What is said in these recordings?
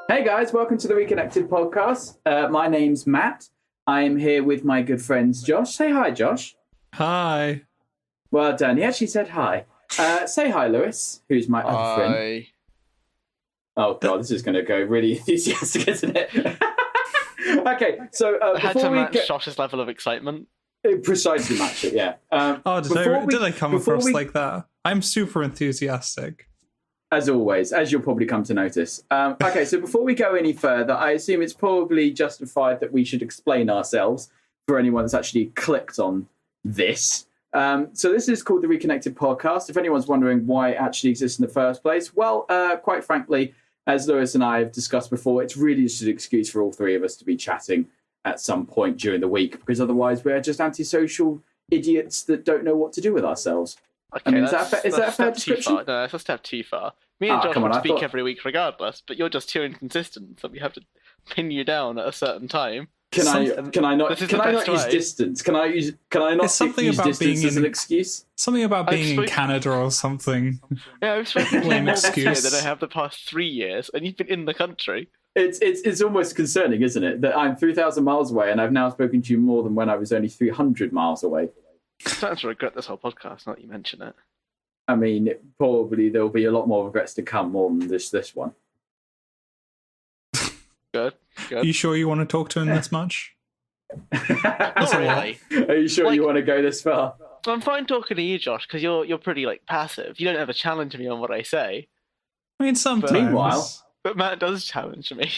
Hey guys, welcome to the ReConnected podcast. My name's Matt. I'm here with my good friends Josh. Say hi, Josh. Hi. Well done. He actually said hi. Say hi, Lewis, who's my other friend. Oh god, this is going to go really enthusiastic, isn't it? Okay, so I had to match Josh's level of excitement. Precisely match it, yeah. Did I come across like that? I'm super enthusiastic. As always, as you'll probably come to notice. Okay, so before we go any further, I assume it's probably justified that we should explain ourselves for anyone that's actually clicked on this. So this is called the ReConnected podcast. If anyone's wondering why it actually exists in the first place, well, quite frankly, as Lewis and I have discussed before, it's really just an excuse for all three of us to be chatting at some point during the week, because otherwise we're just antisocial idiots that don't know what to do with ourselves. Okay, I mean, is that a fair description? No, that's a step too far. Me and Josh come on, would speak every week regardless, but you're just too inconsistent, so we have to pin you down at a certain time. Can I not use distance? Can I not use distance as an excuse? Something about being in Canada or something. Yeah, I've spoken to you more this year than I have the past 3 years, and you've been in the country. It's almost concerning, isn't it, that I'm 3,000 miles away and I've now spoken to you more than when I was only 300 miles away. I'm starting to regret this whole podcast, now that you mention it. I mean, probably there'll be a lot more regrets to come, more than this one. Good. Are you sure you want to talk to him this much? Not really. Are you sure you want to go this far? I'm fine talking to you, Josh, because you're pretty passive. You don't ever challenge me on what I say. I mean, sometimes. But Matt does challenge me.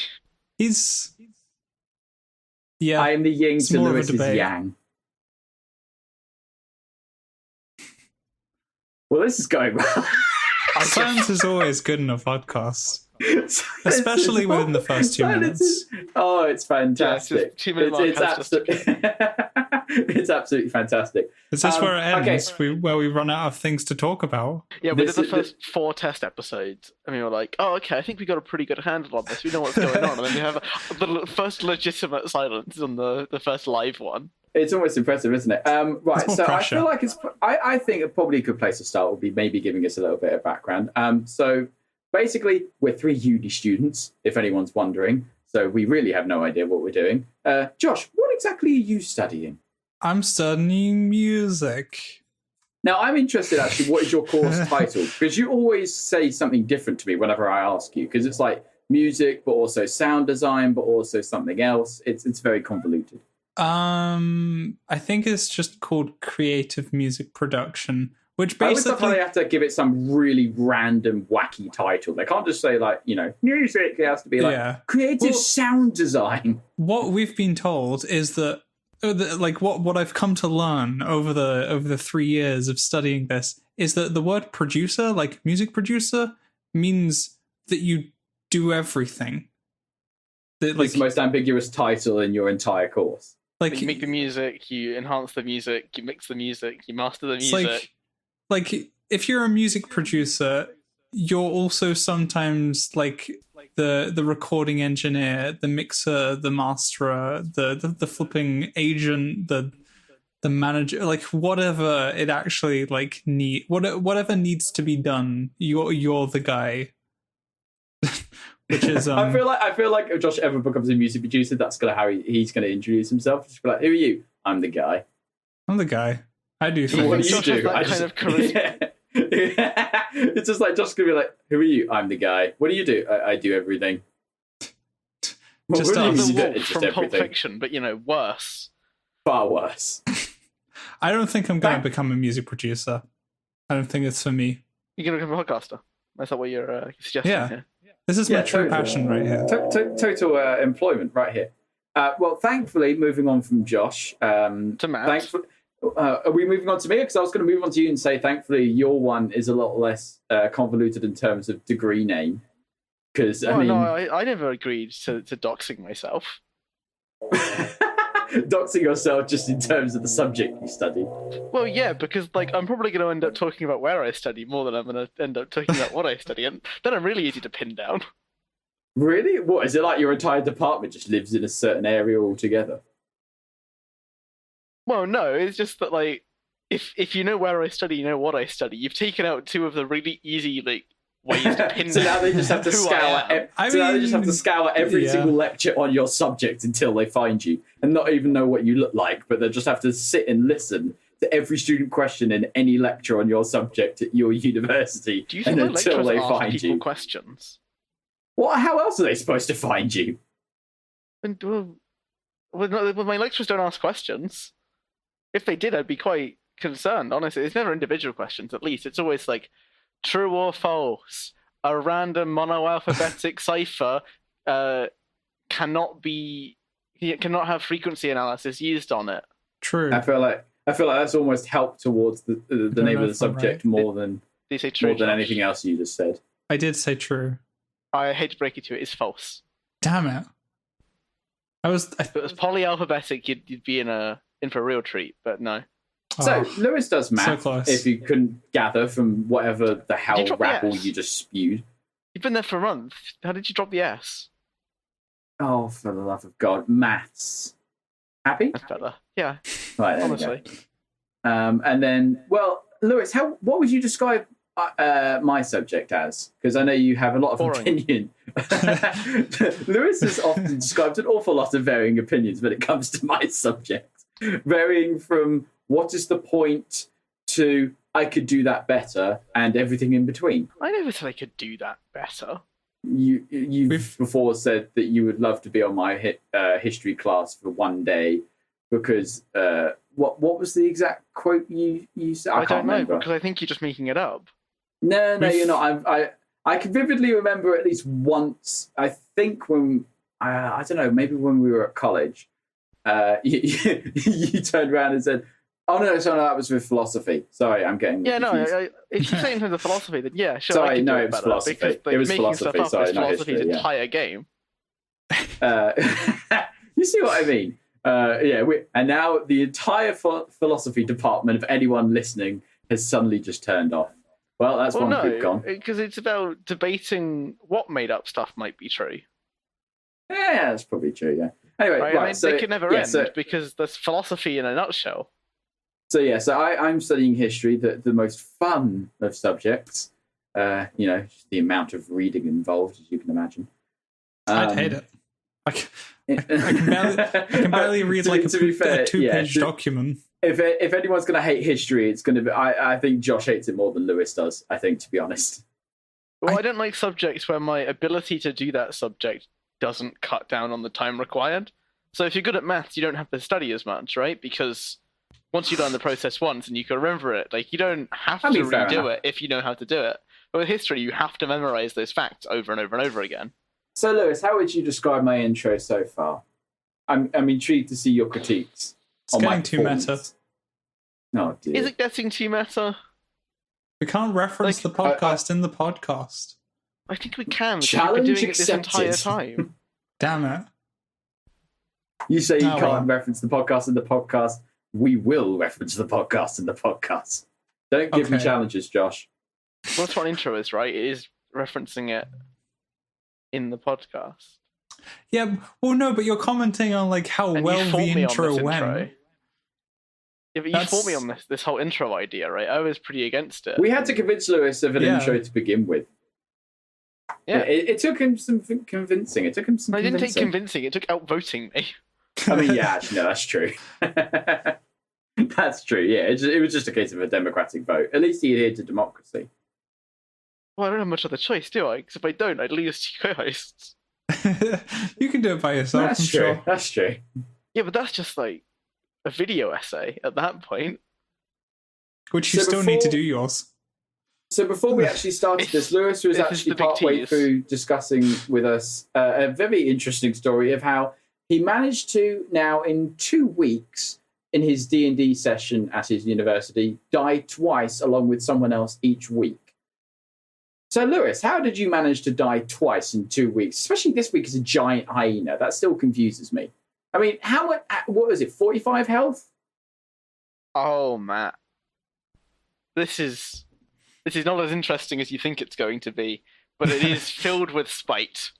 I am the yin to Lewis's yang. Well, this is going well. Silence is always good in a podcast. Especially within the first 2 minutes. Oh, it's fantastic. Yeah, 2 minutes. It's absolutely fantastic. Is this where it ends? Okay. Where we run out of things to talk about? Yeah, we did the first 4 test episodes, and we were like, oh, okay, I think we got a pretty good handle on this. We know what's going on. And then we have the first legitimate silence on the first live one. It's almost impressive, isn't it? Right, so pressure. I feel like I think probably a good place to start would be maybe giving us a little bit of background. So basically, we're 3 uni students, if anyone's wondering. So we really have no idea what we're doing. Josh, what exactly are you studying? I'm studying music. Now, I'm interested, actually, what is your course title? Because you always say something different to me whenever I ask you, because it's like music, but also sound design, but also something else. It's very convoluted. I think it's just called creative music production, which basically they have to give it some really random, wacky title. They can't just say music. It has to be creative sound design. What we've been told is that, what I've come to learn over the 3 years of studying this is that the word producer, like music producer, means that you do everything. It's the most ambiguous title in your entire course. You make the music, you enhance the music, you mix the music, you master the music. If you're a music producer, you're also sometimes the recording engineer, the mixer, the masterer, the flipping agent, the manager, whatever it actually whatever needs to be done, you're the guy. Which is I feel like if Josh ever becomes a music producer, that's how he's gonna introduce himself. Just be like, who are you? I'm the guy. I'm the guy. I do things. What do you do? It's just like Josh's gonna be like, who are you? I'm the guy. What do you do? I do everything. Just the Wolf from Pulp Fiction, but worse. Far worse. I don't think I'm gonna become a music producer. I don't think it's for me. You're gonna become a podcaster. That's not what you're suggesting here. This is my true passion right here. Total employment right here. Well, thankfully, moving on from Josh to Matt. Are we moving on to me? Because I was going to move on to you and say, thankfully, your one is a lot less convoluted in terms of degree name. Because I never agreed to doxing myself. Doxing yourself just in terms of the subject you study. Well, yeah, because I'm probably going to end up talking about where I study more than I'm going to end up talking about what I study, and then I'm really easy to pin down. Really? What, is it like your entire department just lives in a certain area altogether? Well, no, it's just that if you know where I study, you know what I study. You've taken out 2 of the really easy ways to pin So now they just have to who I am. scour every single lecture on your subject until they find you, and not even know what you look like, but they'll just have to sit and listen to every student question in any lecture on your subject at your university. Do you think until they find people you questions? What? How else are they supposed to find you? Well, my lecturers don't ask questions. If they did, I'd be quite concerned, honestly. It's never individual questions, at least. It's always like, true or false, a random monoalphabetic cipher cannot have frequency analysis used on it. True. I feel like that's almost helped towards the name of the subject more than anything else you just said. I did say true. I hate to break it to you, it is false. Damn it. If it was polyalphabetic, you'd be in for a real treat, but no. So Lewis does math. So close. If you couldn't gather from whatever the hell rabble you just spewed. You've been there for a month. How did you drop the S? Oh, for the love of God, maths. Happy? That's better. Yeah. Right, there honestly. We go. And then, well, Lewis, what would you describe my subject as? Because I know you have a lot of boring opinion. Lewis has often described an awful lot of varying opinions when it comes to my subject, varying from what is the point to I could do that better and everything in between. I never said I could do that better. You've before said that you would love to be on my history class for one day because what was the exact quote you said? I can't remember because I think you're just making it up. No, you're not. I can vividly remember at least once. I think when I don't know, maybe when we were at college, you turned around and said, "Oh no, that was with philosophy." Sorry, I'm getting confused. If you're saying in terms of philosophy, then yeah, sure. Sorry, no, it was philosophy. Because, it was making philosophy. Stuff up Sorry, is not philosophy's history. entire game. You see what I mean? And now the entire philosophy department of anyone listening has suddenly just turned off. Well, that's one group gone. Because it's about debating what made-up stuff might be true. Yeah, that's probably true, yeah. Anyway, right, they could never end because there's philosophy in a nutshell. So I'm studying history, the most fun of subjects. Just the amount of reading involved, as you can imagine. I'd hate it. I can barely read a two-page document. If anyone's going to hate history, it's going to be. I think Josh hates it more than Lewis does. I think, to be honest. Well, I don't like subjects where my ability to do that subject doesn't cut down on the time required. So if you're good at maths, you don't have to study as much, right? Because once you learn the process once and you can remember it, you don't have to redo it if you know how to do it. But with history, you have to memorize those facts over and over and over again. So, Lewis, how would you describe my intro so far? I'm intrigued to see your critiques. It's getting too meta. Oh, dear. Is it getting too meta? We can't reference the podcast in the podcast. I think we can. Challenge we've been doing accepted. it this entire time. Damn it. You say you can't reference the podcast in the podcast. We will reference the podcast in the podcast. Don't give me challenges, Josh. Well, that's what an intro is, right? It is referencing it in the podcast. Yeah, well, no, but you're commenting on how well the intro went. Yeah, but you fought me on this whole intro idea, right? I was pretty against it. We had to convince Lewis of an intro to begin with. Yeah, it took him some convincing. It didn't take convincing. It took outvoting me. I mean, yeah, actually, no, that's true. That's true. Yeah, it was just a case of a democratic vote. At least he adhered to democracy. Well, I don't have much other choice, do I? Because if I don't, I'd lose two co-hosts. You can do it by yourself. That's true. Sure. That's true. Yeah, but that's just a video essay at that point. Which you still need to do yours. So before we actually started this, Lewis was actually partway through discussing with us a very interesting story of how he managed to now in 2 weeks in his D&D session at his university die twice along with someone else each week. So Lewis, how did you manage to die twice in 2 weeks? Especially this week as a giant hyena. That still confuses me. I mean, how much? What was it? 45 health? Oh, Matt, this is not as interesting as you think it's going to be, but it is filled with spite.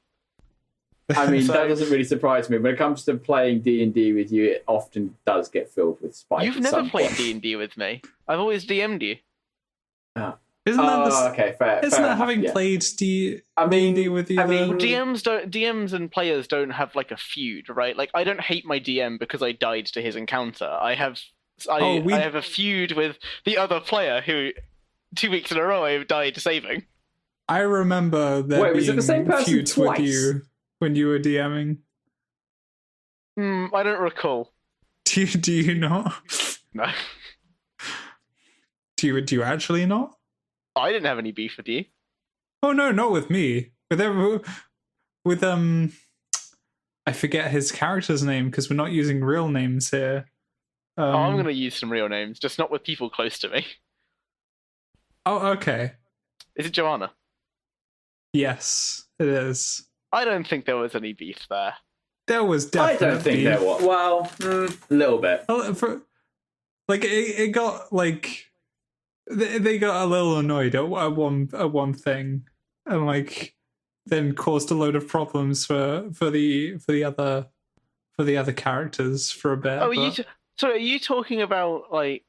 I mean, that doesn't really surprise me. When it comes to playing D&D with you, it often does get filled with spite. You've never played D&D with me. I've always DM'd you. It's Isn't that okay, fair. Isn't fair that enough, having yeah. played I mean, D&D with you? I mean, DMs and players don't have like a feud, right? Like I don't hate my DM because I died to his encounter. I have a feud with the other player who 2 weeks in a row I died saving. I remember there Wait, was being it the same person feuds twice? with you when you were DMing. I don't recall. Do you not? No. Do you actually not? I didn't have any beef with you. Oh no, not with me. With I forget his character's name because we're not using real names here. I'm going to use some real names, just not with people close to me. Oh, okay. Is it Joanna? Yes, it is. I don't think there was any beef there. There was definitely. I don't think there was. Well, a little bit. It got like they got a little annoyed at one thing, and like then caused a load of problems for the other characters for a bit. Oh, so are you talking about like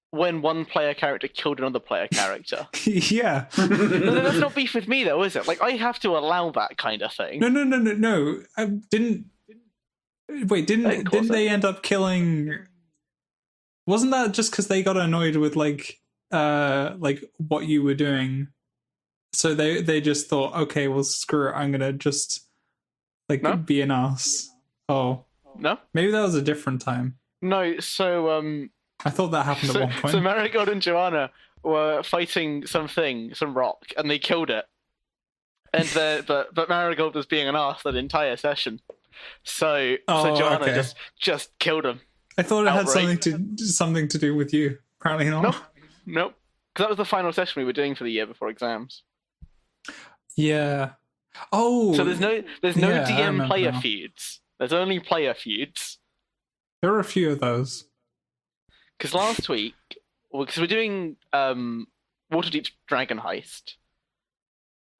when one player character killed another player character? Yeah. No, that's not beef with me though, is it? Like I have to allow that kind of thing. No. I didn't. Wait, didn't they end up killing? Wasn't that just because they got annoyed with like what you were doing? So they just thought, okay, well, screw it, I'm gonna just be an ass. Oh no, maybe that was a different time. No, so I thought that happened at one point. So Marigold and Joanna were fighting some rock, and they killed it. And but Marigold was being an ass that entire session. So Joanna just killed him. I thought it had something to do with you. Apparently not. Nope. Because that was the final session we were doing for the year before exams. Yeah. Oh. So there's no DM player feuds. There's only player feuds. There were a few of those. Because last week, because we're doing Waterdeep's Dragon Heist.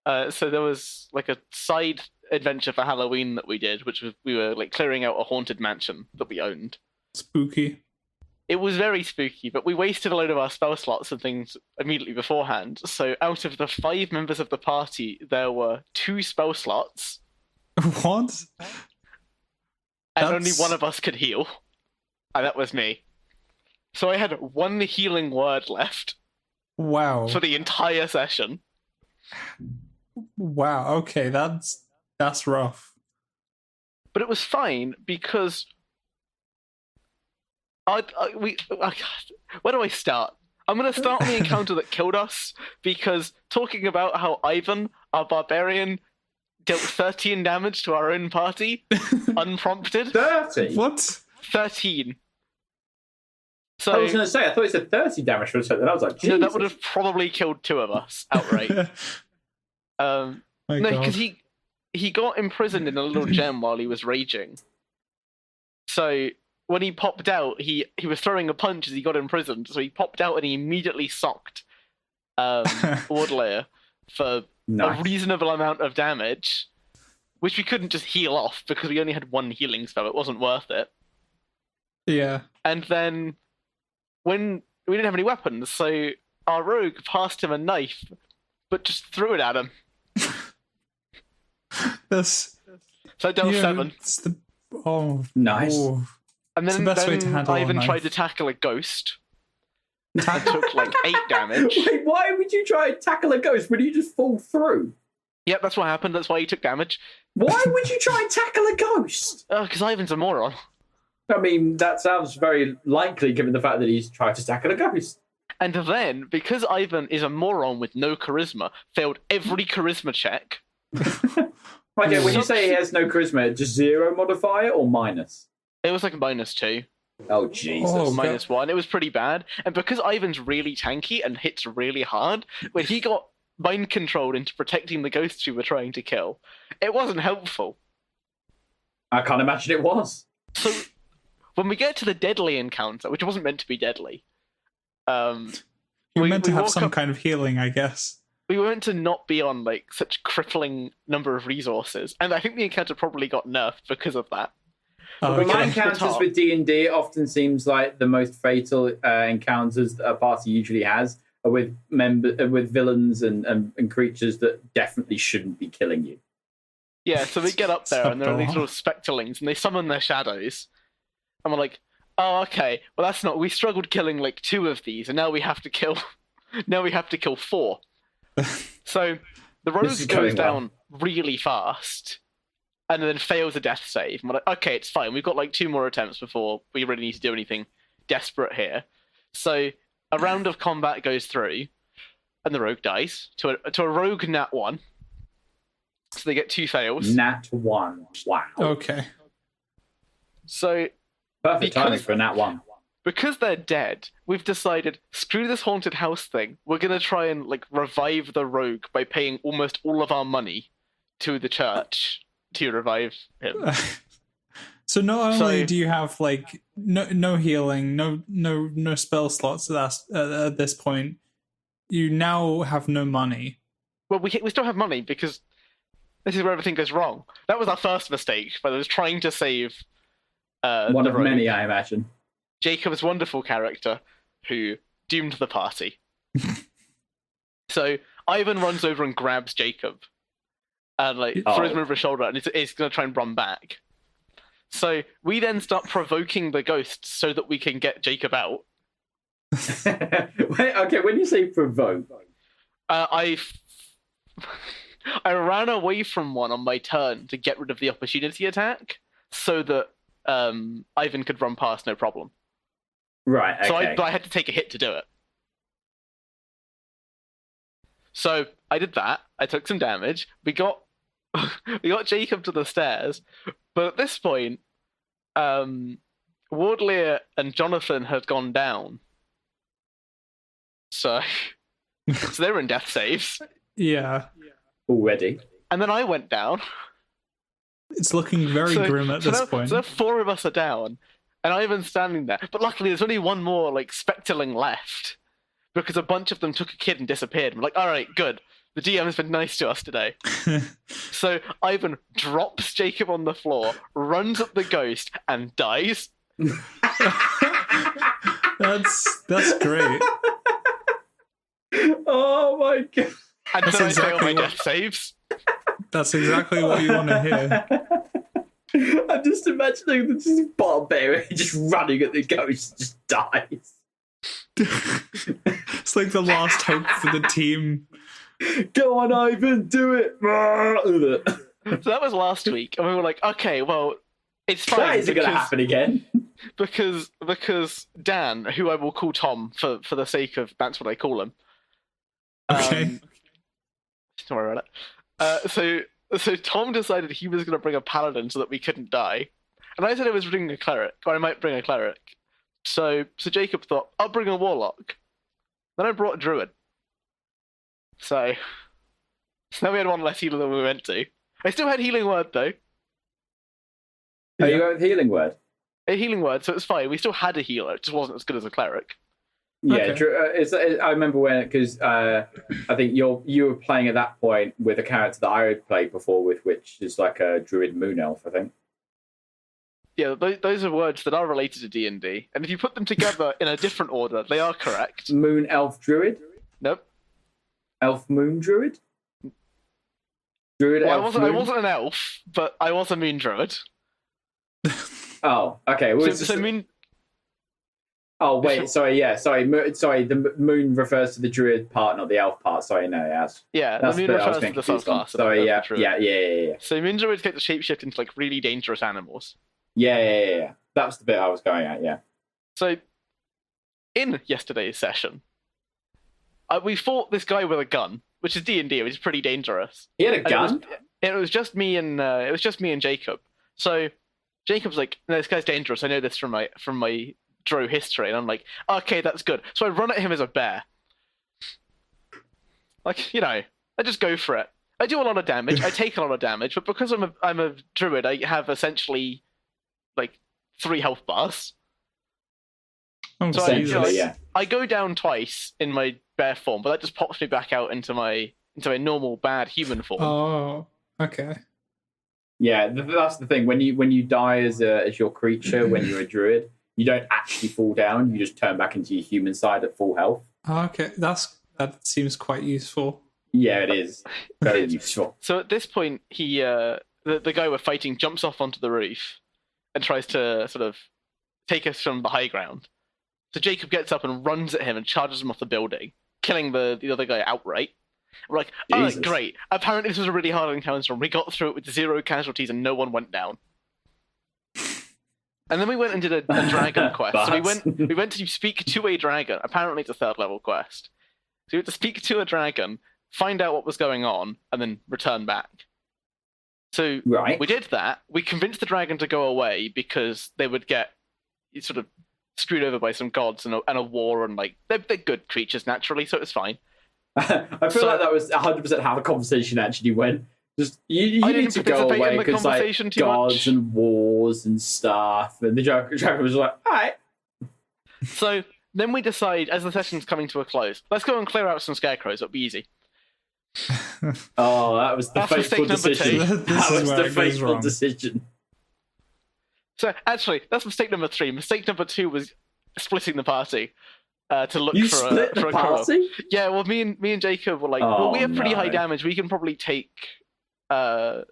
So there was like a side adventure for Halloween that we did, which was we were like clearing out a haunted mansion that we owned. Spooky. It was very spooky, but we wasted a load of our spell slots and things immediately beforehand. So out of the 5 members of the party, there were 2 spell slots. What? And only one of us could heal. And that was me. So I had 1 healing word left. Wow. For the entire session. Wow, okay, that's rough. But it was fine because where do I start? I'm going to start on the encounter that killed us because talking about how Ivan, our barbarian, dealt 13 damage to our own party, unprompted. 30? What? 13. So, I was going to say, I thought it said 30 damage for a second. I was like, Jesus. No, that would have probably killed 2 of us outright. No, because he got imprisoned in a little gem while he was raging. So when he popped out, he was throwing a punch as he got imprisoned. So he popped out and he immediately socked Wardlayer for a reasonable amount of damage, which we couldn't just heal off because we only had 1 healing spell. It wasn't worth it. Yeah. And then when we didn't have any weapons, so our rogue passed him a knife, but just threw it at him. So I dealt 7. Nice. Oh. And then, the best way to handle Ivan a knife. tried to tackle a ghost. And took like 8 damage. Wait, why would you try and tackle a ghost when you just fall through? Yep, that's what happened. That's why he took damage. Why would you try and tackle a ghost? Because Ivan's a moron. I mean, that sounds very likely given the fact that he's tried to tackle a ghost. And then, because Ivan is a moron with no charisma, failed every charisma check. Okay, when you say he has no charisma, just 0 modifier or minus? It was like a -2. Oh, Jesus. -1. It was pretty bad. And because Ivan's really tanky and hits really hard, when he got mind controlled into protecting the ghosts we were trying to kill, it wasn't helpful. I can't imagine it was. So, when we get to the deadly encounter, which wasn't meant to be deadly, You're meant to have some kind of healing, I guess. We were meant to not be on like such crippling number of resources, and I think the encounter probably got nerfed because of that. But my encounters with D&D often seems like the most fatal encounters that a party usually has with villains and creatures that definitely shouldn't be killing you. Yeah, so we get up there and there are these little spectrelings and they summon their shadows. And we're like, oh, okay, well that's not, we struggled killing like 2 of these and now we have to kill 4. So the rogue goes down really fast and then fails a death save. And we're like, okay, it's fine. We've got like 2 more attempts before we really need to do anything desperate here. So a round of combat goes through and the rogue dies to a rogue nat 1. So they get 2 fails. Nat 1. Wow. Okay. So perfect timing for a nat 1. Because they're dead, we've decided, screw this haunted house thing. We're going to try and like revive the rogue by paying almost all of our money to the church to revive him. So not only do you have like no healing, no spell slots at this point, you now have no money. Well, we still have money because this is where everything goes wrong. That was our first mistake, but I was trying to save one of many, I imagine. Jacob's wonderful character who doomed the party. So Ivan runs over and grabs Jacob and like throws him over his shoulder and is going to try and run back. So we then start provoking the ghosts so that we can get Jacob out. Wait, okay, when you say provoke, I ran away from one on my turn to get rid of the opportunity attack so that Ivan could run past no problem. Right, okay. So I had to take a hit to do it. So I did that. I took some damage. We got Jacob to the stairs. But at this point, Wardlear and Jonathan had gone down. So they were in death saves. Yeah. Already. And then I went down. It's looking very grim at this point. So 4 of us are down. And Ivan's standing there. But luckily there's only one more like specterling left. Because a bunch of them took a kid and disappeared. I'm like, alright, good. The DM has been nice to us today. So Ivan drops Jacob on the floor, runs up the ghost, and dies. That's great. Oh my god. And then I fail my death saves. That's exactly what you want to hear. I'm just imagining this barbarian just running at the ghost, just dies. It's like the last hope for the team. Go on, Ivan, do it. So that was last week, and we were like, okay, well, it's fine. That isn't going to happen again. Because Dan, who I will call Tom for the sake of that's what I call him. Okay. Don't worry about it. So Tom decided he was going to bring a paladin so that we couldn't die, and I said I was bringing a cleric, or I might bring a cleric. So Jacob thought, I'll bring a warlock. Then I brought a druid. So now we had one less healer than we went to. I still had healing word though. Oh, you went with healing word? A healing word, so it's fine. We still had a healer. It just wasn't as good as a cleric. Yeah, Okay. I remember when, because I think you were playing at that point with a character that I had played before with, which is like a druid moon elf, I think. Yeah, those are words that are related to D&D, and if you put them together in a different order, they are correct. Moon elf druid? Nope. Elf moon druid? Druid Well, elf I wasn't an elf, but I was a moon druid. Oh, okay. Well, So moon... Oh wait, sorry. The moon refers to the druid part, not the elf part. Sorry, no, Yeah, that's the moon the bit I was refers to the confused on. subclass. Sorry, yeah. So moon druids get to shapeshift into like really dangerous animals. Yeah. That was the bit I was going at. Yeah. So, in yesterday's session, we fought this guy with a gun, which is D&D, which is pretty dangerous. He had a gun. It was just me and Jacob. So Jacob's like, "No, this guy's dangerous. I know this from my Dro history," and I'm like, "Okay, that's good." So I run at him as a bear. Like, I just go for it. I do a lot of damage. I take a lot of damage, but because I'm a druid, I have essentially like 3 health bars. Oh, So Essentially, yeah. I go down twice in my bear form, but that just pops me back out into my normal bad human form. Oh, okay. Yeah, that's the thing. When you die as your creature, when you're a druid, you don't actually fall down. You just turn back into your human side at full health. Okay, that's That seems quite useful. Yeah, it is very useful. So at this point, he the guy we're fighting jumps off onto the roof and tries to sort of take us from the high ground. So Jacob gets up and runs at him and charges him off the building, killing the other guy outright. We're like, oh, Jesus. great. Apparently this was a really hard encounter, and we got through it with 0 casualties and no one went down. And then we went and did a dragon quest. So we went to speak to a dragon. Apparently it's a 3rd level quest. So we had to speak to a dragon, find out what was going on, and then return back. So we did that. We convinced the dragon to go away because they would get sort of screwed over by some gods and a war, and like they're good creatures naturally, so it's fine. I feel like that was 100% how the conversation actually went. Just you need to go away because like gods and wars and stuff, and the dragon was like, all right. So then we decide, as the session's coming to a close, let's go and clear out some scarecrows. It'll be easy. Oh, that was the fateful decision. That was the fateful decision. So actually, that's mistake number 3. Mistake number 2 was splitting the party to look you for split a the party. Yeah, well, me and Jacob were like, well, we have pretty high damage. We can probably take on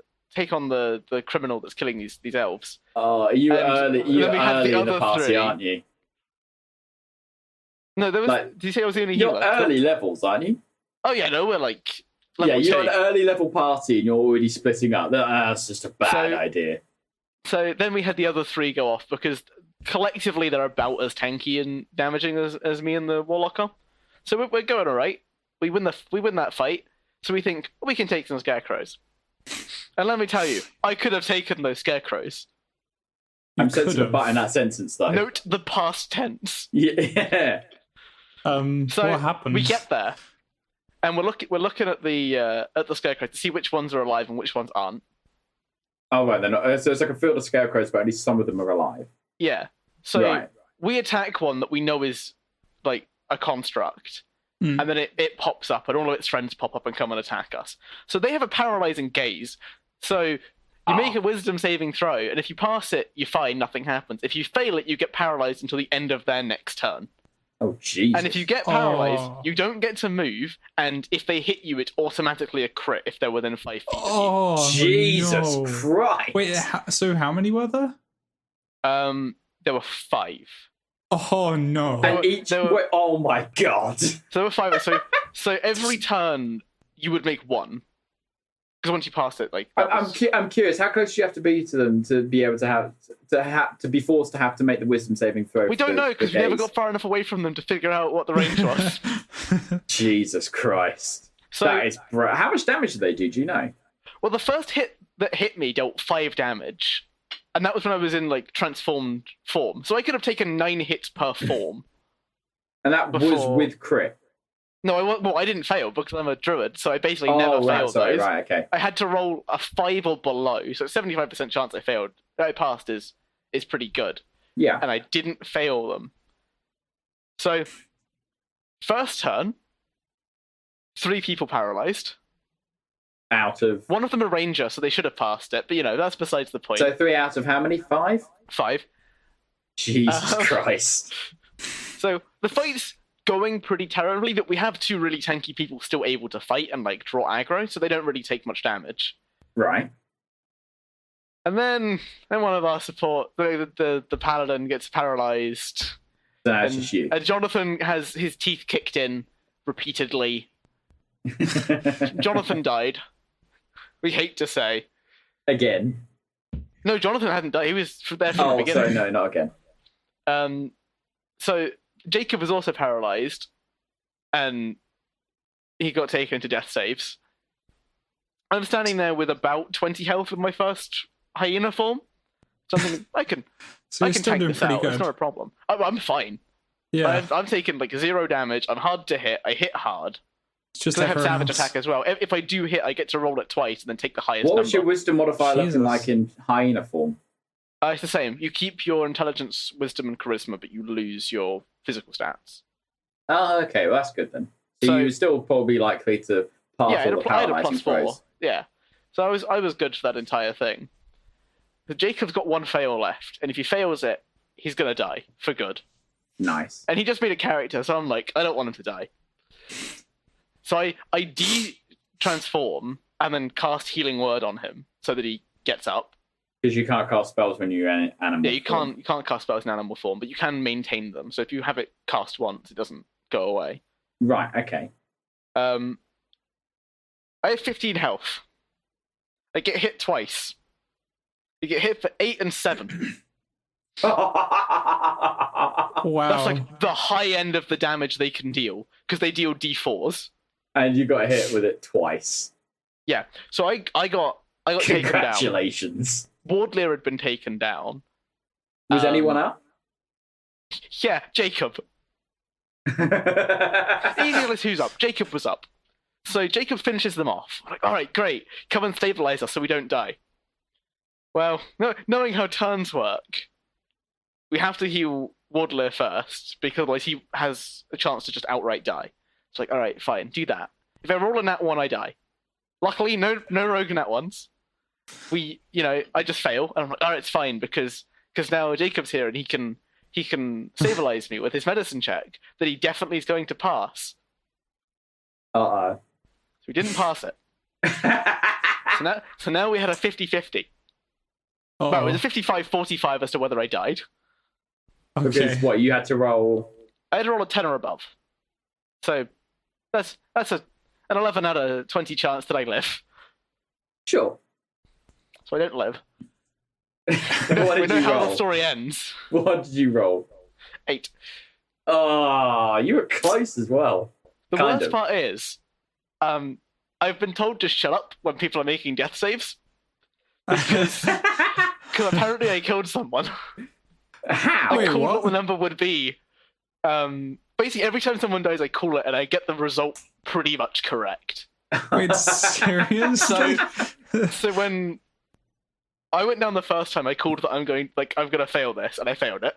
the criminal that's killing these elves. Oh, you're early in the party, 3. aren't you? No, there was. Like, did you say I was the only healer? You're early levels, aren't you? Oh yeah, no, we're like. Yeah, you're an early level party and you're already splitting up. That's just a bad idea. So then we had the other 3 go off because collectively they're about as tanky and damaging as me and the warlock are. So we're going all right. We win that fight. So we think we can take some scarecrows. And let me tell you, I could have taken those scarecrows. I'm sensitive about in that sentence though. Note the past tense. Yeah. So what happened? We get there, and we're looking at the scarecrows to see which ones are alive and which ones aren't. Oh right, then so it's like a field of scarecrows, but at least some of them are alive. Yeah. So we attack one that we know is like a construct, and then it pops up, and all of its friends pop up and come and attack us. So they have a paralyzing gaze. So you make a wisdom saving throw, and if you pass it, you're fine, nothing happens. If you fail it, you get paralyzed until the end of their next turn. Oh, Jesus. And if you get paralyzed, you don't get to move, and if they hit you, it's automatically a crit if they're within 5 feet of you. Jesus Christ. Wait, so how many were there? There were 5. Oh, no. And oh, my God. So there were 5. So every turn, you would make 1. Because once you pass it, like I'm curious, how close do you have to be to them to be able to be forced to have to make the wisdom saving throw? We don't know because we never got far enough away from them to figure out what the range was. Jesus Christ! So that is how much damage did they do? Do you know? Well, the first hit that hit me dealt 5 damage, and that was when I was in like transformed form. So I could have taken 9 hits per form. And that was with crit. No, I didn't fail because I'm a druid, so I basically never failed those. Right, okay. I had to roll a 5 or below, so 75% chance I failed. That I passed is pretty good. Yeah. And I didn't fail them. So, first turn, 3 people paralyzed. Out of... One of them a ranger, so they should have passed it, but that's besides the point. So 3 out of how many? 5? 5. Jesus Christ. So, the fight's going pretty terribly, but we have 2 really tanky people still able to fight and like draw aggro, so they don't really take much damage. Right. And then one of our support, the paladin, gets paralyzed. That's just you. And Jonathan has his teeth kicked in repeatedly. Jonathan died. We hate to say. Again. No, Jonathan hadn't died. He was there from the beginning. Oh, sorry, no, not again. So Jacob was also paralyzed, and he got taken to death saves. I'm standing there with about 20 health with my first hyena form. So I'm thinking, I can tank this out. Good. It's not a problem. I'm fine. Yeah. I'm taking like 0 damage. I'm hard to hit. I hit hard. It's just I have savage attack as well. If I do hit, I get to roll it twice and then take the highest number. What was your wisdom modifier looking like in hyena form? It's the same. You keep your intelligence, wisdom, and charisma, but you lose your physical stats. Oh, okay. Well, that's good then. So you're still probably likely to pass all the paralyzing throws. Yeah. So I was good for that entire thing. But Jacob's got 1 fail left, and if he fails it, he's going to die for good. Nice. And he just made a character, so I'm like, I don't want him to die. So I de-transform and then cast Healing Word on him so that he gets up. Because you can't cast spells when you're in animal. Yeah, you can't cast spells in animal form, but you can maintain them. So if you have it cast once, it doesn't go away. Right. Okay. I have 15 health. I get hit twice. You get hit for 8 and 7. Wow. That's like the high end of the damage they can deal, because they deal D4s. And you got hit with it twice. Yeah. So I got taken down. Congratulations. Wardlear had been taken down. Was anyone up? Yeah, Jacob. Easy, who's up? Jacob was up. So Jacob finishes them off. I'm like, all right, great. Come and stabilize us so we don't die. Well, knowing how turns work, we have to heal Wardlear first, because otherwise he has a chance to just outright die. It's like, all right, fine, do that. If I roll a nat 1, I die. Luckily, no rogue nat 1s. I just fail, and I'm like, all right, it's fine, because now Jacob's here and he can stabilize me with his medicine check that he definitely is going to pass. Uh-oh. So we didn't pass it. So now we had a 50-50. Well, it was a 55-45 as to whether I died. Okay. Because what, you had to roll? I had to roll a 10 or above. So that's an 11 out of 20 chance that I live. Sure. So I don't live. What We did know you how roll? the story ends. What did you roll? 8. Oh, you were close as well. The Kind worst of. part is, I've been told to shut up when people are making death saves. Because apparently I killed someone. How? Wait, I called what? what the number would be. Basically, every time someone dies, I call it, and I get the result pretty much correct. Wait, serious? So when I went down the first time, I called that I'm gonna fail this, and I failed it.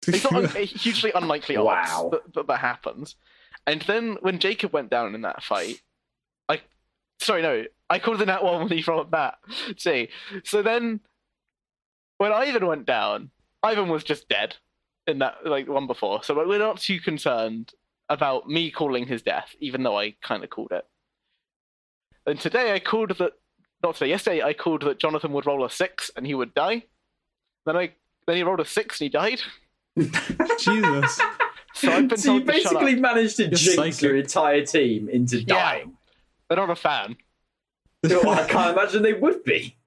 It's not a hugely unlikely odds Wow. that happens. And then when Jacob went down in that fight, I called the nat 1 when he rolled that. See, so then when Ivan went down, Ivan was just dead in that one before. So we're not too concerned about me calling his death, even though I kind of called it. And today I called that. Not today. Yesterday I called that Jonathan would roll a 6 and he would die. Then he rolled a 6 and he died. Jesus. So I've been So you told to shut basically up. managed to You're jinx psychic. your entire team into dying. They're not a fan. So I can't imagine they would be.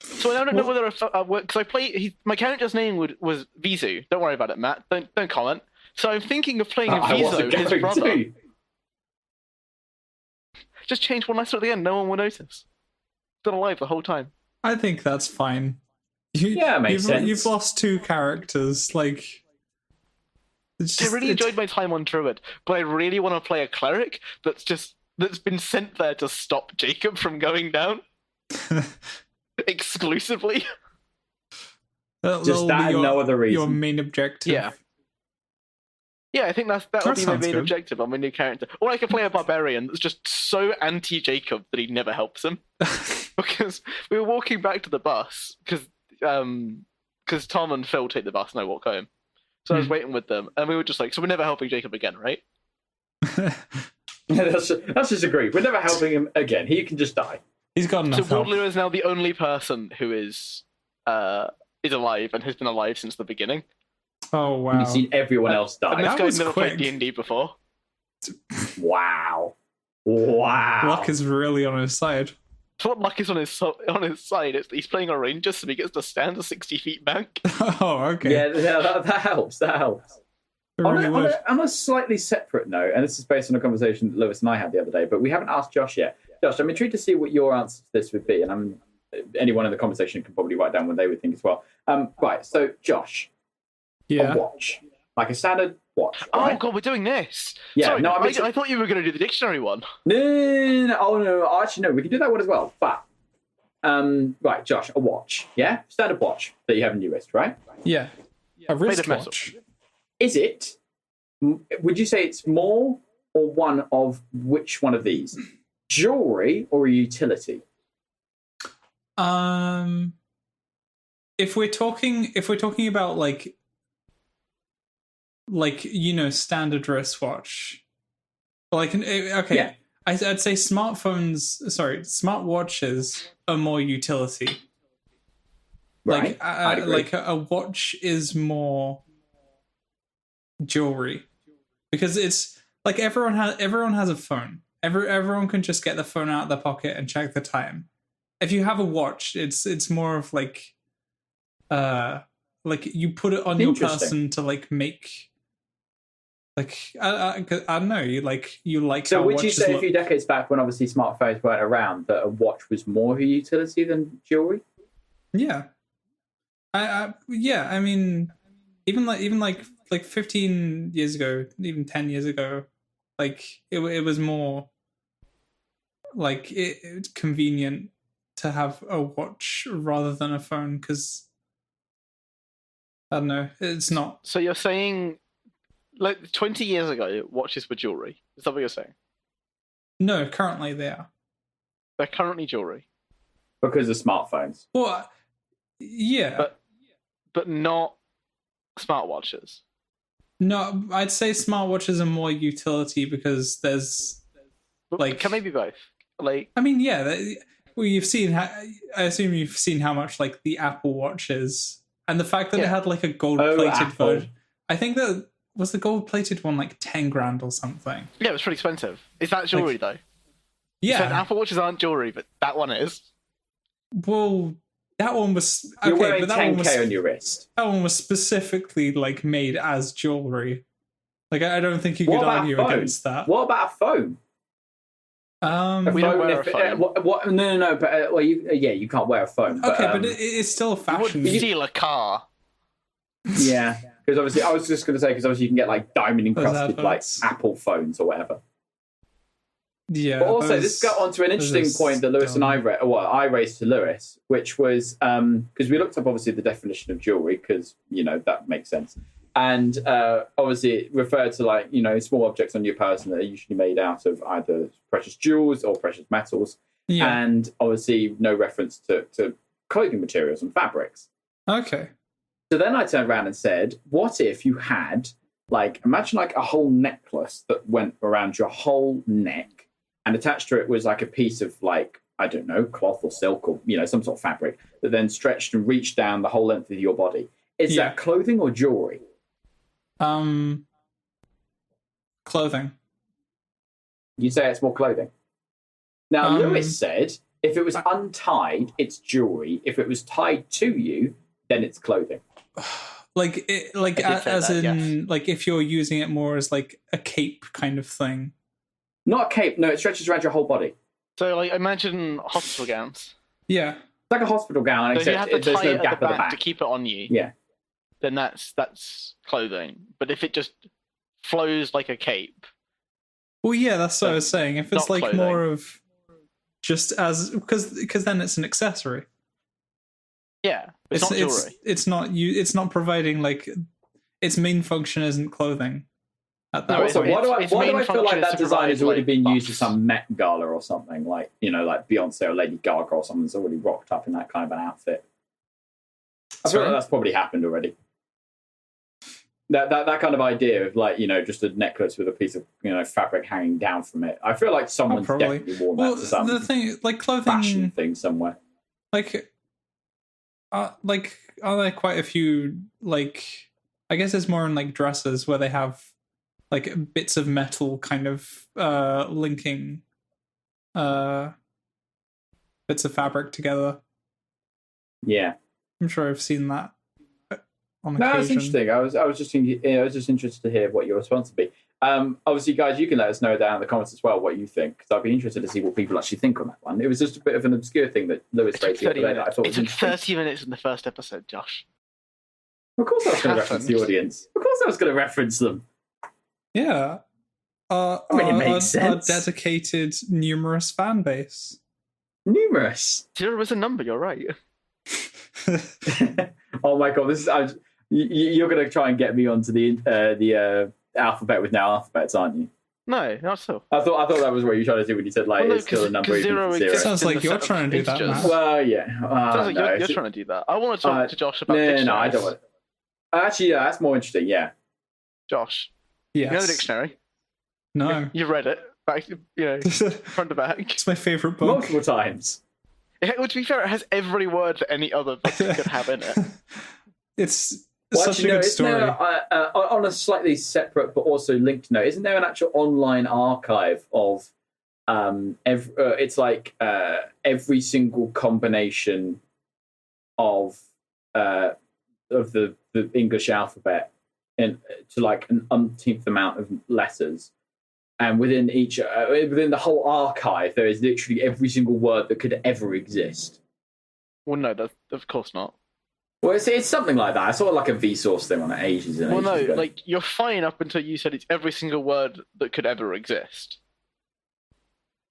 So I don't know whether because I play my character's name was Vizu. Don't worry about it, Matt. Don't comment. So I'm thinking of playing I wasn't Vizu, his going brother. to. Just change one letter at the end. No one will notice. Still alive the whole time. I think that's fine. Yeah, it makes sense. You've lost 2 characters. Like, it's I just, really enjoyed my time on Druid, but I really want to play a cleric that's been sent there to stop Jacob from going down exclusively. Just that and no other reason. Your main objective. Yeah. Yeah, I think that'll be my sounds main good. objective on my new character. Or I could play a barbarian that's just so anti-Jacob that he never helps him. Because we were walking back to the bus, because Tom and Phil take the bus and I walk home. So I was waiting with them, and we were just like, so we're never helping Jacob again, right? That's just agreed. We're never helping him again. He can just die. He's got enough So help. Wardlear is now the only person who is alive and has been alive since the beginning. Oh, wow. You've seen everyone else And die. this That guy's was never quick. played D&D before. Wow. Wow. Luck is really on his side. So what luck is on his side? He's playing a ranger, so he gets to stand a 60 feet back. Oh, okay. Yeah, that helps. That helps. It really would. On a slightly separate note, and this is based on a conversation that Lewis and I had the other day, but we haven't asked Josh yet. Josh, I'm intrigued to see what your answer to this would be, and anyone in the conversation can probably write down what they would think as well. Right, so Josh, Yeah. a watch, like a standard watch. Oh Right? god, we're doing this. Yeah, Sorry, no, I mean- I thought you were going to do the dictionary one. No. Oh no, actually no, we can do that one as well. But right, Josh, a watch, yeah, standard watch that you have in your wrist, right? Yeah. A Made of metal. wristwatch. Is it? Would you say it's more or one of which one of these? Jewelry or a utility? If we're talking about like standard wristwatch, Like, okay, Yeah. I'd say smartwatches are more utility. Right. I'd agree. Like a watch is more jewelry, because it's like everyone has a phone. Everyone can just get the phone out of their pocket and check the time. If you have a watch, it's more of like you put it on your person to like make, like I don't know, you like So how would you watches say a look. few decades back, when obviously smartphones weren't around, that a watch was more of a utility than jewelry? Yeah. I mean, even like 15 years ago, even 10 years ago, like it was more like it's convenient to have a watch rather than a phone, because I don't know, it's not. So you're saying, like 20 years ago, watches were jewelry? Is that what you're saying? No, currently they are. They're currently jewelry, Because of smartphones. Well, yeah. but not smartwatches. No, I'd say smartwatches are more utility, because there's But like, can they be both? Like, I mean, yeah. Well, I assume you've seen how much like the Apple Watch is, and the fact that it had like a gold-plated version. I think that was the gold-plated one like 10 grand or something. yeah, it was pretty expensive. Is that jewelry though? Yeah. So Apple Watches aren't jewelry, but that one is. Well, that one was okay, You're wearing but that 10K one was on your wrist. that one was specifically like made as jewelry. Like, I don't think you could What about a argue phone? against that. What about a phone? We don't wear a phone. What? No. But well, you can't wear a phone. Okay, but it's still You fashion. wouldn't steal a car. Yeah, because obviously, I was just going to say, because obviously you can get like diamond encrusted like adverts. Apple phones or whatever. Yeah. But also, this got onto an interesting point that Lewis and I raised to Lewis, which was because we looked up obviously the definition of jewelry, because that makes sense, and obviously it referred to like small objects on your person that are usually made out of either precious jewels or precious metals, and obviously no reference to clothing materials and fabrics. Okay. So then I turned around and said, what if you had, like, imagine like a whole necklace that went around your whole neck, and attached to it was like a piece of like, I don't know, cloth or silk or, some sort of fabric that then stretched and reached down the whole length of your body. Is that clothing or jewelry? Clothing. You say it's more clothing. Now, Lewis said, if it was untied, it's jewelry. If it was tied to you, then it's clothing. Like if you're using it more as like a cape kind of thing. Not a cape. No, it stretches around your whole body. So, like, imagine hospital gowns. It's Yeah. like a hospital gown, So if you except have to there's tie no it at gap the at the back back. to keep it on you, Yeah. then that's clothing. But if it just flows like a cape, Well, yeah, that's what I was saying. If it's not like clothing. more of just as because then it's an accessory. yeah, it's not jewelry. It's not providing like its main function isn't clothing. At that No, point. Also, why do I its feel main like function is that to design has provide, already like, been used at buffs. some Met Gala or something, like like Beyonce or Lady Gaga or someone's already rocked up in that kind of an outfit. I feel like that's probably happened already. That kind of idea of like just a necklace with a piece of fabric hanging down from it. I feel like someone's probably. definitely worn Well, that to some the thing, like clothing, fashion thing somewhere. like are there quite a few, like, I guess it's more in like dresses where they have like bits of metal kind of linking bits of fabric together. Yeah. I'm sure I've seen that on No, occasion. that's interesting. I was just interested to hear what your response would be. Obviously, guys, you can let us know down in the comments as well what you think, because I'd be interested to see what people actually think on that one. It was just a bit of an obscure thing that Lewis raised the other day that I thought It was took interesting. 30 minutes in the first episode, Josh. Of course, I was going to reference the audience. Of course, I was going to reference them. Yeah. I mean, it makes sense. Our dedicated, numerous fan base. Numerous. 0 is a number, you're right. Oh my god, you're going to try and get me onto the alphabet with now alphabets, aren't you? No, not so. I thought that was what you were trying to do when you said like Well, no, it's still a number. 'cause Even zero if it's exists. Sounds in like the you're set trying of to do that, integers. Matt. Well, yeah. Sounds like no, you're trying to do that. I want to talk to Josh about no, dictionaries. I don't want to. Actually, yeah, that's more interesting, yeah. Josh, Yes. you know the dictionary? No. You read it, back, front to back. It's my favorite book. Multiple times. Well, to be fair, it has every word that any other book could have in it. It's Well, such actually, a no, good isn't story. there, on a slightly separate but also linked note, isn't there an actual online archive of it's like every single combination of the English alphabet to like an umpteenth amount of letters, and within the whole archive there is literally every single word that could ever exist. Well, no, of course not. Well, it's something like that. I saw like a Vsauce thing on it ages and Well, ages no, ago. like you're fine up until you said it's every single word that could ever exist.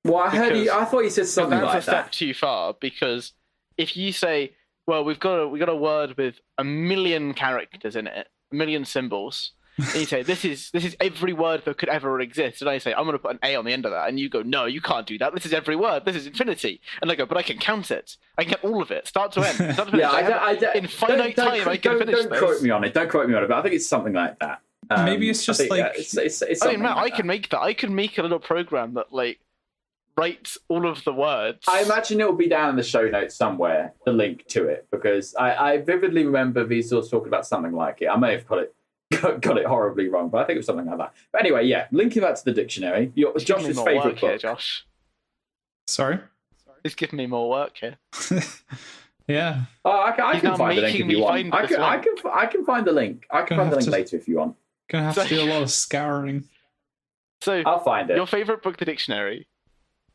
Well, I thought you said something That's like a step that. too far, because if you say, well, we got a word with 1 million characters in it, 1 million symbols, and you say this is every word that could ever exist, and I say I'm going to put an A on the end of that, and you go, no, you can't do that. This is every word. This is infinity, and I go, but I can count it. I can count all of it, start to end. Start to finish. Yeah, in finite time, I can finish this. Don't quote me on it. Don't quote me on it. But I think it's something like that. Maybe it's just like it's I mean, something Matt, like I can make that. I can make a little program that like writes all of the words. I imagine it will be down in the show notes somewhere, the link to it, because I vividly remember Vsauce talking about something like it. I may have got it horribly wrong, but I think it was something like that. But anyway, yeah, linking that to the dictionary. Josh's favourite book. Here, Josh. Sorry? It's giving me more work here. Yeah. Oh, I can now find the link making if you me want. find I this can find the link. I can Gonna find the have link to- later if you want. Gonna have to do a lot of scouring. So I'll find it. your favourite book, the dictionary,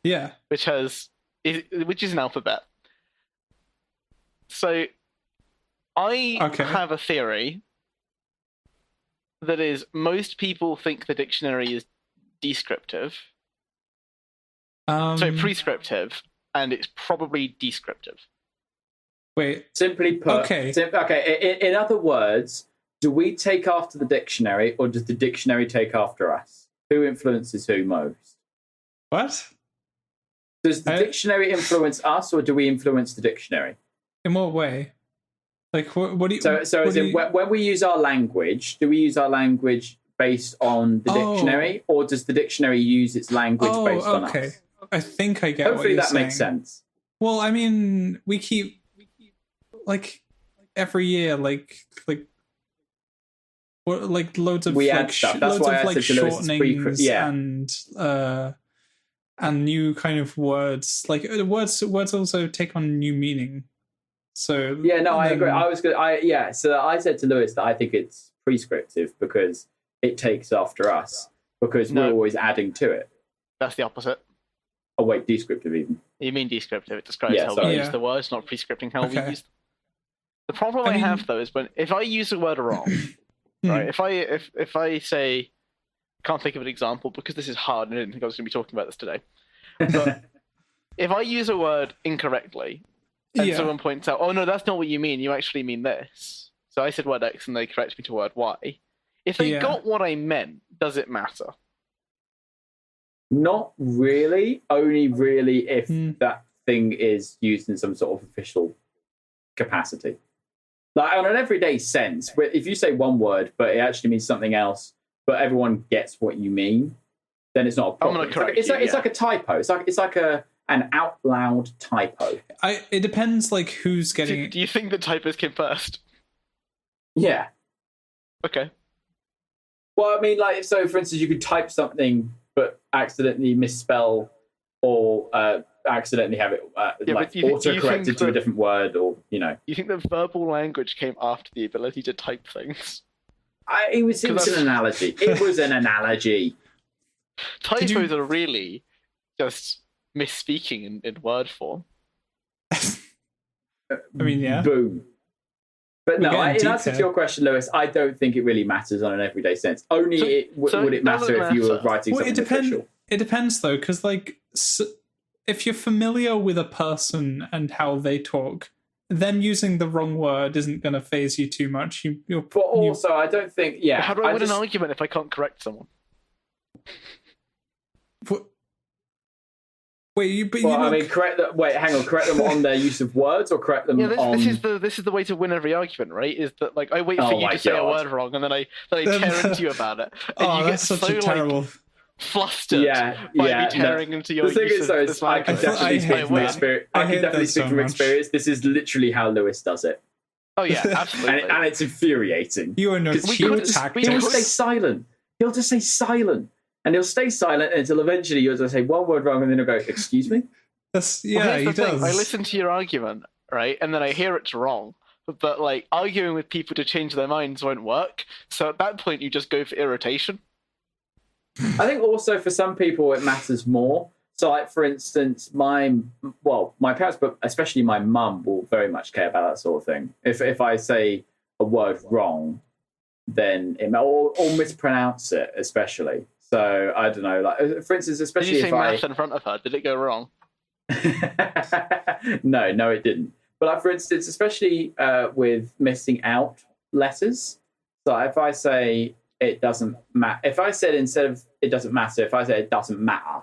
Yeah. which is an alphabet. So I have a theory that is most people think the dictionary is descriptive, so prescriptive, and it's probably descriptive. Wait. Simply put, Okay. In other words, do we take after the dictionary, or does the dictionary take after us? Who influences who most? What? Does the dictionary influence us, or do we influence the dictionary? In what way? Like, what do you... So what as do in, you- when we use our language, do we use our language based on the dictionary, or does the dictionary use its language based on us? I think I get what Hopefully you're that makes saying. sense. Well, I mean, we keep like every year, like loads of We like add stuff. That's loads why of I like said to Lewis it's shortenings and new kind of words. Like words also take on new meaning. So Yeah, no, I agree. So I said to Lewis that I think it's prescriptive because it takes after us, because we're always adding to it. That's the opposite. Oh wait, descriptive even. You mean descriptive? It describes Yeah, how sorry. we Yeah. use the words, not prescripting how we Okay. use them. The problem I I mean- have though is if I use a word wrong, right? If I say, I can't think of an example because this is hard and I didn't think I was going to be talking about this today. But if I use a word incorrectly and Yeah. someone points out, oh no, that's not what you mean, you actually mean this. So I said word X and they correct me to word Y. If they Yeah. got what I meant, does it matter? Not really. Only really if Hmm. that thing is used in some sort of official capacity. Like on an everyday sense, if you say one word but it actually means something else, but everyone gets what you mean, then it's not a problem. gonna correct It's you, like a typo. It's like an out loud typo. It depends, like who's Do getting. you think that typos came first? Yeah. Okay. Well, I mean, like, so for instance, you could type something but accidentally misspell or accidentally have it but do you auto-corrected think to a that- different word, or, you know. You think that verbal language came after the ability to type things? It was an analogy. It was an analogy. Typos are really just misspeaking in word form. I mean, yeah. Boom. But We're no, getting in deep answer to here. your question, Lewis, I don't think it really matters on an everyday sense. Only So would it it matter doesn't if you were matter. writing Well, something official. It depends though, because like if you're familiar with a person and how they talk, them using the wrong word isn't going to phase you too much. But also, I don't think, yeah. How do I win an argument if I can't correct someone? Wait, but Well, you know, I mean, correct them on their use of words, or correct them Yeah, on. this is the way to win every argument, right? Is that like I wait Oh for you my to say a God. word wrong and then I tear into you about it, and oh, you get that's such so a terrible. flustered Yeah, by me tearing into your The thing use is, though, of this I can language. definitely speak from experience. I can definitely speak from experience. This is literally how Lewis does it. Oh yeah, absolutely. and it's infuriating. You are no cheap tactics. He'll stay silent. He'll just say silent. And he'll stay silent until eventually you'll just say one word wrong and then he'll go, excuse me? He does. I listen to your argument, right? And then I hear it's wrong. But, like, arguing with people to change their minds won't work. So at that point, you just go for irritation. I think also for some people it matters more. So, like, for instance, my parents, but especially my mum, will very much care about that sort of thing. If I say a word wrong, then or mispronounce it, especially. So I don't know, like for instance, especially if I math in front of her, did it go wrong? No, it didn't. But like for instance, especially with missing out letters. So if I say it doesn't matter, if I said instead of it doesn't matter, if I say it doesn't matter,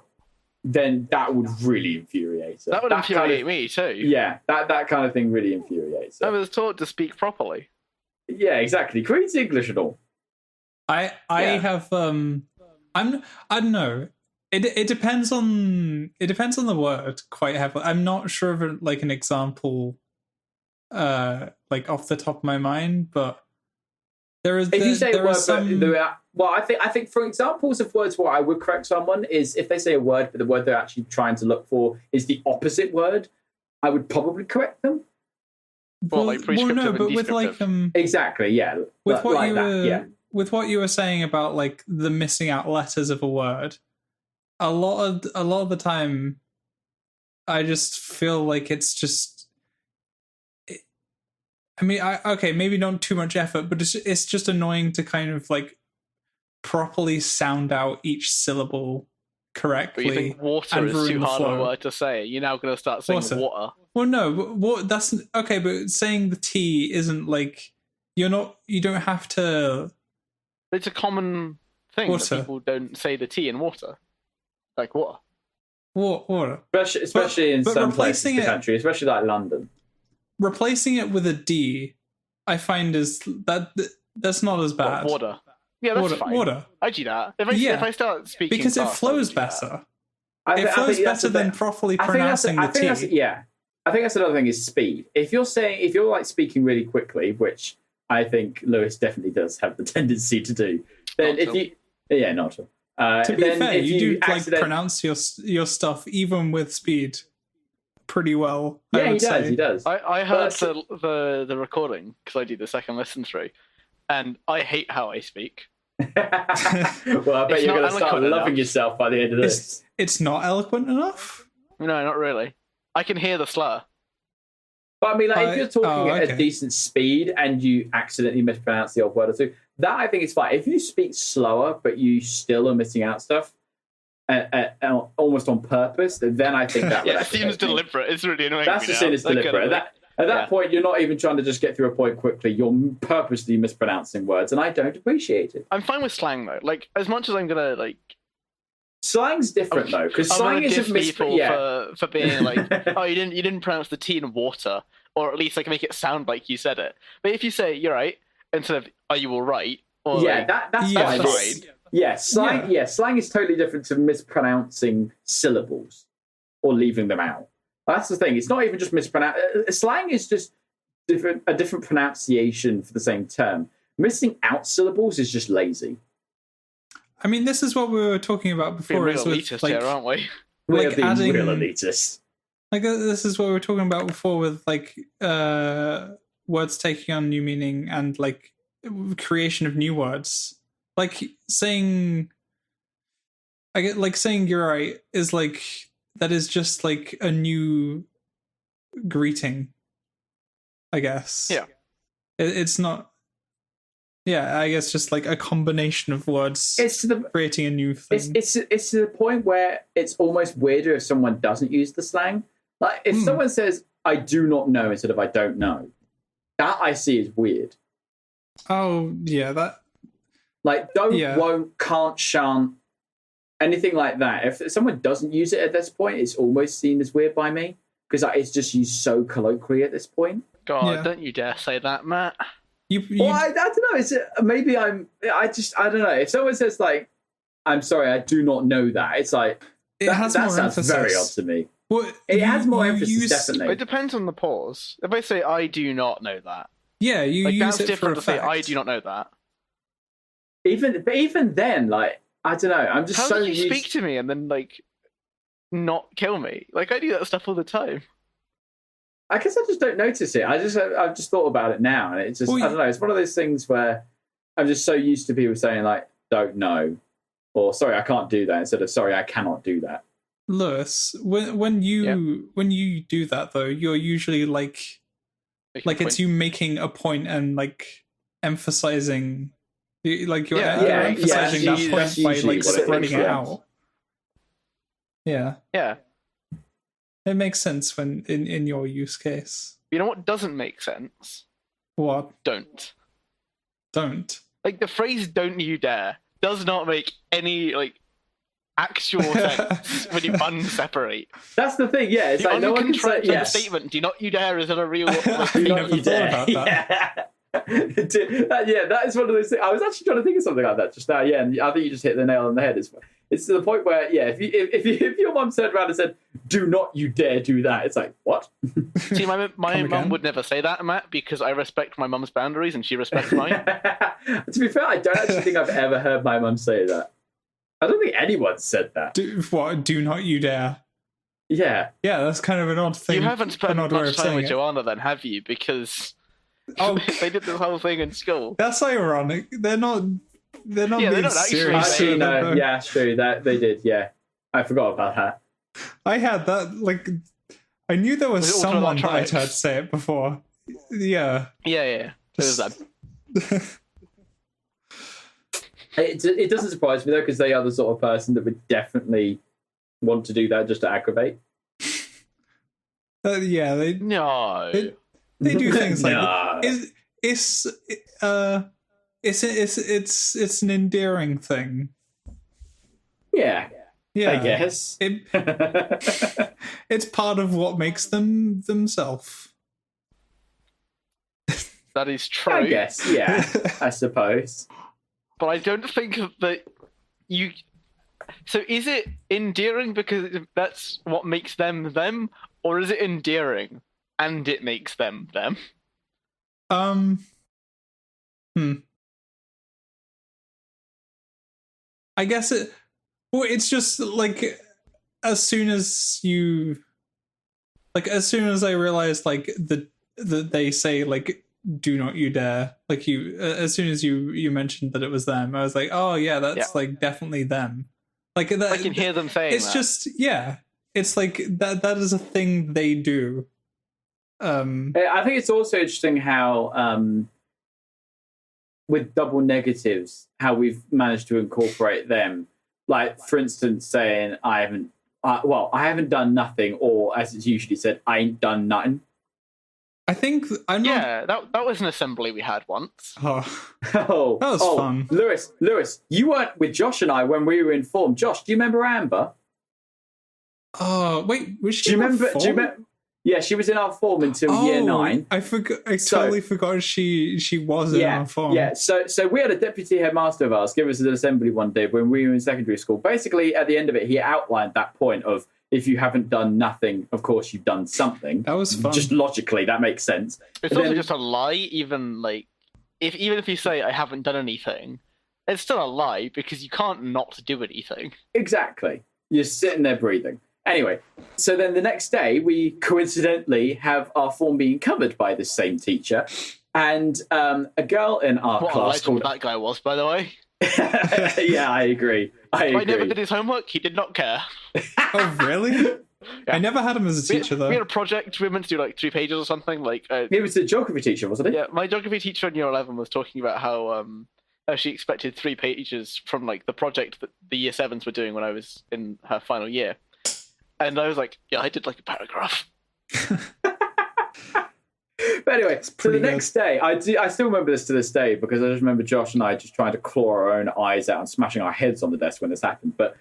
then that would really infuriate her. That would infuriate me too. Yeah, that kind of thing really infuriates her. I was taught to speak properly. Yeah, exactly. Queen's English and all. I have I don't know. It depends on the word quite heavily. I'm not sure of an example like off the top of my mind, but there is. If you say a word, some... I think for examples of words where I would correct someone is if they say a word, but the word they're actually trying to look for is the opposite word, I would probably correct them. Like prescriptive no, but and with like exactly, yeah. With what like you that, yeah. With what you were saying about like the missing out letters of a word, a lot of the time, I just feel like it's just. I mean, maybe not too much effort, but it's just annoying to kind of like properly sound out each syllable correctly. But you think water is too hard of a word to say? You're now going to start saying water. Well, no, but that's okay. But saying the T isn't like you don't have to. It's a common thing that people don't say the T in water, like water. Water, especially in some places in the country, especially like London. Replacing it with a D, I find that's not as bad. Water. Yeah, that's fine. Water. I do that. If I start speaking because it flows better. It flows better than properly pronouncing the T. I think that's another thing is speed. If you're like speaking really quickly, which I think Lewis definitely does have the tendency to do, then not at all. To be fair, you do like pronounce your stuff even with speed pretty well. Yeah, he does. I heard the recording because I do the second listen through, and I hate how I speak. Well, I bet you're going to start loving yourself by the end of this. It's not eloquent enough? No, not really. I can hear the slur. But I mean, like, if you're talking at a decent speed and you accidentally mispronounce the odd word or two, that I think is fine. If you speak slower, but you still are missing out stuff, almost on purpose, then I think that it seems deliberate. It's really annoying. That's just seen as deliberate. At that point, you're not even trying to just get through a point quickly. You're purposely mispronouncing words, and I don't appreciate it. I'm fine with slang though. Like, as much as I'm gonna like. Slang's different though, because slang isn't people for being like, oh, you didn't pronounce the T in water, or at least like make it sound like you said it. But if you say you're right instead of are you all right, or that's fine. Yeah, slang is totally different to mispronouncing syllables or leaving them out. That's the thing. It's not even just mispronounce. Slang is just a different pronunciation for the same term. Missing out syllables is just lazy. I mean, this is what we were talking about before. We're real elitist here, aren't we? We're being real elitists. Like, this is what we were talking about before with, like, words taking on new meaning and, like, creation of new words. Like, saying you're right is, like, that is just, like, a new greeting, I guess. Yeah. It's not... Yeah, I guess just like a combination of words creating a new thing. It's to the point where it's almost weirder if someone doesn't use the slang. Like if someone says, I do not know instead of I don't know, that I see as weird. Oh, yeah, that... Like don't, won't, can't, shan't, anything like that. If someone doesn't use it at this point, it's almost seen as weird by me because it's just used so colloquially at this point. God, don't you dare say that, Matt. Well, I don't know. I don't know. If someone says like, I'm sorry, I do not know that. It's like, that sounds emphasis. very odd to me. Well, It has more emphasis, use, definitely. It depends on the pause. If I say I do not know that, Yeah, you like use that's it for different to say effect. I do not know that. Even then, like, I don't know. I'm just How so do you used... speak to me and then like not kill me? Like I do that stuff all the time. I guess I just don't notice it. I've just thought about it now, and it's just, I don't know. It's one of those things where I'm just so used to people saying like, "Don't know," or "Sorry, I can't do that," instead of "Sorry, I cannot do that." Lewis, when you do that though, you're usually like it's you making a point and like emphasizing, like you're emphasizing that point by like spreading it out. Yeah, it makes sense when in your use case. You know what doesn't make sense? What? Don't. Like the phrase "Don't you dare" does not make any like actual sense when you unseparate. That's the thing, yeah. It's like no one can say yes. Statement, "Do not you dare" is not a real. Do not you dare. That is one of those things. I was actually trying to think of something like that just now. Yeah, and I think you just hit the nail on the head. It's to the point where, yeah, if your mum turned around and said, "Do not you dare do that," it's like, what? See, my mum would never say that, Matt, because I respect my mum's boundaries and she respects mine. To be fair, I don't actually think I've ever heard my mum say that. I don't think anyone said that. Do not you dare. Yeah. Yeah, that's kind of an odd thing. You haven't spent much time with it. Joanna then, have you? Because they did this whole thing in school. That's ironic. They're not they're being not actually serious. saying no, yeah, it's true. That they did, yeah. I forgot about that. I had that, like, I knew there was someone that I'd heard say it before. Yeah. Yeah. It was that. It doesn't surprise me, though, because they are the sort of person that would definitely want to do that just to aggravate. Yeah, they do things like it's an endearing thing. Yeah, I guess it's part of what makes them themselves. That is true. I guess, yeah, I suppose. But I don't think that you. So is it endearing because that's what makes them them, or is it endearing and it makes them them? I guess it. Well, it's just like as soon as I realized like that they say like "Do not you dare," like as soon as you mentioned that it was them, I was like, oh yeah, that's like definitely them. Like that, I can hear them saying it's that. just it's like that is a thing they do. I think it's also interesting how with double negatives, how we've managed to incorporate them. Like, for instance, saying I haven't done nothing, or as it's usually said, I ain't done nothing. I think I'm not. Yeah, that was an assembly we had once. Oh, that was fun. Lewis, you weren't with Josh and I when we were in form. Josh, do you remember Amber? Oh, wait, was she? Do you remember? Yeah, she was in our form until year 9. I forgot. I totally forgot she was in our form. Yeah, so we had a deputy headmaster of ours give us an assembly one day when we were in secondary school. Basically, at the end of it, he outlined that point of if you haven't done nothing, of course you've done something. That was fun. Just logically, that makes sense. It's also just a lie, even like even if you say I haven't done anything, it's still a lie because you can't not do anything. Exactly. You're sitting there breathing. Anyway, so then the next day, we coincidentally have our form being covered by this same teacher, and a girl in our class called... that guy was, by the way. Yeah, I agree. I never did his homework. He did not care. Oh, really? Yeah. I never had him as a teacher, though. We had a project. We were meant to do like 3 pages or something. He was a geography teacher, wasn't he? Yeah, my geography teacher in year 11 was talking about how she expected 3 pages from like the project that the year 7s were doing when I was in her final year. And I was like, yeah, I did like a paragraph. But anyway, so the next day, I still remember this to this day because I just remember Josh and I just trying to claw our own eyes out and smashing our heads on the desk when this happened. But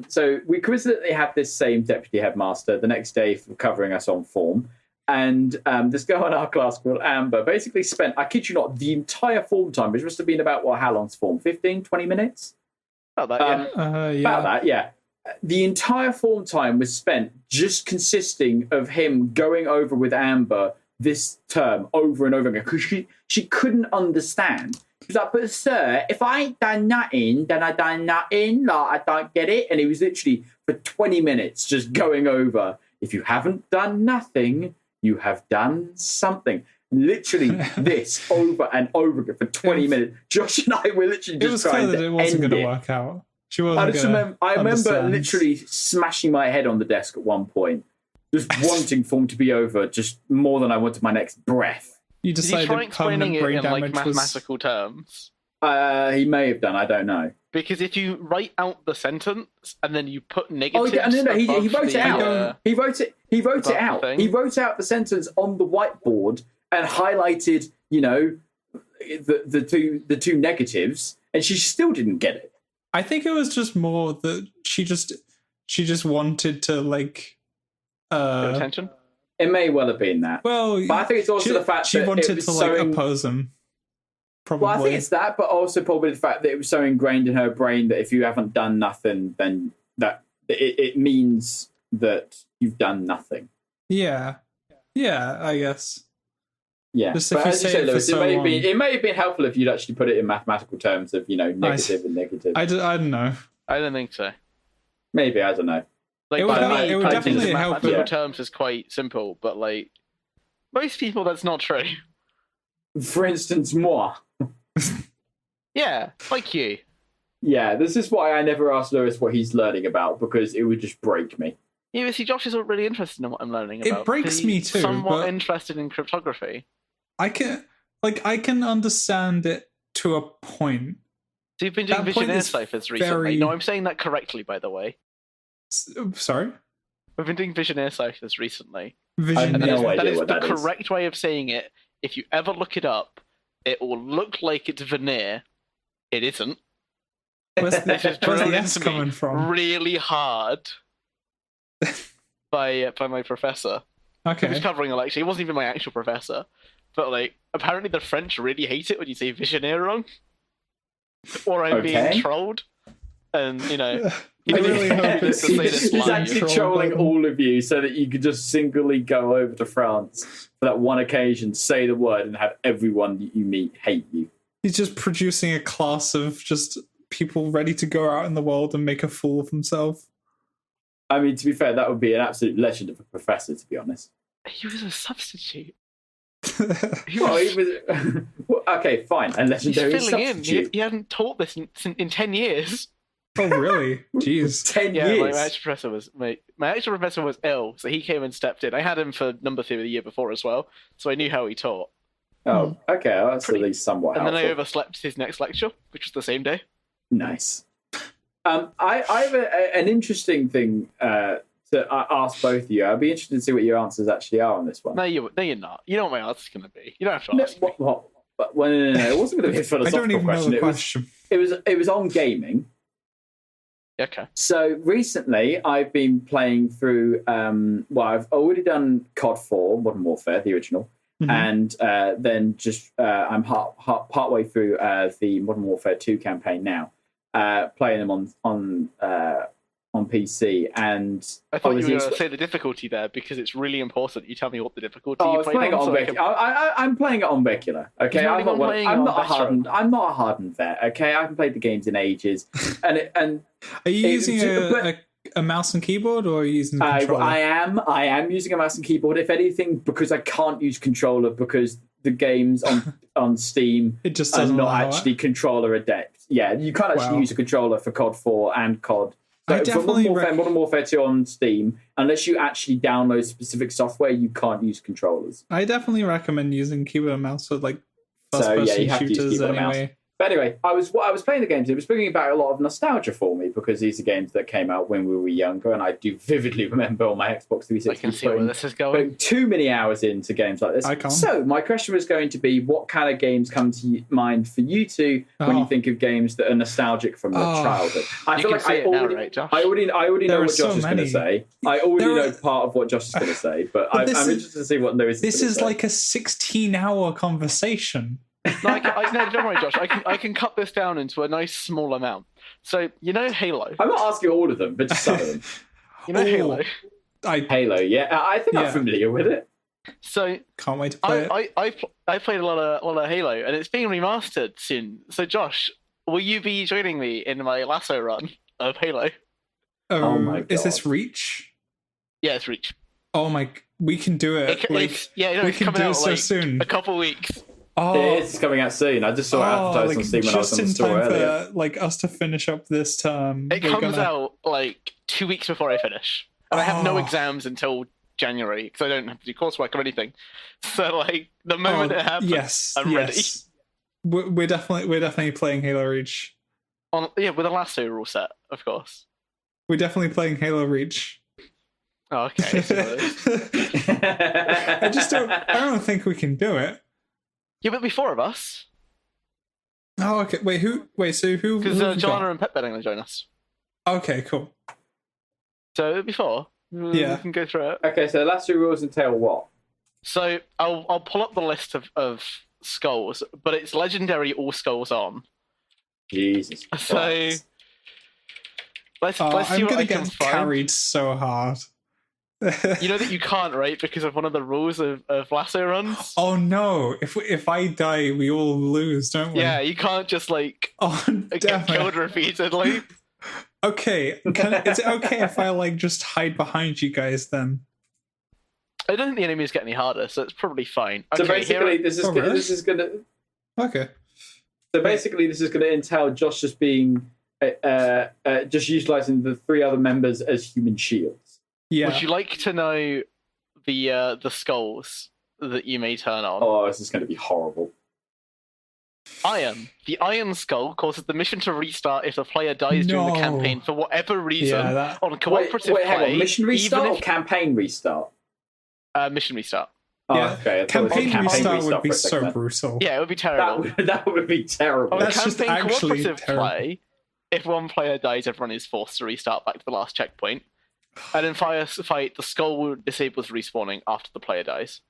so we coincidentally had this same deputy headmaster the next day for covering us on form. And this girl in our class called Amber basically spent, I kid you not, the entire form time, which must have been about, how long's form? 15, 20 minutes? About that, yeah. About that, yeah. The entire form time was spent just consisting of him going over with Amber this term over and over again because she couldn't understand. She was like, but sir, if I ain't done nothing, then I done nothing. Like, I don't get it. And he was literally for 20 minutes just going over, if you haven't done nothing, you have done something. Literally this over and over again for 20 minutes. Josh and I were literally just trying to end it. It was clear that it wasn't going to work out. She wasn't I remember literally smashing my head on the desk at one point, just wanting form to be over, just more than I wanted my next breath. You decided try explaining it brain in like damage was... mathematical terms? He may have done. I don't know. Because if you write out the sentence and then you put negatives, he wrote it out. He wrote it out. thing. He wrote out the sentence on the whiteboard and highlighted, the two negatives, and she still didn't get it. I think it was just more that she just wanted to like attention. It may well have been that. Well, but I think it's also the fact she that wanted it was to oppose him. Probably. Well, I think it's that, but also probably the fact that it was so ingrained in her brain that if you haven't done nothing, then that it means that you've done nothing. Yeah, I guess. Yeah, just but as you say, Lewis, it may have been helpful if you'd actually put it in mathematical terms of negative and negative. I don't know. I don't think so. Maybe, I don't know. Like, it would definitely help. Mathematical terms is quite simple, but like most people, that's not true. For instance, moi. Yeah, like you. Yeah, this is why I never asked Lewis what he's learning about, because it would just break me. Yeah, see, Josh is not really interested in what I'm learning about. It breaks me too. Somewhat interested in cryptography. I can understand it to a point. So you've been doing Visioneer ciphers recently. No, I'm saying that correctly, by the way. Sorry? We've been doing Visioneer ciphers recently. I have no idea what that is. The correct way of saying it. If you ever look it up, it will look like it's veneer. It isn't. Where's the S coming from? Really hard by my professor. Okay. He was covering a lecture. He wasn't even my actual professor. But like, apparently the French really hate it when you say Visioneer wrong. Or I'm being trolled. And, he really hope he's actually trolling all of you so that you could just singly go over to France for that one occasion, say the word, and have everyone that you meet hate you. He's just producing a class of just people ready to go out in the world and make a fool of himself. I mean, to be fair, that would be an absolute legend of a professor, to be honest. He was a substitute. He was okay, fine. A legendary substitute. He hadn't taught this in 10 years. Oh, really? Jeez. 10 years? My actual professor was ill, so he came and stepped in. I had him for number 3 the year before as well, so I knew how he taught. Oh, okay. Well, that's at least somewhat helpful. And then I overslept his next lecture, which was the same day. Nice. I have an interesting thing to ask both of you. I'd be interested to see what your answers actually are on this one. No, you're not. You know what my answer's going to be. You don't have to ask me. Well, no. It wasn't going to be a philosophical question. I don't even know the question. It was on gaming. Okay. So recently, I've been playing through. I've already done COD 4, Modern Warfare, the original, and then just I'm part way through the Modern Warfare 2 campaign now, playing them on PC. And I thought you were going to say the difficulty there because it's really important. You tell me what the difficulty. I was playing it on regular. I'm playing it on regular. Okay, I'm not a hardened vet. Okay, I haven't played the games in ages, and. Are you using a mouse and keyboard, or are you using a controller? I am using a mouse and keyboard. If anything, because I can't use controller because the games on Steam it just are not actually controller adept. Yeah, you can't actually use a controller for COD 4 and COD. So for Modern Warfare 2 on Steam, unless you actually download specific software, you can't use controllers. I definitely recommend using keyboard and mouse for like first-person shooters anyway. But anyway, I was playing the games. It was bringing back a lot of nostalgia for me because these are games that came out when we were younger, and I do vividly remember on my Xbox 360. I can see where this is going. Putting too many hours into games like this. I can't. So my question was going to be, what kind of games come to mind for you two when you think of games that are nostalgic from your childhood? I feel like I already know what Josh is going to say. I already know part of what Josh is going to say, but I'm interested to see what Lewis is going to say. This is like a 16-hour conversation. No, don't worry, Josh. I can cut this down into a nice small amount. So you know Halo. I'm not asking all of them, but just some of them. You know Halo. Halo, yeah. I think I'm familiar with it. So can't wait to play it. I played a lot of Halo, and it's being remastered soon. So Josh, will you be joining me in my lasso run of Halo? Oh my god! Is this Reach? Yeah, it's Reach. Oh my! We can do it. We can do it so soon. A couple weeks. Oh, it's coming out soon. I just saw it advertised on Steam when I was on the store earlier. For, like us to finish up this term. It comes out like 2 weeks before I finish, and I have no exams until January because I don't have to do coursework or anything. So like the moment it happens, I'm ready. We're definitely playing Halo Reach. With a lasso rule set, of course. We're definitely playing Halo Reach. Oh, okay. I don't think we can do it. Yeah, but it'll be 4 of us. Oh, okay. So who? Because Joanna and Pep are going to join us. Okay, cool. So it'll be 4. Yeah. We can go through it. Okay, so the last 2 rules entail what? So I'll pull up the list of skulls, but it's legendary all skulls on. Jesus Christ. So let's see I'm what gonna I can get find. carried so hard. You know that you can't, right? Because of one of the rules of lasso runs. Oh no! If I die, we all lose, don't we? Yeah, you can't just like get killed repeatedly. Okay, is it okay if I like just hide behind you guys then? I don't think the enemies get any harder, so it's probably fine. So okay, basically, this is gonna. Okay. So basically, this is going to entail Josh just being, just utilizing the 3 other members as human shields. Yeah. Would you like to know the skulls that you may turn on? Oh, this is going to be horrible. Iron. The Iron Skull causes the mission to restart if the player dies during the campaign for whatever reason on cooperative wait, hang play. on. Mission restart or campaign restart? Mission restart. Oh, okay. Campaign restart would be so brutal. Yeah, it would be terrible. That would be terrible. That's just actually cooperative terrible. play, if one player dies, everyone is forced to restart back to the last checkpoint. And in Firefight, the skull disables respawning after the player dies.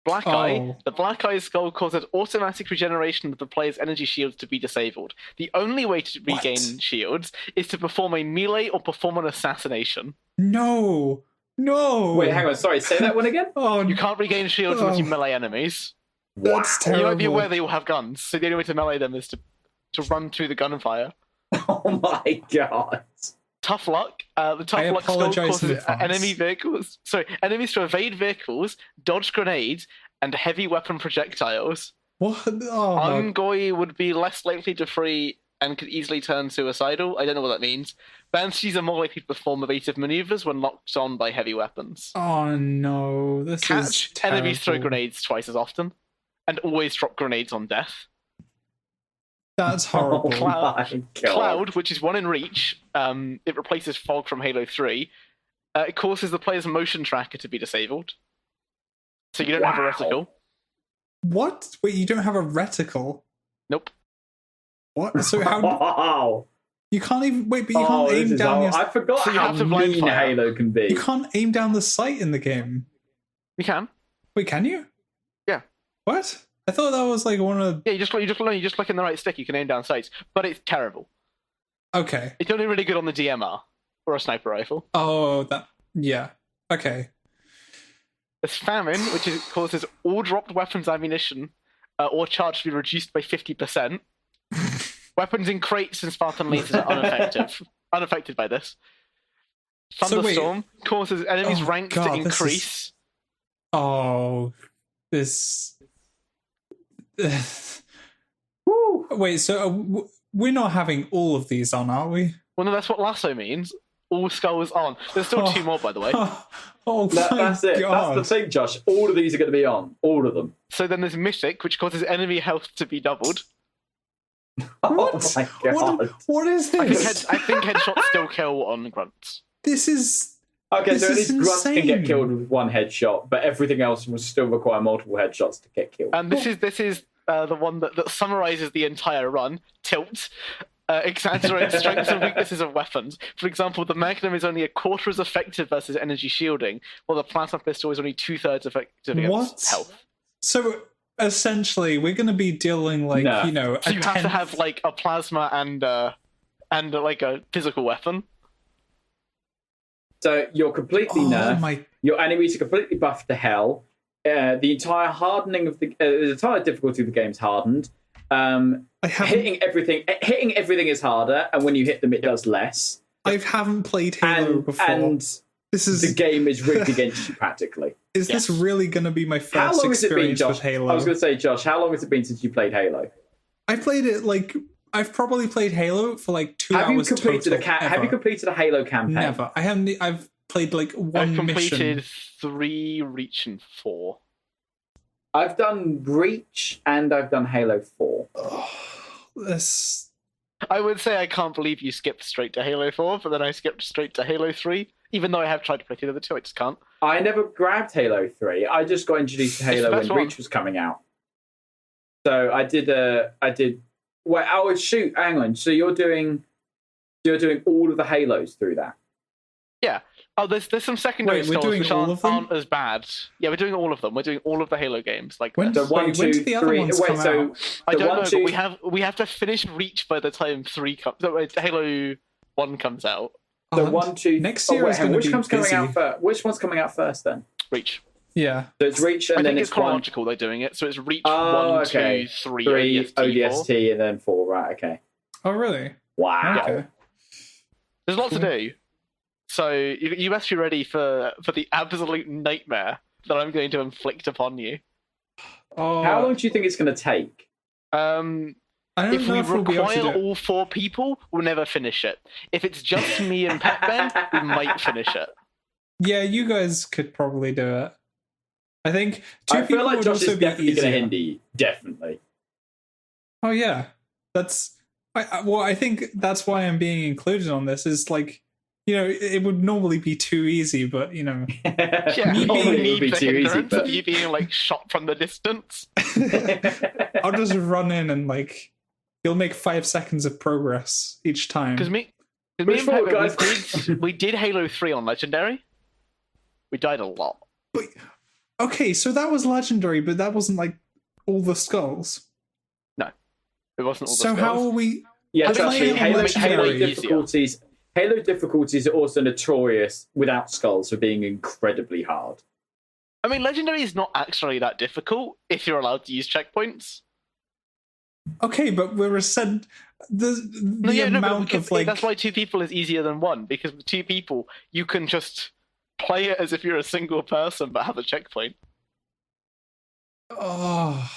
Black Eye. The Black Eye skull causes automatic regeneration of the player's energy shields to be disabled. The only way to regain shields is to perform a melee or perform an assassination. No! Wait, hang on. Sorry, say that one again? You can't regain shields unless you melee enemies. That's terrible. You might be aware they all have guns, so the only way to melee them is to run through the gunfire. Oh my god. Tough Luck. The Tough Luck skull causes enemies to evade vehicles, dodge grenades, and heavy weapon projectiles. What? Oh, Ungoi would be less likely to free and could easily turn suicidal. I don't know what that means. Banshees are more likely to perform evasive maneuvers when locked on by heavy weapons. Oh no, this is terrible. Enemies throw grenades twice as often, and always drop grenades on death. That's horrible. Cloud, which is 1 in Reach, it replaces Fog from Halo 3. It causes the player's motion tracker to be disabled. So you don't have a reticle. What? Wait, you don't have a reticle? Nope. What? So how... Wow. You can't even... Wait, but you can't aim down your... I forgot how mean Halo can be. You can't aim down the sight in the game. You can. Wait, can you? Yeah. What? I thought that was like one of... Yeah, you just look in the right stick, you can aim down sights. But it's terrible. Okay. It's only really good on the DMR. Or a sniper rifle. Oh, that... Yeah. Okay. There's Famine, which causes all dropped weapons ammunition or charge to be reduced by 50%. Weapons in crates and Spartan lasers are unaffected by this. Thunderstorm causes enemies' rank to increase. Wait, so we're not having all of these on, are we? Well, no, that's what Lasso means. All skulls on. There's still 2 more, by the way. That's it. God. That's the thing, Josh. All of these are going to be on. All of them. So then there's Mythic, which causes enemy health to be doubled. What? Oh my god. What is this? I think headshots still kill on grunts. This is... Okay, so at least grunts insane. can get killed with 1 headshot, but everything else will still require multiple headshots to get killed. And this is the one that summarizes the entire run. Tilt. Exaggerates strengths and weaknesses of weapons. For example, the Magnum is only a quarter as effective versus energy shielding, while the Plasma Pistol is only 2/3 effective against health. So essentially, we're going to be dealing like No. a So you have to 10th have like a plasma and like a physical weapon. So you're completely nerfed. Your enemies are completely buffed to hell. The entire hardening of the entire difficulty of the game's hardened. Hitting everything is harder, and when you hit them, it does less. I haven't played Halo before. And the game is rigged against you practically. Is this really going to be my How first long has it been, experience Josh? with Halo? I was going to say, Josh, how long has it been since you played Halo? I played it I've probably played Halo for like 2 Have you hours completed total. Have you completed a Halo campaign? Never. I haven't. I've played like one I've completed mission. 3, Reach, and 4. I've done Reach and I've done Halo 4. This. I would say I can't believe you skipped straight to Halo 4, but then I skipped straight to Halo 3. Even though I have tried to play through the other two, I just can't. I never grabbed Halo 3. I just got introduced to Halo when Reach was coming out. So I did. Well, shoot. Hang on. So you're doing all of the Halos through that. Yeah. Oh, there's some secondary Wait, we're scrolls doing which all of them? aren't as bad. Yeah, we're doing all of them. We're doing all of the Halo games. Like When, this. So wait, when do the other ones come out? I don't know, one, two- but we have to finish Reach by the time 3 comes. Halo 1 comes out. So 1, 2. Next year is going to be busy. Which one's coming out first then? Reach. Yeah. So it's Reach and I then think it's it's 1, chronological. They're doing it, so it's Reach 1, 2, 3, 3 ODST, 4. ODST, and then 4. Right. Okay. Oh, really? Wow. Okay. There's lots to do. So you must be ready for the absolute nightmare that I'm going to inflict upon you. Oh, How long do you think it's going to take? I don't If know we if we'll be able to require do it. all 4 people, we'll never finish it. If it's just me and Pet Ben, we might finish it. Yeah, you guys could probably do it. I think 2 I people feel like would Josh also is be definitely going to easier. hinder you. Definitely. Oh yeah, I think that's why I'm being included on this. Is like, it would normally be too easy, but Yeah, Me all being- we it would need be the too easy, hindrance but of you being like shot from the distance. I'll just run in and you'll make 5 seconds of progress each time. Because me and Which one, Pet Ben, guys? we did Halo 3 on Legendary. We died a lot. Okay, so that was legendary, but that wasn't all the skulls. It wasn't all the So how skills. are we? Yeah, I trust me, think Halo legendary difficulties. Halo difficulties are also notorious without skulls for being incredibly hard. I mean, Legendary is not actually that difficult if you're allowed to use checkpoints. Okay, but we're said the amount of that's why 2 people is easier than 1, because with 2 people you can just play it as if you're a single person but have a checkpoint. Oh.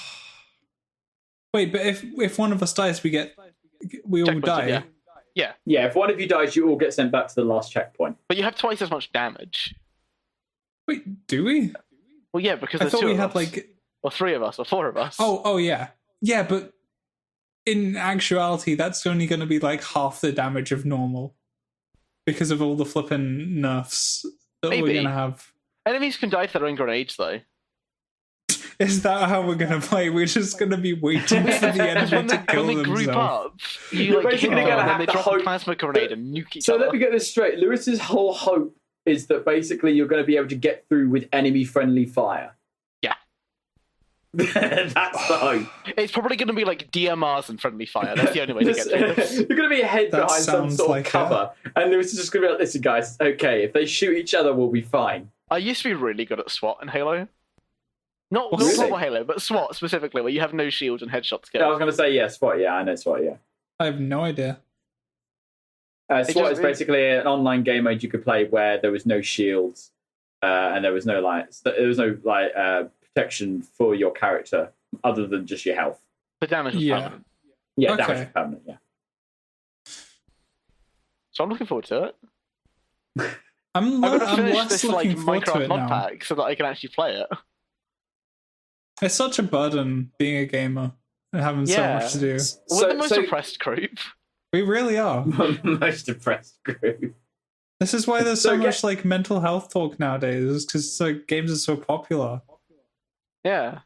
Wait, but if one of us dies, we all Checkpoints, die. Yeah, Yeah, if one of you dies, you all get sent back to the last checkpoint. but you have twice as much damage. Wait, do we? Well, yeah, because I there's thought 2 we of had us. Or 3 of us, or 4 of us. Oh yeah, but in actuality, that's only going to be half the damage of normal because of all the flippin' nerfs that we're Maybe. going to have. Enemies can die to their own grenades, though. Is that how we're going to play? We're just going to be waiting for the Because enemy to kill when they group themselves. up, you You're hit basically them gonna and have then they to drop hope- a plasma grenade and nuke each So other. let me get this straight. Lewis's whole hope is that basically you're going to be able to get through with enemy-friendly fire. Yeah. That's the hope. It's probably going to be like DMRs and friendly fire. That's the only way to get through this. You're going to be head That behind some sounds sort like of cover, and Lewis is just going to be like, listen, guys, okay, if they shoot each other, we'll be fine. I used to be really good at SWAT in Halo. Not Really? normal Halo, but SWAT specifically, where you have no shield and headshots Yeah, I kill. was going to say, yeah, SWAT, yeah, I know SWAT, yeah. I have no idea. SWAT is basically an online game mode you could play where there was no shields, and there was no protection for your character other than just your health. The damage was Yeah. permanent. Yeah, Okay. damage is permanent, yeah. So I'm looking forward to it. I'm I'm going to finish less this looking forward to Minecraft it mod now. pack so that I can actually play it. It's such a burden being a gamer and having so Yeah. much to do. We're the most oppressed group. We really are. Most depressed group. This is why there's so So much mental health talk nowadays, because games are so popular. Yeah.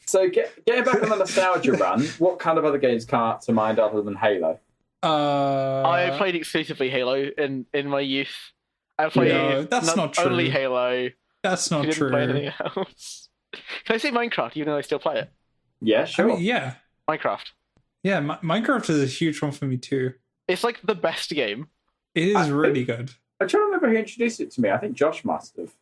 So getting back on the nostalgia run, what kind of other games come up to mind other than Halo? I played exclusively Halo in my youth. I played No, that's not true. only Halo. That's I not didn't play true. anything else. Can I say Minecraft even though I still play it? Yeah, sure. I mean, yeah. Minecraft. Yeah, Minecraft is a huge one for me too. It's like the best game. It is really good. I'm trying to remember who introduced it to me. I think Josh must have.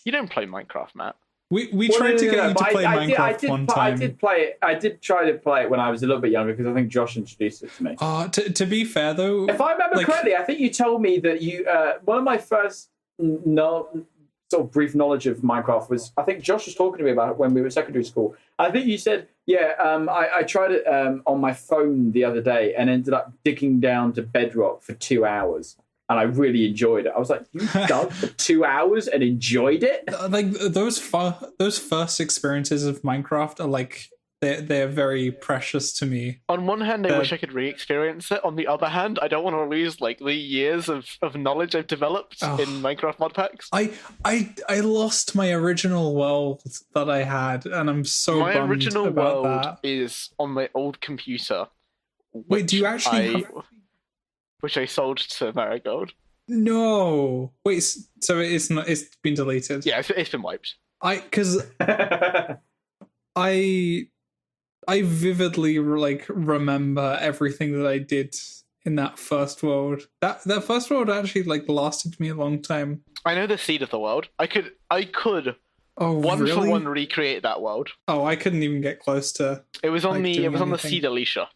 You don't play Minecraft, Matt. We tried to get you to play Minecraft one time. I did play it. I did try to play it when I was a little bit younger because I think Josh introduced it to me. To be fair though, if I remember correctly, I think you told me that you one of my first sort of brief knowledge of Minecraft was, I think Josh was talking to me about it when we were at secondary school. I think you said, I tried it on my phone the other day and ended up digging down to bedrock for 2 hours. And I really enjoyed it. I was like, you dug for 2 hours and enjoyed it? Like those first experiences of Minecraft are like they're very precious to me. On one hand, I wish I could re-experience it. On the other hand, I don't want to lose like the years of knowledge I've developed in Minecraft mod packs. I lost my original world that I had, and I'm so my bummed original about world that. is on my old computer. Wait, do you actually which I sold to Marigold. No. Wait, so it's not. It's been deleted. Yeah, it's been wiped. Because I vividly remember everything that I did in that first world. That first world actually lasted me a long time. I know the seed of the world. I could really? for one recreate that world. Oh, I couldn't even get close to. It was on anything. the seed Alicia.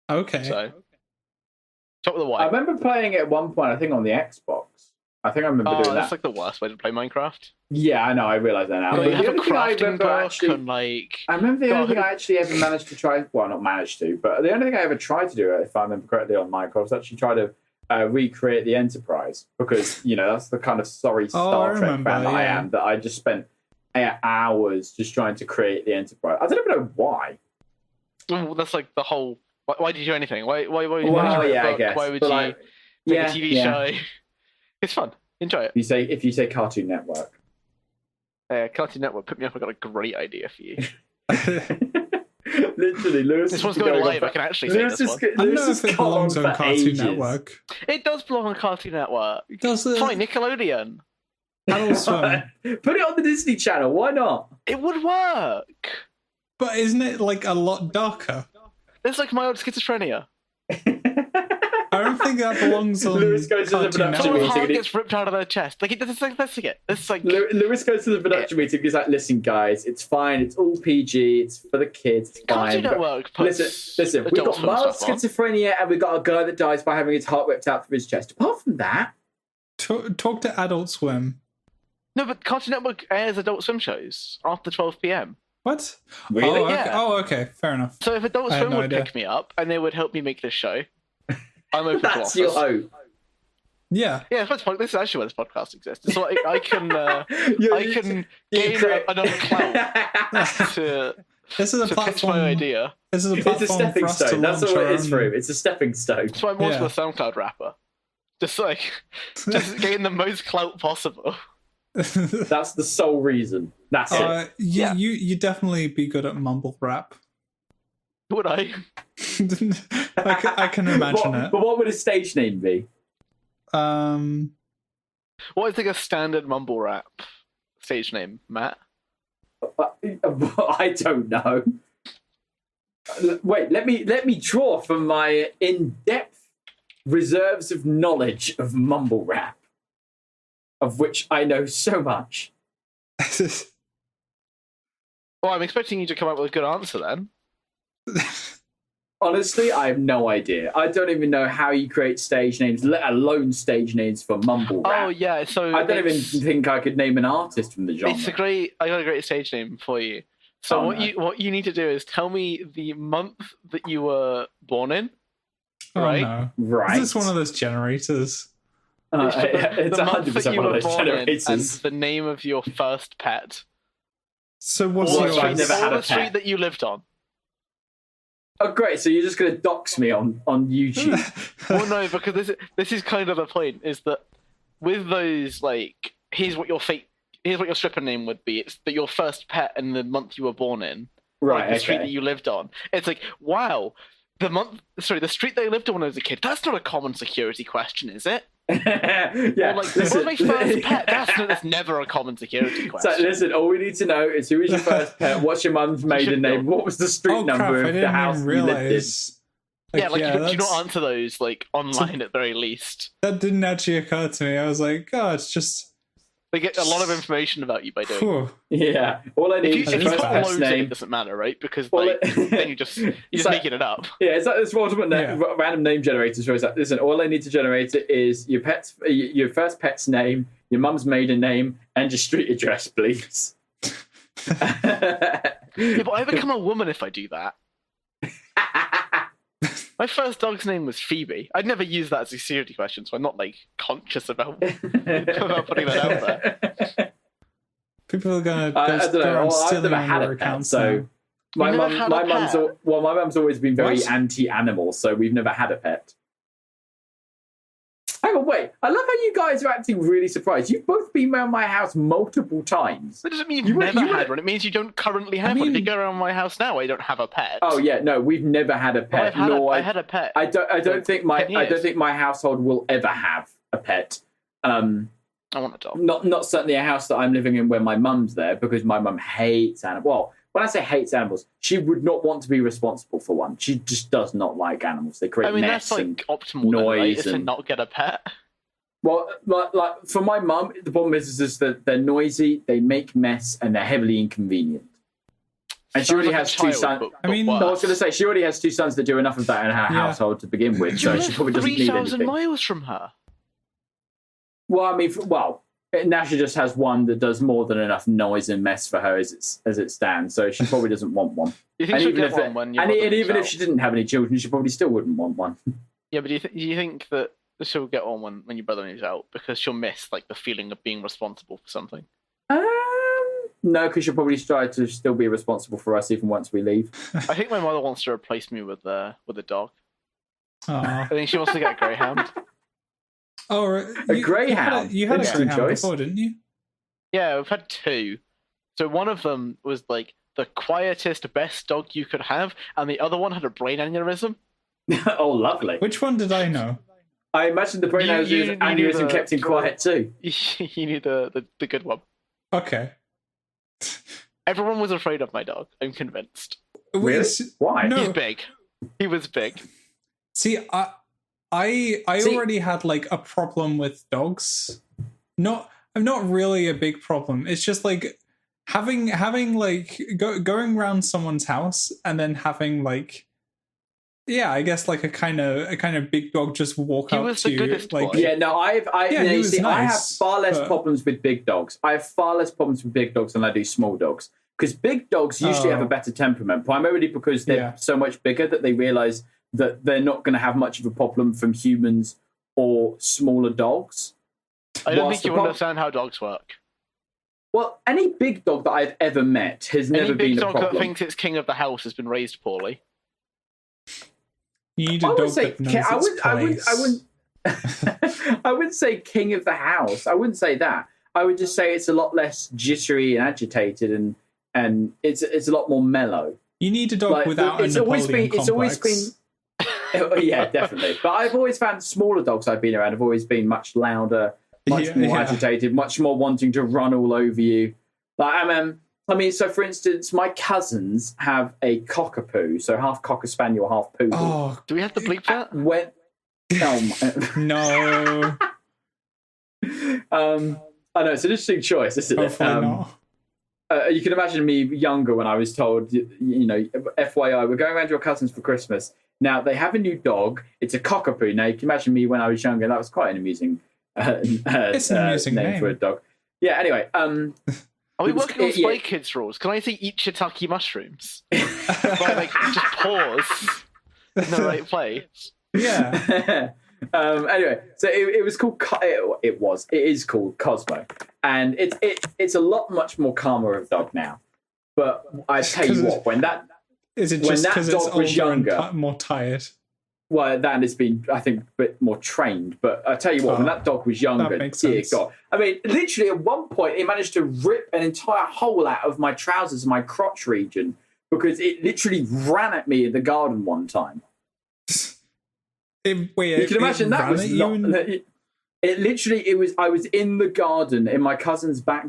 Okay. So top of the white. I remember playing it at one point, I think on the Xbox. I think I remember doing that. That's like the worst way to play Minecraft. Yeah, I know, I realise that now. You have a I crafting book and I remember the only thing I actually ever managed to try, well, not managed to, but the only thing I ever tried to do, if I remember correctly on Minecraft, was actually try to recreate the Enterprise, because, that's the kind of Star Trek fan that I am, that I just spent hours just trying to create the Enterprise. I don't even know why. Well, that's like the whole... Why did you do anything? Why would you write a a book? guess. Why would you make a TV show? It's fun. Enjoy it. If you say Cartoon Network. Cartoon Network, put me up. I've got a great idea for you. Literally, Lewis. This one's going live. I can actually say this one. I don't know if it belongs on Cartoon Network. It does belong on Cartoon Network. Does it? Fine, Nickelodeon. Adult Swim. Put it on the Disney Channel. Why not? It would work. But isn't it a lot darker? It's like mild schizophrenia. I don't think that belongs on Lewis goes to the production Someone's meeting. heart gets ripped out of their chest. Lewis goes to the production meeting. He's like, "Listen, guys, it's fine. It's all PG. It's for the kids. It's fine." Listen. We've got mild schizophrenia, and we've got a guy that dies by having his heart ripped out from his chest. Apart from that, talk to Adult Swim. No, but Cartoon Network airs Adult Swim shows after 12 p.m. What? Really? Okay. Fair enough. So if Adult Swim would pick me up and they would help me make this show, I'm open to offers. That's your hope. Yeah. Yeah, this is actually why this podcast exists. So I can gain enough clout to this is a platform. Pitch my idea. This is a platform. It's a stepping stone. That's what it is for him. It's a stepping stone. So I'm also a SoundCloud rapper. Just getting the most clout possible. That's the sole reason. That's it. You definitely be good at mumble rap. Would I? I can imagine it. But what would his stage name be? What is like a standard mumble rap stage name, Matt? I don't know. Wait, let me draw from my in-depth reserves of knowledge of mumble rap, of which I know so much. Well, I'm expecting you to come up with a good answer then. Honestly, I have no idea. I don't even know how you create stage names, let alone stage names for mumble rap. Oh yeah, so I don't even think I could name an artist from the genre. I got a great stage name for you. So what you need to do is tell me the month that you were born in. Right? No. Right. Is this one of those generators? It's 100% one of those generators. And the name of your first pet. So what's Or your the street that you lived on. Oh, great! So you're just going to dox me on YouTube? Well, no, because this is kind of the point. Is that with those here's what your stripper name would be. It's that your first pet and the month you were born in, right? The street that you lived on. It's like, wow, the street they lived on when I was a kid. That's not a common security question, is it? Yeah, Or like, listen. what's my first pet? That's never a common security So question. listen, all we need to know is who was your first pet, what's your mum's maiden name, what was the street Oh crap! number I of the didn't house even you lived in. realize. Yeah, like, do you that's- not answer those, like, online at the very least? that didn't actually occur to me. I was like, oh, it's just. They get a lot of information about you by doing it. Whew. Yeah, all I If need you, is if your you first put pet's loads in, it name. doesn't matter, right? Because Well, like, then you're just like- making it up. Yeah, it's like this ultimate Yeah. random name generator. So it's like, listen, all I need to generate is your first pet's name, your mum's maiden name, and your street address, please. Yeah, but I become a woman if I do that. My first dog's name was Phoebe. I'd never use that as a security question, so I'm not like conscious about putting that out there. People are gonna I don't know. go around Well, I've stealing never on had your a pet, accounts so now. my You never mum, had my a mum's, pet? well, my mum's always been very What? anti-animal, so we've never had a pet. Hang on, wait. I love how you guys are acting really surprised. You've both been around my house multiple times. That doesn't mean You you've were- never you were- had one. It means you don't currently have one. If you mean- go around my house now, I don't have a pet. Oh yeah, no, we've never had a Well, pet. I had a pet. I don't for think 10 years. my household will ever have a pet. I want a dog. Not certainly a house that I'm living in where my mum's there, because my mum hates animals. Well, when I say hates animals, she would not want to be responsible for one. She just does not like animals. They create I mean, mess that's like and optimal, then, right? noise Is to and- not get a pet. well, like for my mum, the problem is that they're noisy, they make mess, and they're heavily inconvenient. And she Sounds already like a has two child, sons. but I mean, worse. No, I was going to say she already has two sons that do enough of that in her household to begin with, You so she live probably doesn't need 3,000 anything. miles from her. Well, I mean, now she just has one that does more than enough noise and mess for her as it stands, so she probably doesn't want one. You think And she'll even get if one when your and brother even moves if out? she didn't have any children, she probably still wouldn't want one. Yeah, but do you think that she'll get one when your brother moves out because she'll miss like the feeling of being responsible for something? No, because she'll probably try to still be responsible for us even once we leave. I think my mother wants to replace me with a dog. Aw. I think she wants to get a greyhound. Oh, right. A greyhound? You had a Interesting greyhound choice. before, didn't you? Yeah, we've had two. So one of them was like the quietest, best dog you could have, and the other one had a brain aneurysm. Oh, lovely. Which one did I know? I imagine the brain You knew aneurysm the- kept him quiet too. You knew the good one. Okay. Everyone was afraid of my dog. I'm convinced. Really? Why? No. He's big. He was big. See, I See- already had like a problem with dogs. I'm not really a big problem. It's just like having like going around someone's house and then having like, yeah, I guess like a kind of big dog just walk He up was to the you. goodest Like, boy. Yeah, no, Yeah, you he was see, I have nice, far less but- problems with big dogs. I have far less problems with big dogs than I do small dogs. Because big dogs usually have a Oh. better temperament, primarily because they're Yeah. so much bigger that they realize that they're not going to have much of a problem from humans or smaller dogs. I don't Whilst think you the prob- understand how dogs work. Well, any big dog that I've ever met has Any never big been a dog that problem. thinks it's king of the house has been raised poorly. you need a I dog would say, that knows its place. I wouldn't say king of the house. I wouldn't say that. I would just say it's a lot less jittery and agitated, and it's a lot more mellow. You need a dog Like, without a Napoleon complex. It's always been. Yeah, definitely. But I've always found smaller dogs I've been around have always been much louder, much more agitated, much more wanting to run all over you. Like I mean, so for instance, my cousins have a cockapoo, so half cocker spaniel, half poodle. Oh Do we have to bleep that? When no! I know it's an interesting choice, isn't it? Hopefully not. You can imagine me younger when I was told, you know, FYI, we're going around to your cousins for Christmas. Now, they have a new dog. It's a cockapoo. Now, you can imagine me when I was younger. That was quite an amusing, It's an amusing name for a name. dog. Yeah, anyway. Are we It was- working on yeah. Spy Kids rules? Can I say eat shiitake mushrooms? Like just pause in the right place. Yeah. Anyway, so it was called. It is called Cosmo, and it's a lot much more calmer of dog now. But I tell you what, when that Is it when just that because it's dog was older and younger- more tired? well, that has been, I think, a bit more trained. But I tell you what, when that dog was younger, that makes dear sense. God, I mean, literally at one point, it managed to rip an entire hole out of my trousers, my crotch region, because it literally ran at me in the garden one time. You can imagine that was not. I was in the garden, in my cousin's back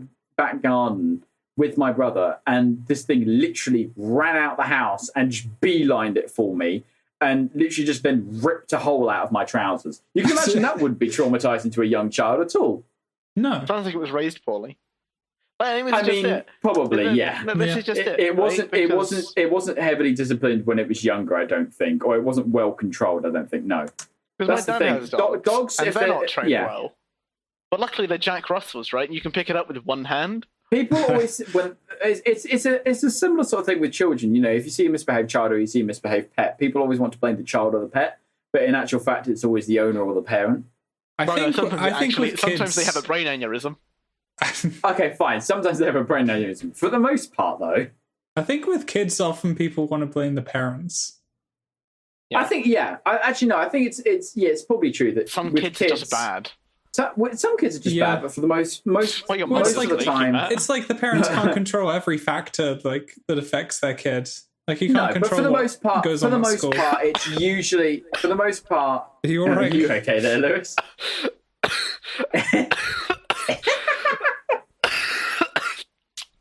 garden with my brother, and this thing literally ran out the house and just beelined it for me, and literally just then ripped a hole out of my trousers. You can imagine that would be traumatizing to a young child at all. No. Sounds like it was raised poorly. But anyway, I mean, probably, yeah. No, this is just it. It wasn't heavily disciplined when it was younger, I don't think, or it wasn't well controlled, I don't think. No. Because my dad has dogs, dogs, and if they're not trained well. But luckily, they're Jack Russells, right? And you can pick it up with one hand. People always it's a similar sort of thing with children. You know, if you see a misbehaved child or you see a misbehaved pet, people always want to blame the child or the pet, but in actual fact, it's always the owner or the parent. I think with kids, sometimes they have a brain aneurysm. Okay, fine. Sometimes they have a brain aneurysm. For the most part, though, I think with kids, often people want to blame the parents. Yeah. I think, I think it's probably true that some kids are just bad. Some kids are just bad, but for the most of the time, it's like the parents can't control every factor like that affects their kid. Like you can't control. But for the most part, it's usually for the most part. Are you all right? Are you okay there, Lewis?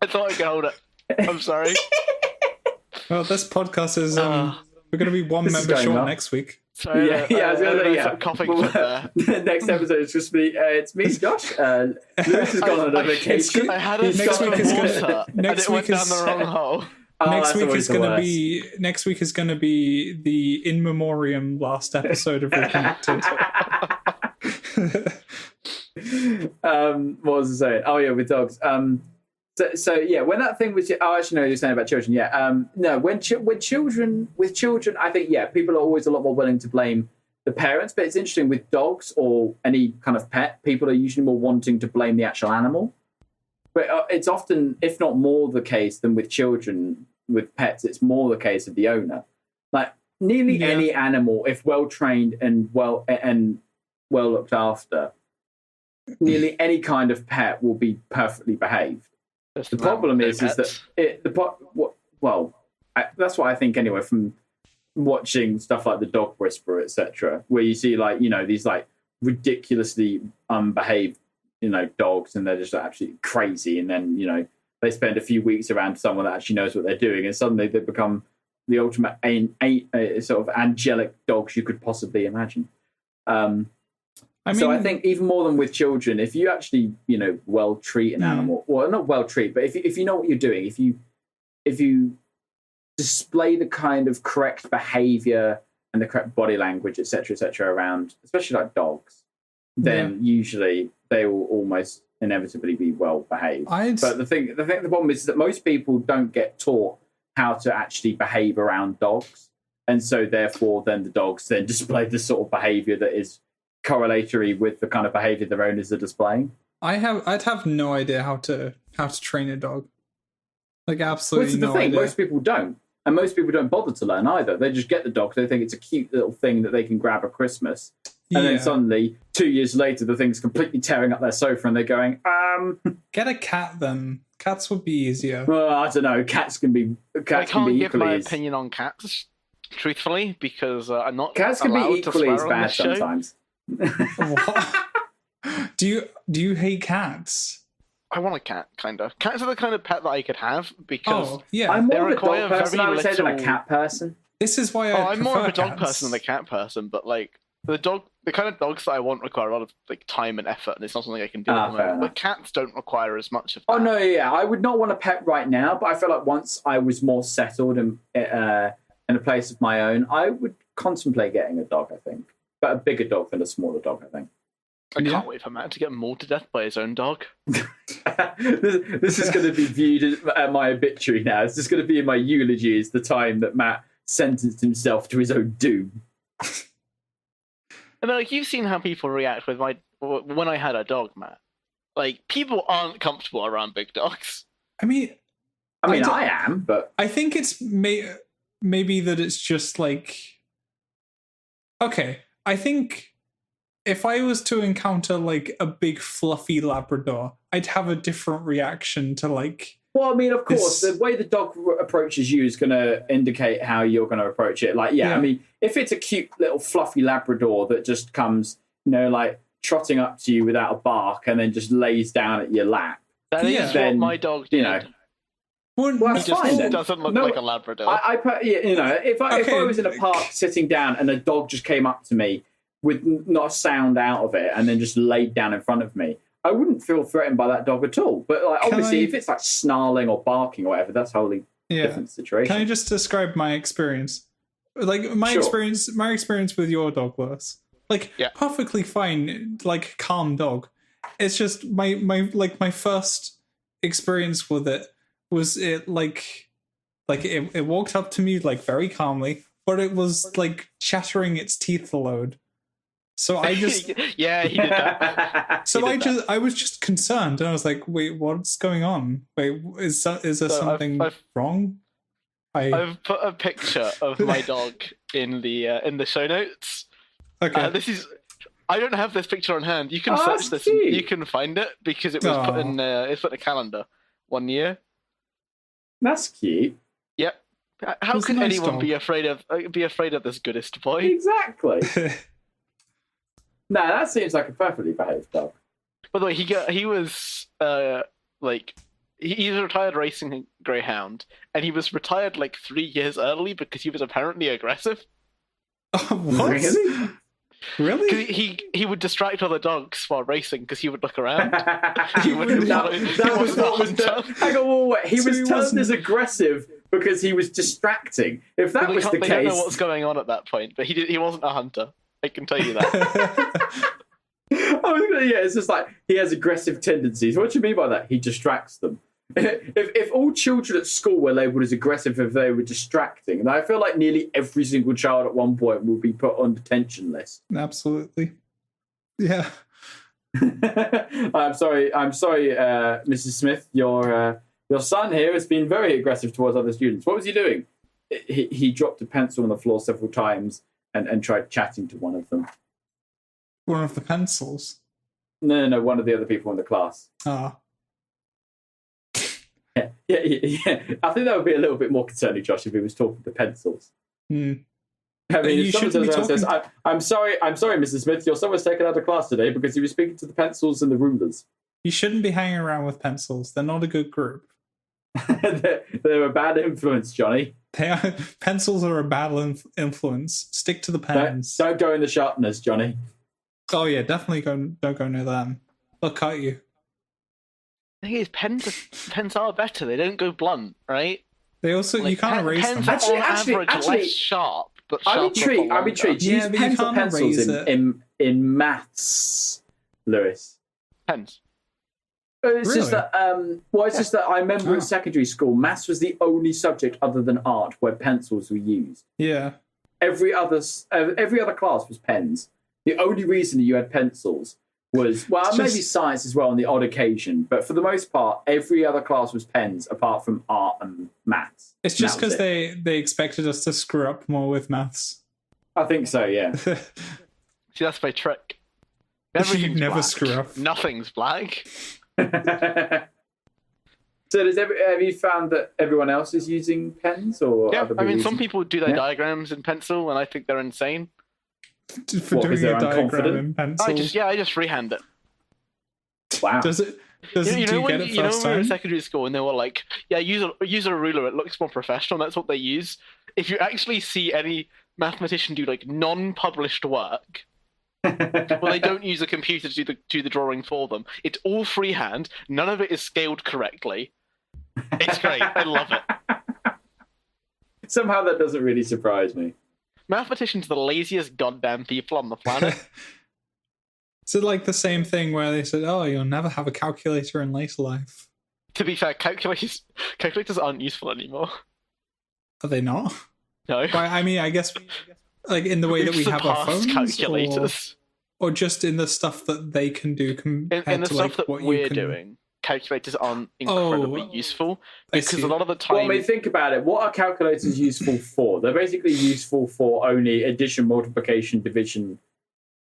I thought I could hold it. I'm sorry. Well, this podcast is we're going to be one member short next week. Sorry, I was going to say, coughing there. Next episode is just me. It's me, Josh. Lewis has gone on a vacation. I had a next week is water, and it went down the wrong hole. Next week is going to be the in memoriam last episode of ReConnected. What was I saying? Oh yeah, with dogs. So yeah, when that thing was, actually no, you're saying about children. Yeah, no, with children, I think people are always a lot more willing to blame the parents. But it's interesting with dogs or any kind of pet, people are usually more wanting to blame the actual animal. But it's often, if not more, the case than with children. With pets, it's more the case of the owner. Like nearly any animal, if well trained and well looked after, nearly any kind of pet will be perfectly behaved. The problem is that that's what I think anyway from watching stuff like the Dog Whisperer, etc., where you see these ridiculously unbehaved dogs, and they're just absolutely crazy, and then they spend a few weeks around someone that actually knows what they're doing, and suddenly they become the ultimate sort of angelic dogs you could possibly imagine. So I think even more than with children, if you actually, well treat an animal, well, not well treat, but if you know what you're doing, if you display the kind of correct behavior and the correct body language, et cetera, around, especially like dogs, then usually they will almost inevitably be well behaved. But the problem is that most people don't get taught how to actually behave around dogs, and so therefore then the dogs then display the sort of behavior that is correlatory with the kind of behavior their owners are displaying. I'd have no idea how to train a dog. Like absolutely no idea. Most people don't. And most people don't bother to learn either. They just get the dog. They think it's a cute little thing that they can grab at Christmas. And then suddenly, 2 years later, the thing's completely tearing up their sofa and they're going, Get a cat then. Cats would be easier. Well, I don't know. Cats can be equally I can't give my opinion on cats, truthfully, because I'm not Cats can be equally as bad sometimes. What? Do you hate cats? I want a cat, kind of. Cats are the kind of pet that I could have because I'm more of a dog person, I would say, than a cat person. This is why I'm more of a dog person than a cat person, but the kind of dogs that I want require a lot of time and effort, and it's not something I can do at the moment. But cats don't require as much of that. Oh no, I would not want a pet right now, but I feel like once I was more settled and in a place of my own, I would contemplate getting a dog. I think, but a bigger dog than a smaller dog. I think. I can't wait for Matt to get mauled to death by his own dog. This is going to be viewed as my obituary now. It's just going to be in my eulogy as the time that Matt sentenced himself to his own doom. And you've seen how people react with when I had a dog, Matt. People aren't comfortable around big dogs. I mean, I am, but I think it's maybe that it's just okay. I think if I was to encounter a big fluffy Labrador, I'd have a different reaction to Well, I mean, of course, the way the dog approaches you is going to indicate how you're going to approach it. I mean, if it's a cute little fluffy Labrador that just comes, trotting up to you without a bark and then just lays down at your lap. That is what my dog did. You know, Well, that's He just fine then. doesn't look like a Labrador. If I was in a park sitting down and a dog just came up to me with not a sound out of it and then just laid down in front of me, I wouldn't feel threatened by that dog at all. But like, obviously, if it's like snarling or barking or whatever, that's a wholly different situation. Can I just describe my experience? Like my experience with your dog, Lewis. Like perfectly fine, like calm dog. It's just my first experience with it was it it walked up to me like very calmly, but it was like chattering its teeth a load. So I just he did that. So I was just concerned, and I was like, "Wait, what's going on? Wait, is there something wrong?" I've put a picture of my dog in the show notes. Okay, I don't have this picture on hand. You can search this. Cute. You can find it because it was put in. It's put in a calendar 1 year. That's cute. Yep. How That's could a nice anyone dog. be afraid of this goodest boy? Exactly. No, that seems like a perfectly behaved dog. By the way, he was he's a retired racing greyhound, and he was retired like 3 years early because he was apparently aggressive. What? Really? Really? He would distract other dogs while racing because he would look around. He Hang was on, wait. He So was he turned wasn't- as aggressive because he was distracting. If that was the They don't know case, what's going on at that point, but he wasn't a hunter. I can tell you that. it's just like he has aggressive tendencies. What do you mean by that? He distracts them. If all children at school were labelled as aggressive if they were distracting, and I feel like nearly every single child at one point will be put on detention list. Absolutely. Yeah. I'm sorry, Mrs. Smith. Your son here has been very aggressive towards other students. What was he doing? He dropped a pencil on the floor several times and tried chatting to one of them. One of the pencils. No, one of the other people in the class. Ah. Yeah. I think that would be a little bit more concerning, Josh, if he was talking to pencils. Hmm. I mean, You if someone shouldn't turns be around and says, talking- I'm sorry, Mrs. Smith, your son was taken out of class today because he was speaking to the pencils and the rulers. You shouldn't be hanging around with pencils. They're not a good group. They're a bad influence, Johnny. Pencils are a bad influence. Stick to the pens. Don't go in the sharpeners, Johnny. Oh yeah, definitely don't go near them. They'll cut you. The thing is, pens are better. They don't go blunt, right? They also you can't erase pens them. are on Actually- average less sharp, but I'm sharper for intrigued. longer. Use but you pens or can't pencils erase it. in maths, Lewis. Pens. It's just Really? that. It's just that I remember in secondary school, maths was the only subject other than art where pencils were used. Yeah. Every other class was pens. The only reason you had pencils was maybe science as well on the odd occasion, but for the most part, every other class was pens apart from art and maths. It's just because they expected us to screw up more with maths. I think so. Yeah. See, that's my trick. You Everything's never black. screw up. Nothing's black. So have you found that everyone else is using pens or? Yeah, other I mean, people some using- people do their Yeah. diagrams in pencil, and I think they're insane. For What, 'cause doing they're a diagram unconfident? in pencil. I just freehand it. Wow. Does it? Do you when get it you know first when we were in time? secondary school and they were like, yeah, use a ruler, it looks more professional, that's what they use. If you actually see any mathematician do like non-published work, well, they don't use a computer to do the drawing for them. It's all freehand, none of it is scaled correctly. It's great, I love it. Somehow that doesn't really surprise me. Mathematicians are the laziest goddamn people on the planet. Is it like the same thing where they said, "Oh, you'll never have a calculator in later life"? To be fair, calculators aren't useful anymore. Are they not? No. Well, I mean, I guess like in the way that we have our surpassed phones, calculators. or just in the stuff that they can do compared In the to stuff like that what we're you can doing, calculators aren't incredibly useful I because see. a lot of the time. Well, I mean, think about it. What are calculators useful for? They're basically useful for only addition, multiplication, division,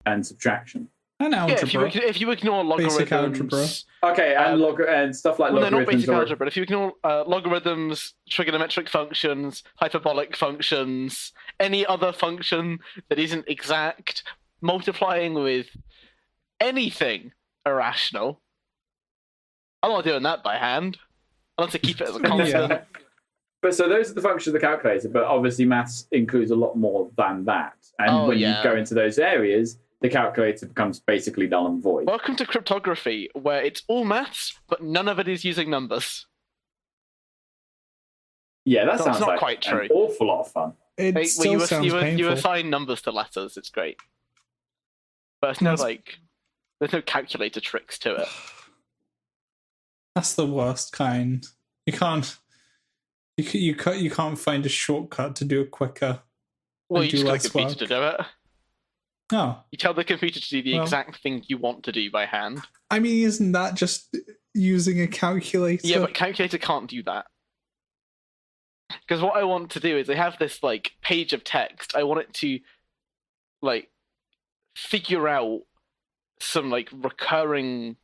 and subtraction. And algebra. if you ignore Basic algebra. logarithms, Okay, and stuff like well, they're not logarithms. basic algebra. If you ignore logarithms, trigonometric functions, hyperbolic functions, any other function that isn't exact, multiplying with anything irrational, I'm not doing that by hand. I want to keep it as a constant. Yeah. But so those are the functions of the calculator, but obviously maths includes a lot more than that. And when you go into those areas, the calculator becomes basically null and void. Welcome to cryptography, where it's all maths, but none of it is using numbers. Yeah, that That's sounds not like quite true. an awful lot of fun. It still sounds painful. You assign numbers to letters. It's great, but it's no there's no calculator tricks to it. That's the worst kind. You can't find a shortcut to do it quicker. Well, and you do just got a less computer to do it. Oh, You tell the computer to do the exact thing you want to do by hand. I mean, isn't that just using a calculator? Yeah, but calculator can't do that. Because what I want to do is I have this like page of text. I want it to like figure out some like recurring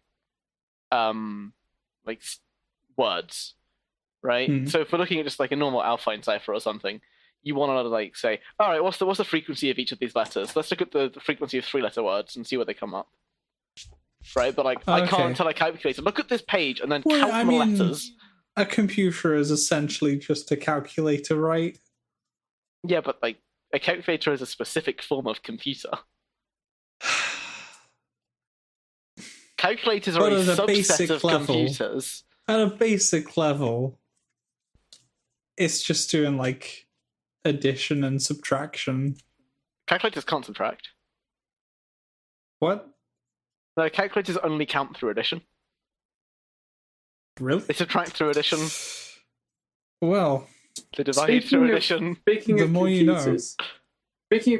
like words, right? So if we're looking at just like a normal Alpine cipher or something, you want to like say, all right, what's the frequency of each of these letters? Let's look at the frequency of 3-letter words and see where they come up. Right, but like I can't tell a calculator, look at this page and then count the letters. A computer is essentially just a calculator, right? Yeah, but like a calculator is a specific form of computer. Calculators are a subset of computers. At a basic level, it's just doing like addition and subtraction. Calculators can't subtract. What? No, calculators only count through addition. Really? They subtract through addition. Well, They divide through addition. Speaking of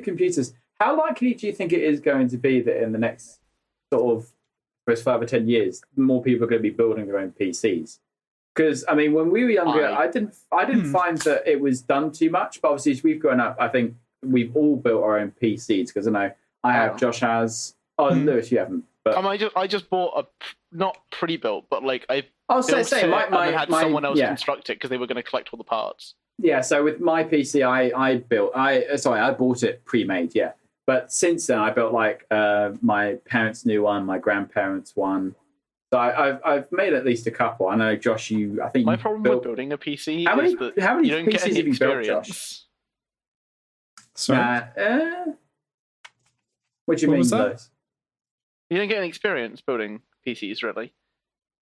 computers, how likely do you think it is going to be that in the next sort of further 10 years, more people are going to be building their own PCs? Because I mean, when we were younger, I didn't find that it was done too much. But obviously, as we've grown up, I think we've all built our own PCs. Because I know I have, Josh has. Oh, Lewis, you haven't. But I just bought a not pre-built, but like I had someone else construct it because they were going to collect all the parts. Yeah, so with my PC, I bought it pre-made. Yeah, but since then I built like my parents' new one, my grandparents' one. So I've made at least a couple. I know, Josh, My problem with building a PC how many is that you don't PCs get any have you built, experience. Josh? sorry. What do you mean, Lewis? You don't get any experience building PCs, really.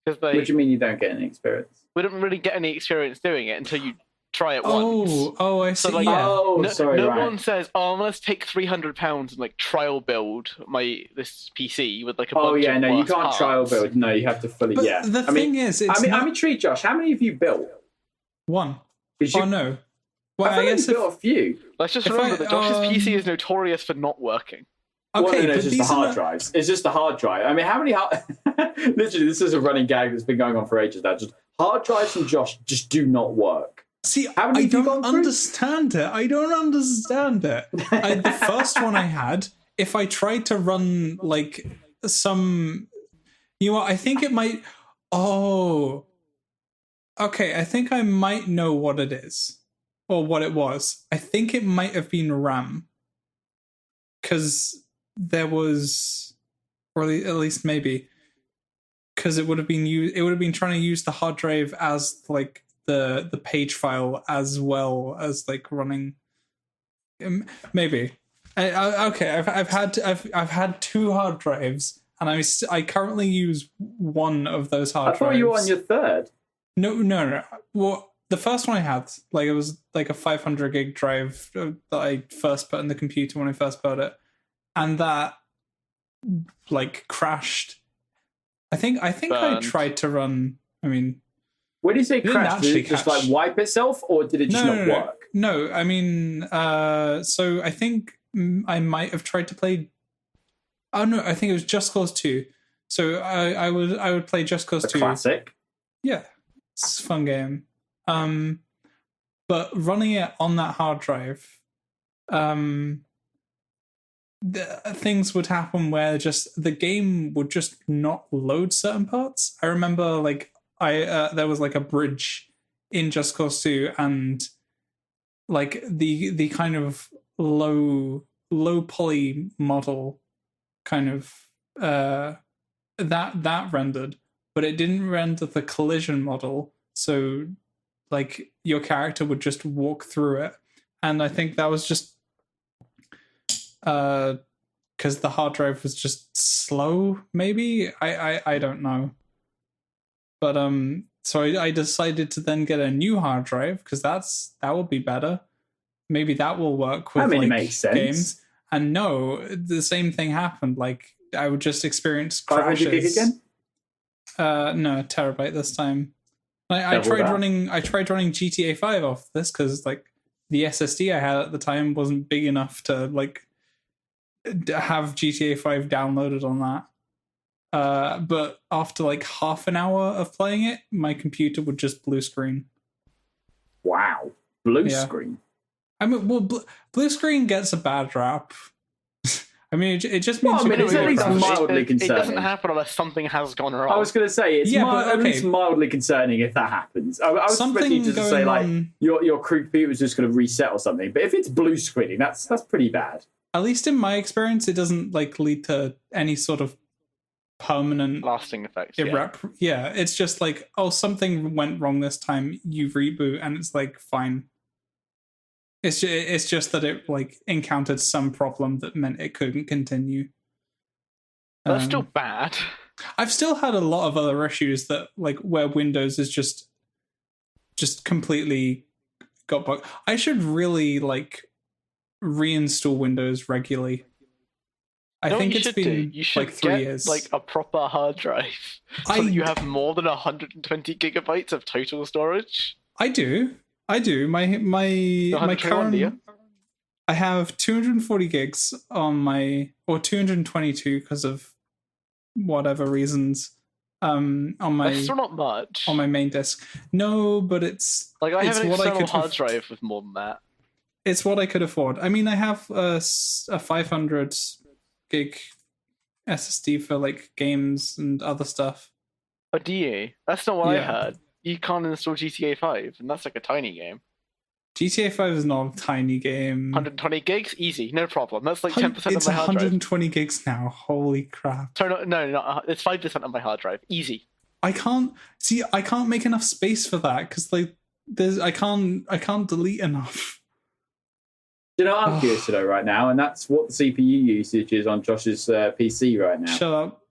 What do you mean you don't get any experience? We don't really get any experience doing it until you try it once. Oh, I see. So, like, yeah. One says, "Oh, let's take £300 and like trial build this PC with like a bunch of you can't parts. trial build. No, you have to fully. But yeah. the thing is, I'm intrigued, Josh. How many have you built? One. Oh no. Well, I guess built a few. Let's just remember that Josh's PC is notorious for not working. Okay, it's just the hard drives. It's just the hard drive. I mean, how many literally, this is a running gag that's been going on for ages now. Just hard drives from Josh just do not work. See, I don't understand it. The first one I had, if I tried to run like some, I think it might. Oh, okay. I think I might know what it is or what it was. I think it might have been RAM, because there was, or at least maybe, because it would have been trying to use the hard drive as like the page file as well as like running. Maybe. I've had two hard drives, and I currently use one of those hard drives. I thought you were on your third. No. Well, the first one I had, like, it was like a 500 gig drive that I first put in the computer when I first bought it, and that like crashed. I think I tried to run. I mean, when you say crash, did it just like wipe itself, or did it just not work? No, I mean, so I think I might have tried to play. Oh no, I think it was Just Cause 2. So I would play Just Cause 2. Classic. Yeah, it's a fun game. But running it on that hard drive, things would happen where just the game would just not load certain parts. I remember like there was like a bridge in Just Cause 2, and like the kind of low poly model kind of that rendered, but it didn't render the collision model. So, like, your character would just walk through it, and I think that was just because the hard drive was just slow. Maybe I don't know, but so I decided to then get a new hard drive because that would be better. Maybe that will work with makes sense. Games. And no, the same thing happened. Like, I would just experience crashes. 500 gig again? No, terabyte this time. I tried running GTA 5 off this because like the SSD I had at the time wasn't big enough to like have GTA 5 downloaded on that. But after like half an hour of playing it, my computer would just blue screen. Wow, blue screen. I mean, well, blue screen gets a bad rap. I mean, it just means it's at least mildly concerning. It doesn't happen unless something has gone wrong. I was going to say, it's at least mildly concerning if that happens. I was expecting you to say, like, your computer was just going to reset or something. But if it's blue screening, that's pretty bad. At least in my experience, it doesn't, like, lead to any sort of permanent... lasting effects, yeah, it's just like, oh, something went wrong this time, you reboot, and it's like, fine. It's just that it like encountered some problem that meant it couldn't continue. That's still bad. I've still had a lot of other issues that like where Windows is just completely got bugged. I should really like reinstall Windows regularly. I think it's been like 3 years. Like a proper hard drive so that you have more than 120 gigabytes of total storage. I do. My current, I have 240 gigs on my, or 222 because of whatever reasons. On my, that's still not much on my main disk. No, but it's like I have an external hard drive with more than that. It's what I could afford. I mean, I have a 500 gig SSD for like games and other stuff. Oh, do you? That's not what I heard. You can't install GTA 5, and that's like a tiny game. GTA 5 is not a tiny game. 120 gigs? Easy, no problem. That's like 10% of my hard drive. It's 120 gigs now. Holy crap. No, it's 5% of my hard drive. Easy. I can't make enough space for that, because like, I can't delete enough. You know what I'm curious to know right now, and that's what the CPU usage is on Josh's PC right now. Shut up.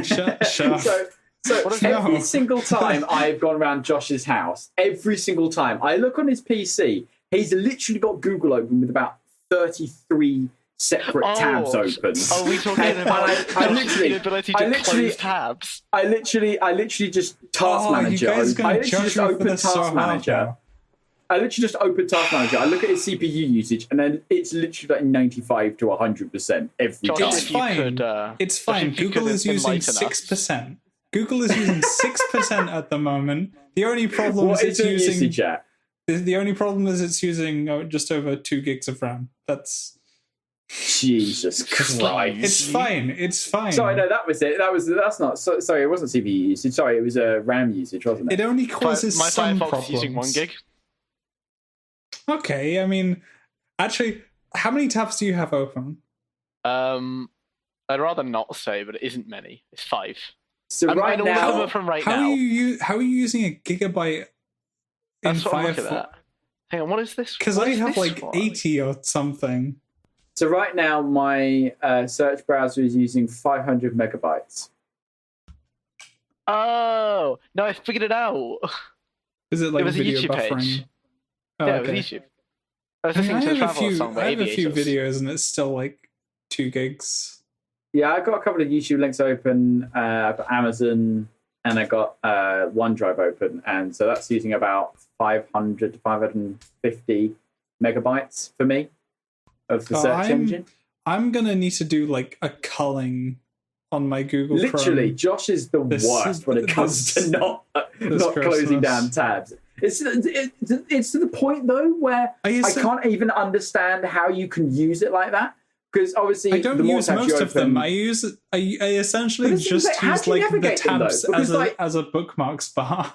Shut up. So every single time I've gone around Josh's house, every single time I look on his PC, he's literally got Google open with about 33 separate tabs open. Oh, we talking about the ability to close tabs? I literally just Task Manager. I literally just open Task Manager. I look at his CPU usage, and then it's literally like 95 to 100% every time. It's fine. Google is using 6%. Google is using 6% at the moment. The only problem is it's using the only problem is it's using just over 2 gigs of RAM. That's Jesus Christ. It's fine. It's fine. Sorry, no, that was it. That's not. Sorry, it wasn't CPU usage. Sorry, it was RAM usage, wasn't it? It only causes some Firefox problems. Using 1 gig. Okay, I mean, actually, how many tabs do you have open? I'd rather not say, but it isn't many. It's 5. So right now, how are you using a gigabyte in Firefox? Hang on, what is this? Because I have like 80 or something. So right now, my search browser is using 500 megabytes. Oh no, I figured it out. Is it like it was video a YouTube buffering? page. Oh, yeah, okay. it was YouTube. I was listening to the Traveller song by I have a few Aviators. videos, and it's still like 2 gigs. Yeah, I got a couple of YouTube links open. I've got Amazon, and I got OneDrive open, and so that's using about 500 to 550 megabytes for me of the search engine. I'm gonna need to do like a culling on my Google Literally, Chrome. Josh is the worst when it comes to not closing down tabs. It's to the point though where I can't even understand how you can use it like that. Because obviously, I don't use most of them. I essentially just use like the tabs as a bookmarks bar.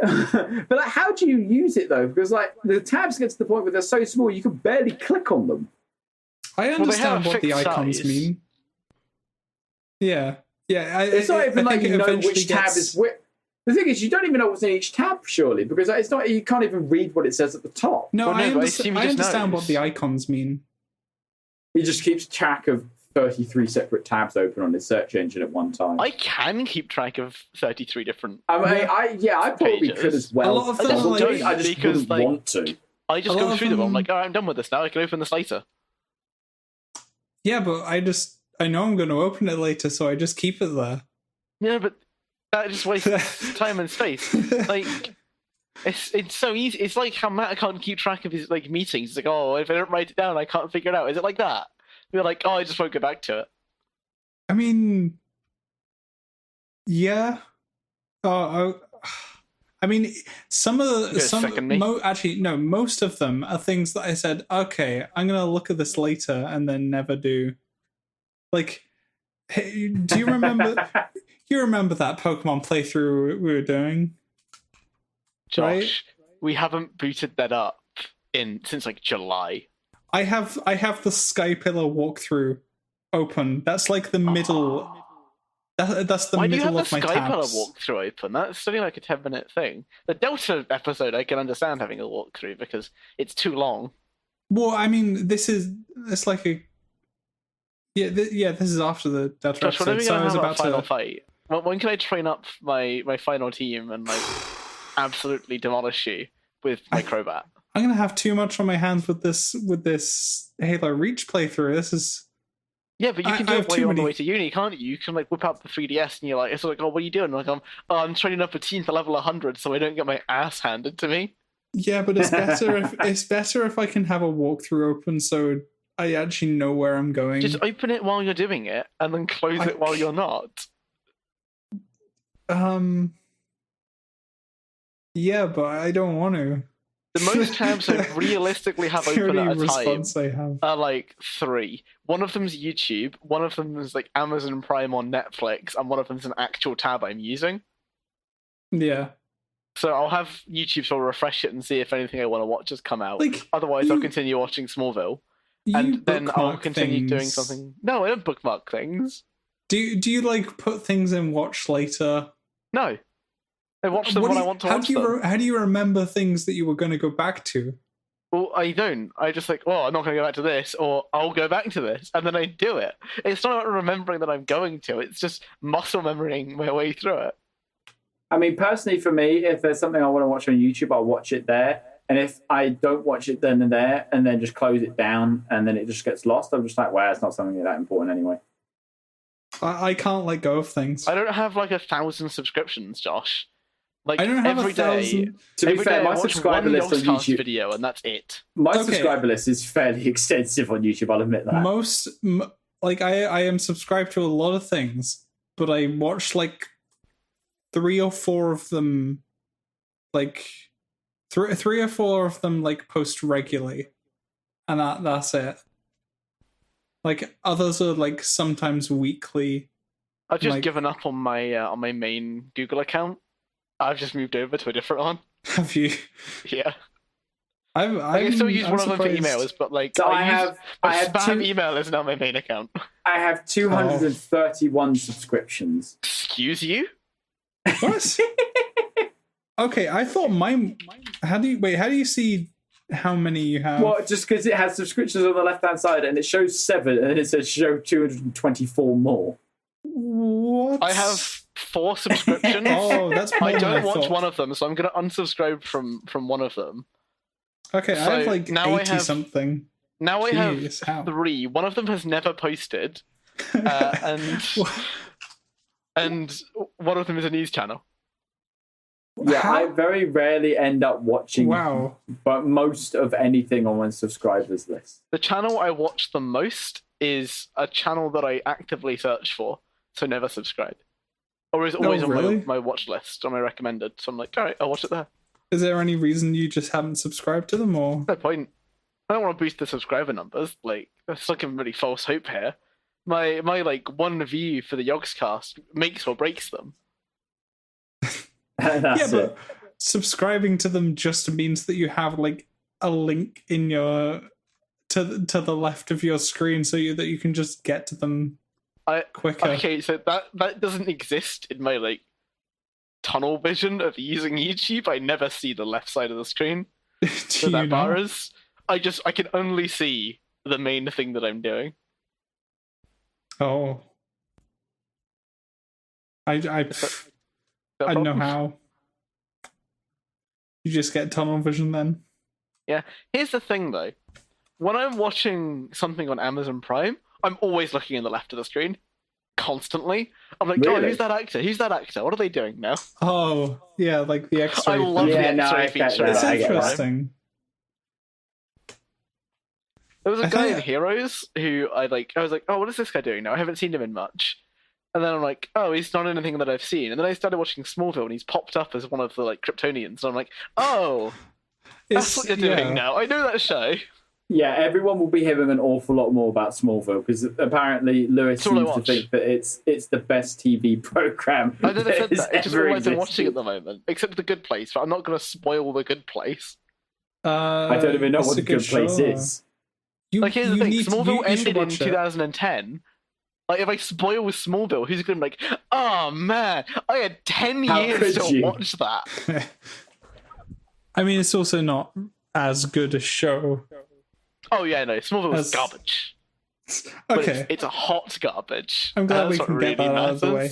But like, how do you use it though? Because like the tabs get to the point where they're so small you can barely click on them. I understand what the icons mean. Yeah. It's not even like you know which tab is which. The thing is, you don't even know what's in each tab, surely, because it's not. You can't even read what it says at the top. No, I understand knows. what the icons mean. He just keeps track of 33 separate tabs open on his search engine at one time. I can keep track of 33 different. I mean, I probably pages. could as well. A lot of them I just because, wouldn't want to. I just go through them. I'm like, I'm done with this now. I can open this later. Yeah, but I know I'm going to open it later, so I just keep it there. Yeah, but that just wastes time and space. Like, it's so easy. It's like how Matt can't keep track of his like meetings. It's like, oh, if I don't write it down, I can't figure it out. Is it like that? We're like, oh, I just won't go back to it. I mean, yeah. I mean, most of them are things that I said, okay, I'm going to look at this later, and then never do. Like, hey, do you remember? You remember that Pokemon playthrough we were doing? Josh, right? We haven't booted that up since like July. I have the Sky Pillar walkthrough open. That's like the middle. That's the Why middle of my tabs. Why do you have the Sky Pillar walkthrough open? That's only like a 10-minute thing. The Delta episode, I can understand having a walkthrough because it's too long. Well, I mean, it's like a. This is after the Delta Josh, episode. So I was about to final fight. When can I train up my final team and like absolutely demolish you with my Crobat? I'm gonna have too much on my hands with this Halo Reach playthrough. This is but you can do it while you're on the way to uni, can't you? You can like whip out the 3DS and you're like, it's like, oh, what are you doing? Like, I'm training up a team to level 100 so I don't get my ass handed to me. Yeah, but it's better if I can have a walkthrough open so I actually know where I'm going. Just open it while you're doing it and then close it while you're not. Yeah, but I don't want to. The most tabs I realistically have open at a time are like 3. One of them's YouTube, one of them is like Amazon Prime on Netflix, and one of them's an actual tab I'm using. Yeah. So I'll have YouTube so I'll refresh it and see if anything I want to watch has come out. Like, otherwise, I'll continue watching Smallville. And then I'll continue doing something. No, I don't bookmark things. Do you like put things in watch later? No. I watch them when I want to watch them. How do you remember things that you were going to go back to? Well, I don't. I just like, I'm not going to go back to this, or I'll go back to this, and then I do it. It's not about remembering that I'm going to. It's just muscle memorying my way through it. I mean, personally, for me, if there's something I want to watch on YouTube, I'll watch it there. And if I don't watch it then and there, and then just close it down, and then it just gets lost, I'm just like, well, it's not something that important anyway. I can't let go of things. I don't have like 1,000 subscriptions, Josh. Like, I don't have every 1,000. day. To be fair, my subscriber list on YouTube video, and that's it. My subscriber list is fairly extensive on YouTube. I'll admit that. I am subscribed to a lot of things, but I watch like 3 or 4 of them, like 3 or 4 of them, like post regularly, and that's it. Like others are like sometimes weekly. I've just given up on my main Google account. I've just moved over to a different one. Have you? Yeah. I still use one of them for emails, but like so I have spam email is now my main account. I have 231 subscriptions. Excuse you? What? Okay, I thought mine. How do you see how many you have? Well, just because it has subscriptions on the left-hand side, and it shows 7, and then it says show 224 more. What? I have 4 subscriptions. Oh, that's more I don't watch thought. one of them, so I'm going to unsubscribe from one of them. Okay, so I have like 80 something. Now I Jeez, have 3. One of them has never posted, and one of them is a news channel. Yeah, I very rarely end up watching but most of anything on my subscribers list. The channel I watch the most is a channel that I actively search for, so never subscribe. Or is always on my watch list, on my recommended. So I'm like, all right, I'll watch it there. Is there any reason you just haven't subscribed to them, or? No point. I don't want to boost the subscriber numbers. Like, that's like a really false hope here. My like one view for the Yogscast makes or breaks them. But subscribing to them just means that you have like a link in your to the left of your screen, so that you can just get to them. quicker. Okay, so that doesn't exist in my like tunnel vision of using YouTube. I never see the left side of the screen Do where that you bar not? is. I can only see the main thing that I'm doing. Oh. I don't know how. You just get tunnel vision then? Yeah. Here's the thing though. When I'm watching something on Amazon Prime, I'm always looking in the left of the screen. Constantly. I'm like, oh, Really? who's that actor? Who's that actor? What are they doing now? Oh, yeah, like the X-ray. I love thing. the Yeah, no, X-ray I get feature. that, It's I get that. interesting. There was a I guy think- in Heroes who I was like, oh, what is this guy doing now? I haven't seen him in much. And then I'm like, oh, he's not in anything that I've seen. And then I started watching Smallville and he's popped up as one of the like Kryptonians. And I'm like, oh, that's what you're doing now. I know that show. Yeah, everyone will be hearing an awful lot more about Smallville because apparently Lewis That's all I seems to watch. think that it's the best TV program. I never said has that. It's just ever all I've been watching existed. at the moment, except The Good Place. But I'm not going to spoil The Good Place. I don't even know it's what a the good place show. is. You, Like, here's the you thing: need to- Smallville you should ended in watch it. 2010. Like, if I spoil Smallville, who's going to be like, oh man, I had 10 How years could to you? watch that? I mean, it's also not as good a show. Oh yeah, no, Smallville was As- garbage. But Okay, it's a hot garbage. I'm glad And we that's can what get that really out of the way.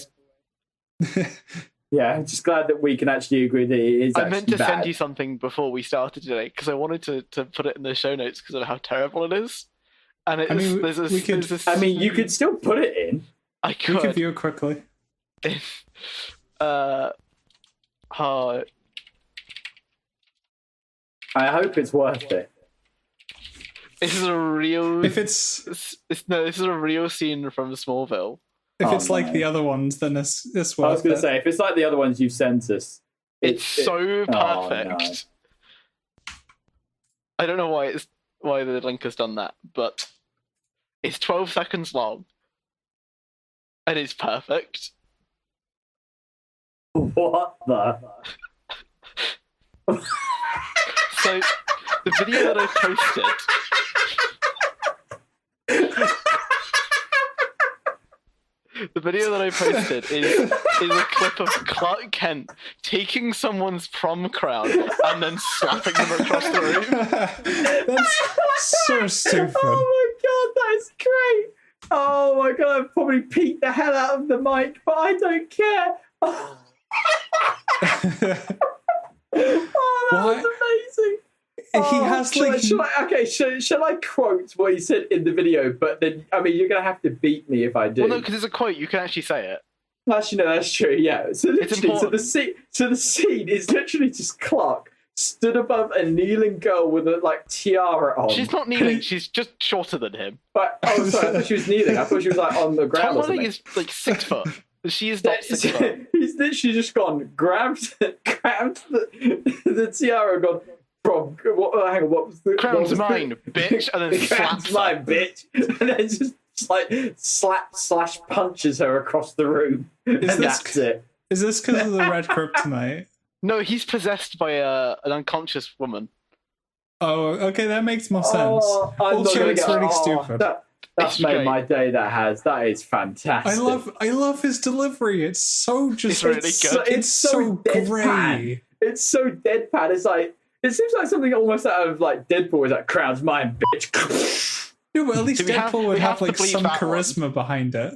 matters. Yeah, I'm just glad that we can actually agree that it is I actually meant to bad. send you something before we started today because I wanted to put it in the show notes because of how terrible it is. And it's, I mean, there's we could- this, I mean, you could still put it in. I We can could. view it quickly. If, uh, oh, I hope it's worth it. this is a real. If it's this is a real scene from Smallville. if Oh, it's like no. the other ones, then it's I was worth going it. to say, if it's like the other ones you've sent us, It's so oh, perfect. no. I don't know why the link has done that, but it's 12 seconds long, and it's perfect. What the? So the video that I posted is a clip of Clark Kent taking someone's prom crown and then slapping them across the room. That's so stupid. Oh my god, that is great! Oh my god, I've probably peeked the hell out of the mic, but I don't care. Oh, that What? was amazing. He has like Shall I quote what he said in the video? But then, I mean, you're gonna have to beat me if I do. Well, no, because it's a quote. You can actually say it. Actually, no, that's true. Yeah. So literally, important. the scene is literally just Clark stood above a kneeling girl with a like tiara on. She's not kneeling. She's just shorter than him. But, oh, sorry, I thought she was kneeling. I thought she was like on the ground. Tom or Welling something. is like 6 foot. She is not 6 foot. He's literally just gone, grabbed the tiara, and gone. Hang on, what was the Crown's what was mine, bitch, and then the crown's slaps mine, her. bitch, and then just like slap / punches her across the room, and this- that's it. Is this because of the red kryptonite? No, he's possessed by an unconscious woman. Oh, okay, that makes more sense. Oh, I'm not Also, gonna it's get- really oh, stupid. That's It's made great. my day. That is fantastic. I love his delivery. It's so just It's really it's good. so, It's so grey. deadpan. It's so deadpan. It's like it seems like something almost out of like Deadpool. Is like crown's mine, bitch. No, but at least Do we have- Deadpool would we have have to like bleep some that one. charisma behind it.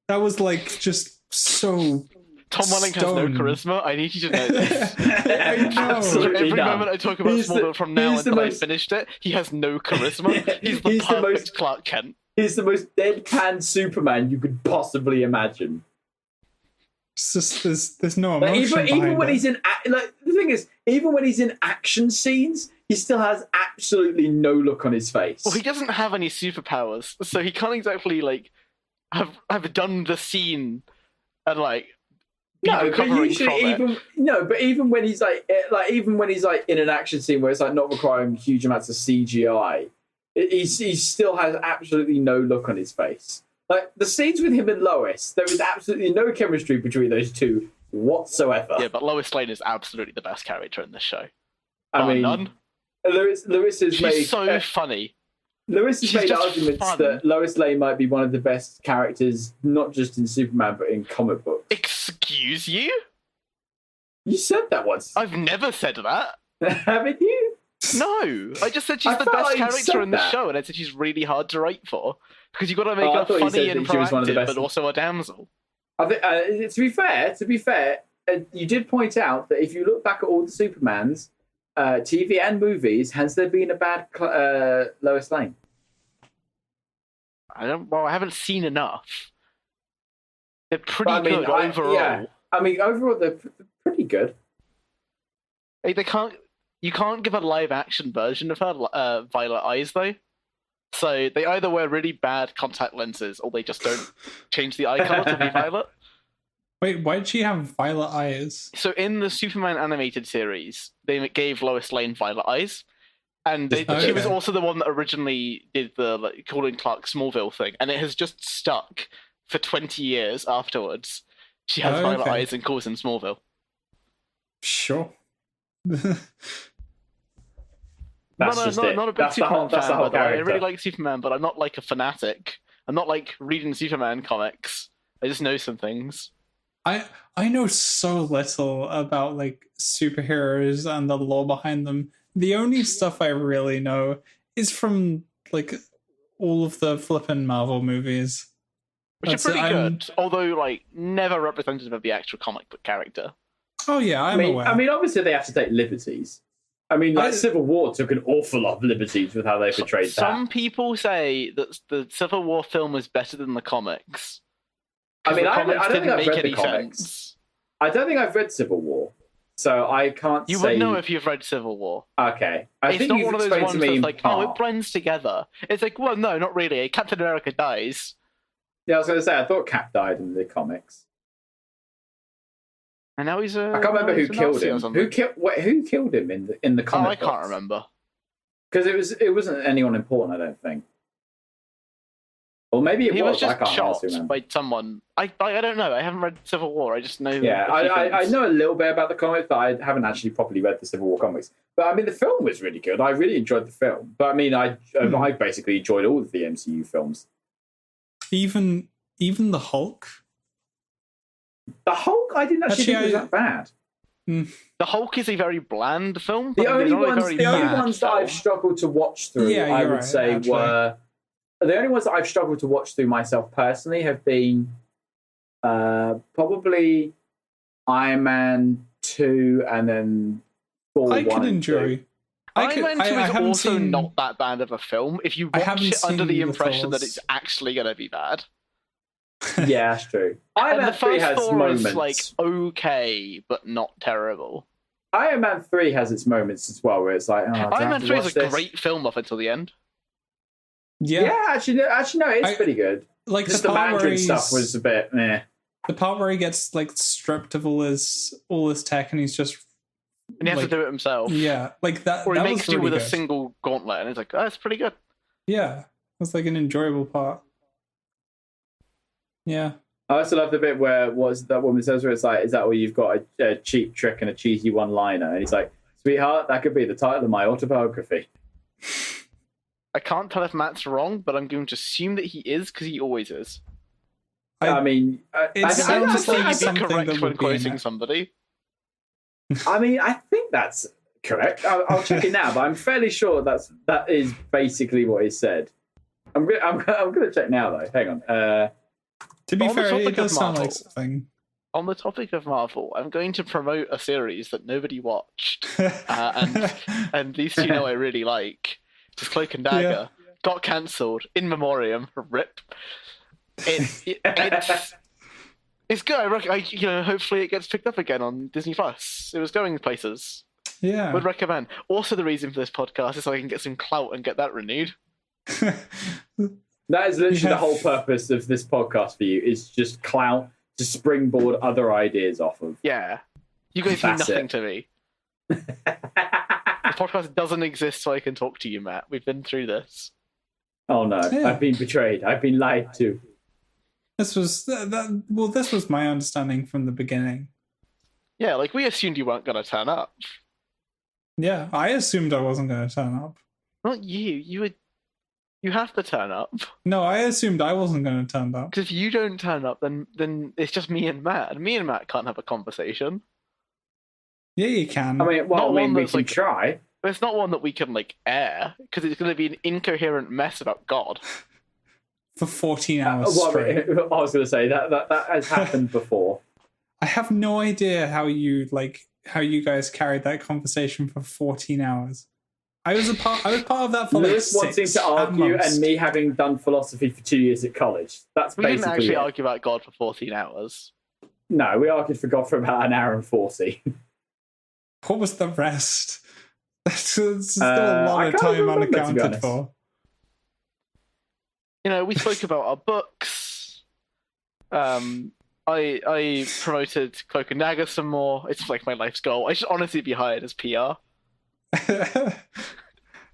That was like just so. Tom Welling has no Stone. charisma. I need you to know this. I know. Absolutely Every none. moment I talk about He's the- Smallville from now he's the until I most- finished it, he has no charisma. He's the He's the perfect most- Clark Kent. He's the most deadpan Superman you could possibly imagine. It's just there's no Like, emotion even behind when it. he's in like the thing is, even when he's in action scenes, he still has absolutely no look on his face. Well, he doesn't have any superpowers, so he can't exactly like have done the scene and like be no, but recovering usually from it. even when he's even when he's like in an action scene where it's like not requiring huge amounts of CGI, he still has absolutely no look on his face. Like the scenes with him and Lois, there is absolutely no chemistry between those two whatsoever. Yeah, but Lois Lane is absolutely the best character in this show. I Bar mean, none. Lewis has She's made so funny. Lewis has She's made just arguments fun. that Lois Lane might be one of the best characters, not just in Superman, but in comic books. Excuse you? You said that once. I've never said that. Haven't you? No, I just said she's I the felt best like you character said in the that. show, and I said she's really hard to write for because you've got to make I her thought you funny said and that she was one of the proactive, best. but also a damsel. I think, to be fair, you did point out that if you look back at all the Supermans, TV and movies, has there been a bad Lois Lane? Well, I haven't seen enough. They're pretty But, good overall. Yeah, I mean, overall they're pretty good. Like, you can't give a live action version of her violet eyes though. So they either wear really bad contact lenses or they just don't change the eye color to be violet. Wait, why did she have violet eyes? So in the Superman animated series, they gave Lois Lane violet eyes. And she was also the one that originally did the Colin Clark Smallville thing, and it has just stuck for 20 years afterwards. She has violet eyes and calls him Smallville. Sure. That's not a big Superman fan, by the way. I really character. like Superman, but I'm not like a fanatic. I'm not like reading Superman comics. I just know some things. I know so little about like superheroes and the lore behind them. The only stuff I really know is from like all of the flippin' Marvel movies. Which are pretty good, although like never representative of the actual comic book character. Oh yeah, I'm aware. I mean, obviously they have to take liberties. I mean, like Civil War took an awful lot of liberties with how they portrayed that. Some people say that the Civil War film is better than the comics. I mean, I comics don't think didn't I've make read the any comics. sense. I don't think I've read Civil War, so I can't You say... would know if you've read Civil War. Okay. It's think not you've one of those explained ones to me that's in like, part. it blends together. It's like, well, no, not really. Captain America dies. Yeah, I was going to say, I thought Cap died in the comics. And now he's a... I can't remember who he's a killed Nazi or him. something. Who killed him in the comic I can't books? remember. Because it wasn't anyone important, I don't think. Or maybe it He was I just can't shot honestly remember. by someone. I don't know. I haven't read Civil War. I just know. Yeah, I know a little bit about the comics, but I haven't actually properly read the Civil War comics. But I mean, the film was really good. I really enjoyed the film. But I mean, I basically enjoyed all of the MCU films. Even the Hulk. The Hulk, I didn't actually think was that bad. The Hulk is a very bland film. The only ones that I've struggled to watch through, I would say, were the only ones that I've struggled to watch through myself personally have been probably Iron Man 2 and then Thor 1 I could enjoy. Iron Man 2 is also not that bad of a film if you watch it under the impression that it's actually going to be bad. Yeah, that's true. Iron Man 3 has moments. Is like okay, but not terrible. Iron Man 3 has its moments as well, where it's like, Iron Man 3 is a great film up until the end. Yeah, actually, no, it's pretty good. Like just the Mandarin stuff was a bit meh. The part where he gets like stripped of all his tech and he's just and he has to do it himself. Yeah, like that. Or he that makes do with a single gauntlet, and it's like, oh, that's pretty good. Yeah, that's like an enjoyable part. Yeah. I also love the bit where that woman says where it's like, is that where you've got a cheap trick and a cheesy one-liner? And he's like, sweetheart, that could be the title of my autobiography. I can't tell if Matt's wrong, but I'm going to assume that he is because he always is. I mean, it sounds like you'd be something correct that when would be in quoting it. somebody. I mean, I think that's correct. I'll check it now, but I'm fairly sure that is basically what he said. I'm going to check now though. Hang on. To be fair, it does sound Marvel, like something. On the topic of Marvel, I'm going to promote a series that nobody watched, and these two know I really like. Just Cloak and Dagger got cancelled in memoriam. Rip. It's good. Hopefully it gets picked up again on Disney Plus. It was going places. Yeah, would recommend. Also, the reason for this podcast is so I can get some clout and get that renewed. That is literally the whole purpose of this podcast for you, is just clout to springboard other ideas off of. Yeah. You guys mean nothing to me. The podcast doesn't exist so I can talk to you, Matt. We've been through this. Oh no, I've been betrayed. I've been lied to. This was this was my understanding from the beginning. Yeah, like we assumed you weren't going to turn up. Yeah, I assumed I wasn't going to turn up. Not you. You were You have to turn up. No, I assumed I wasn't going to turn up. Because if you don't turn up, then it's just me and Matt. And me and Matt can't have a conversation. Yeah, you can. I mean, well, Not one we that's, can like- try. But it's not one that we can, like, air. Because it's going to be an incoherent mess about God. For 14 hours Well, straight. I was going to say that has happened before. I have no idea how you guys carried that conversation for 14 hours. I was part of that for Lewis like wanting 6 to argue, at most. and me having done philosophy for 2 years at college. That's We basically didn't actually it. argue about God for 14 hours. No, we argued for God for about an hour and 40. What was the rest? That's still a I lot of can't time remember, to be unaccounted honest. for. You know, we spoke about our books. I promoted Cloak and Dagger some more. It's like my life's goal. I should honestly be hired as PR.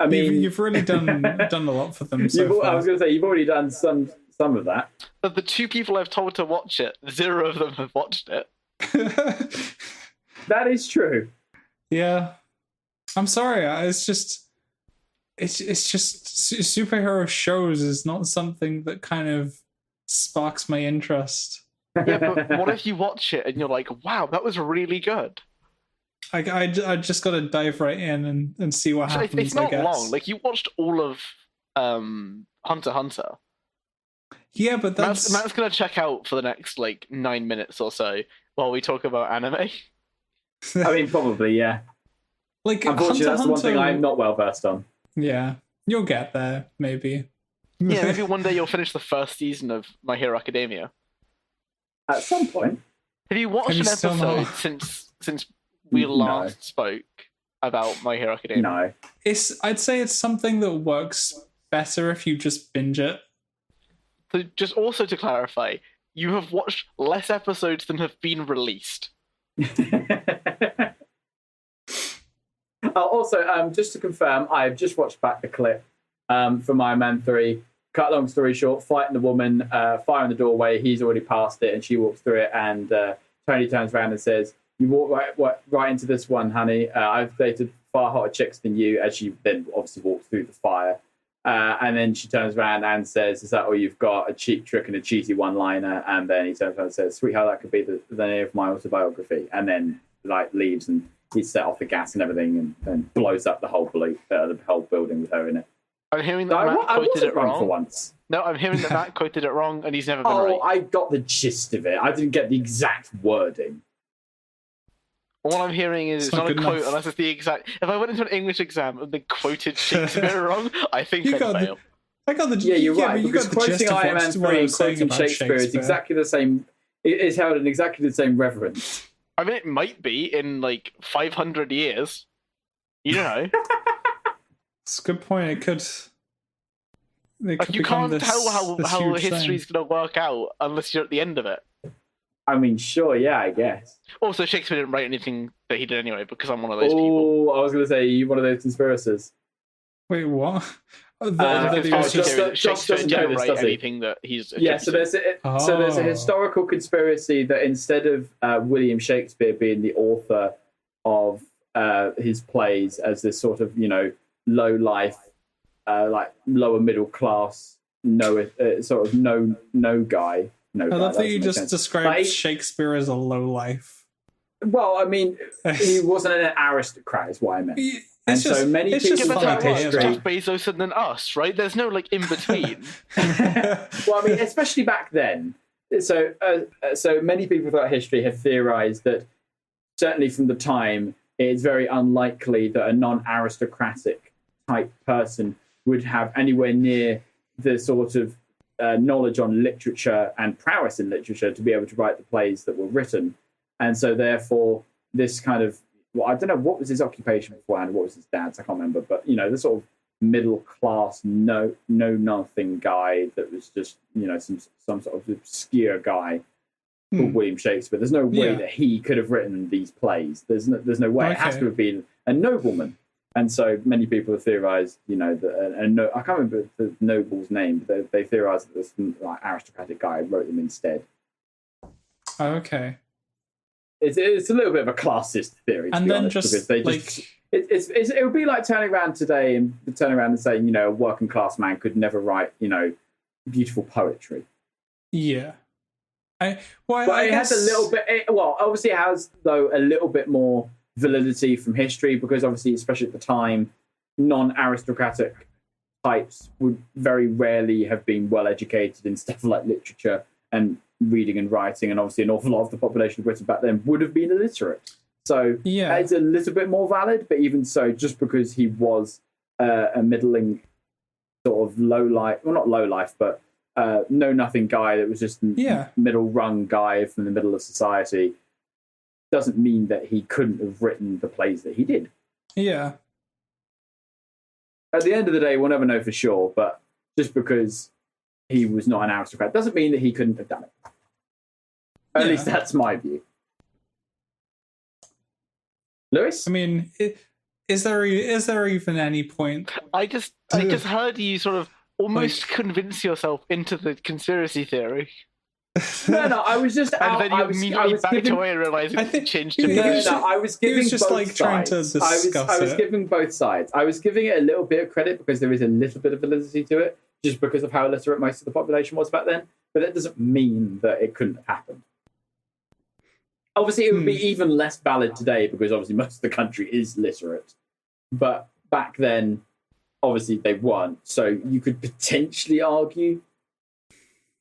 I mean, you've really done a lot for them so I far. was going to say, you've already done some of that. But the 2 people I've told to watch it, 0 of them have watched it. That is true. Yeah, I'm sorry. It's just superhero shows is not something that kind of sparks my interest. Yeah, but what if you watch it and you're like, wow, that was really good? I just got to dive right in and see what happens. It's not I guess. long. Like, you watched all of Hunter x Hunter. Yeah, but that's Matt's going to check out for the next, 9 minutes or so while we talk about anime. I mean, probably, yeah. like Unfortunately, that's the one thing Hunter- I'm not well versed on. Yeah, you'll get there, maybe. Yeah, maybe one day you'll finish the first season of My Hero Academia. At some point. Have you watched Have you an still episode not? since we No. last spoke about My Hero Academia? No. I'd say it's something that works better if you just binge it. So just also to clarify, you have watched less episodes than have been released. Also, just to confirm, I've just watched back the clip from Iron Man 3. Cut long story short, fighting the woman, fire in the doorway, he's already passed it, and she walks through it, and Tony turns around and says, "You walk right into this one, honey. I've dated far hotter chicks than you," as she then obviously walks through the fire. And then she turns around and says, "Is that all you've got? A cheap trick and a cheesy one-liner?" And then he turns around and says, "Sweetheart, that could be the name of my autobiography." And then leaves, and he set off the gas and everything, and blows up the whole building with her in it. I'm hearing that I Matt quoted wasn't it wrong wrong. for once. No, I'm hearing that Matt quoted it wrong, and he's never been Oh, right. I got the gist of it. I didn't get the exact wording. All I'm hearing is It's it's not not a good quote enough. unless it's the exact. If I went into an English exam and they quoted Shakespeare wrong, I think You I'd got the- fail. I got the Yeah, you're but right. you Because got the gist quoting of Iron Man what 3 I'm and saying quoting about Shakespeare is exactly the same. It is held in exactly the same reverence. I mean, it might be in 500 years. You don't know. It's a good point. It could. You become can't tell this how huge history's thing. going to work out unless you're at the end of it. I mean, sure, yeah, I guess. Also, Shakespeare didn't write anything that he did anyway because I'm one of those people. Oh, I was going to say, you one of those conspiracers. Wait, what? Like, He was Shakespeare, Josh Shakespeare doesn't know didn't this, write does he? anything that he's Yeah, so attributed. there's a historical conspiracy that instead of William Shakespeare being the author of his plays as this sort of, low life, lower middle class, sort of no guy. No, I guy, love that doesn't you make just sense. described Like, Shakespeare as a low life. Well, I mean, he wasn't an aristocrat, is what I meant. And so many it's people just Yeah, but funny throughout that to was hear history- Jeff Bezos and then us, right? There's no in between. Well, I mean, especially back then. So many people throughout history have theorized that certainly from the time, it's very unlikely that a non-aristocratic type person would have anywhere near the sort of knowledge on literature and prowess in literature to be able to write the plays that were written. And so therefore, this kind of, well, I don't know what was his occupation beforehand, what was his dad's, I can't remember, but, the sort of middle class, no nothing guy that was just, some sort of obscure guy called William Shakespeare. There's no way that he could have written these plays. There's no way. It has to have been a nobleman. And so many people have theorized, that I can't remember the noble's name, but they theorized that this aristocratic guy wrote them instead. Okay. It's a little bit of a classist theory, to And be then honest, just, because it would be like turning around today and saying, you know, a working class man could never write, you know, beautiful poetry. Yeah. I It guess... has a little bit. Obviously, it has though a little bit more validity from history because obviously, especially at the time, non-aristocratic types would very rarely have been well educated in stuff like literature and reading and writing, and obviously an awful lot of the population of Britain back then would have been illiterate. So it's a little bit more valid, but even so, just because he was a middling sort of low life, well, not low life, but know nothing guy that was just middle rung guy from the middle of society, doesn't mean that he couldn't have written the plays that he did. Yeah. At the end of the day, we'll never know for sure, but just because he was not an aristocrat doesn't mean that he couldn't have done it. At least that's my view. Lewis? I mean, is there even any point? I just heard you sort of almost convince yourself into the conspiracy theory. No, I was just... And then you immediately backed away and realised it changed to me. I was giving was just both trying to sides. discuss I was giving both sides. I was giving it a little bit of credit because there is a little bit of validity to it, just because of how illiterate most of the population was back then. But that doesn't mean that it couldn't have happened. Obviously, it would be even less valid today because obviously most of the country is literate. But back then, obviously they weren't. So you could potentially argue.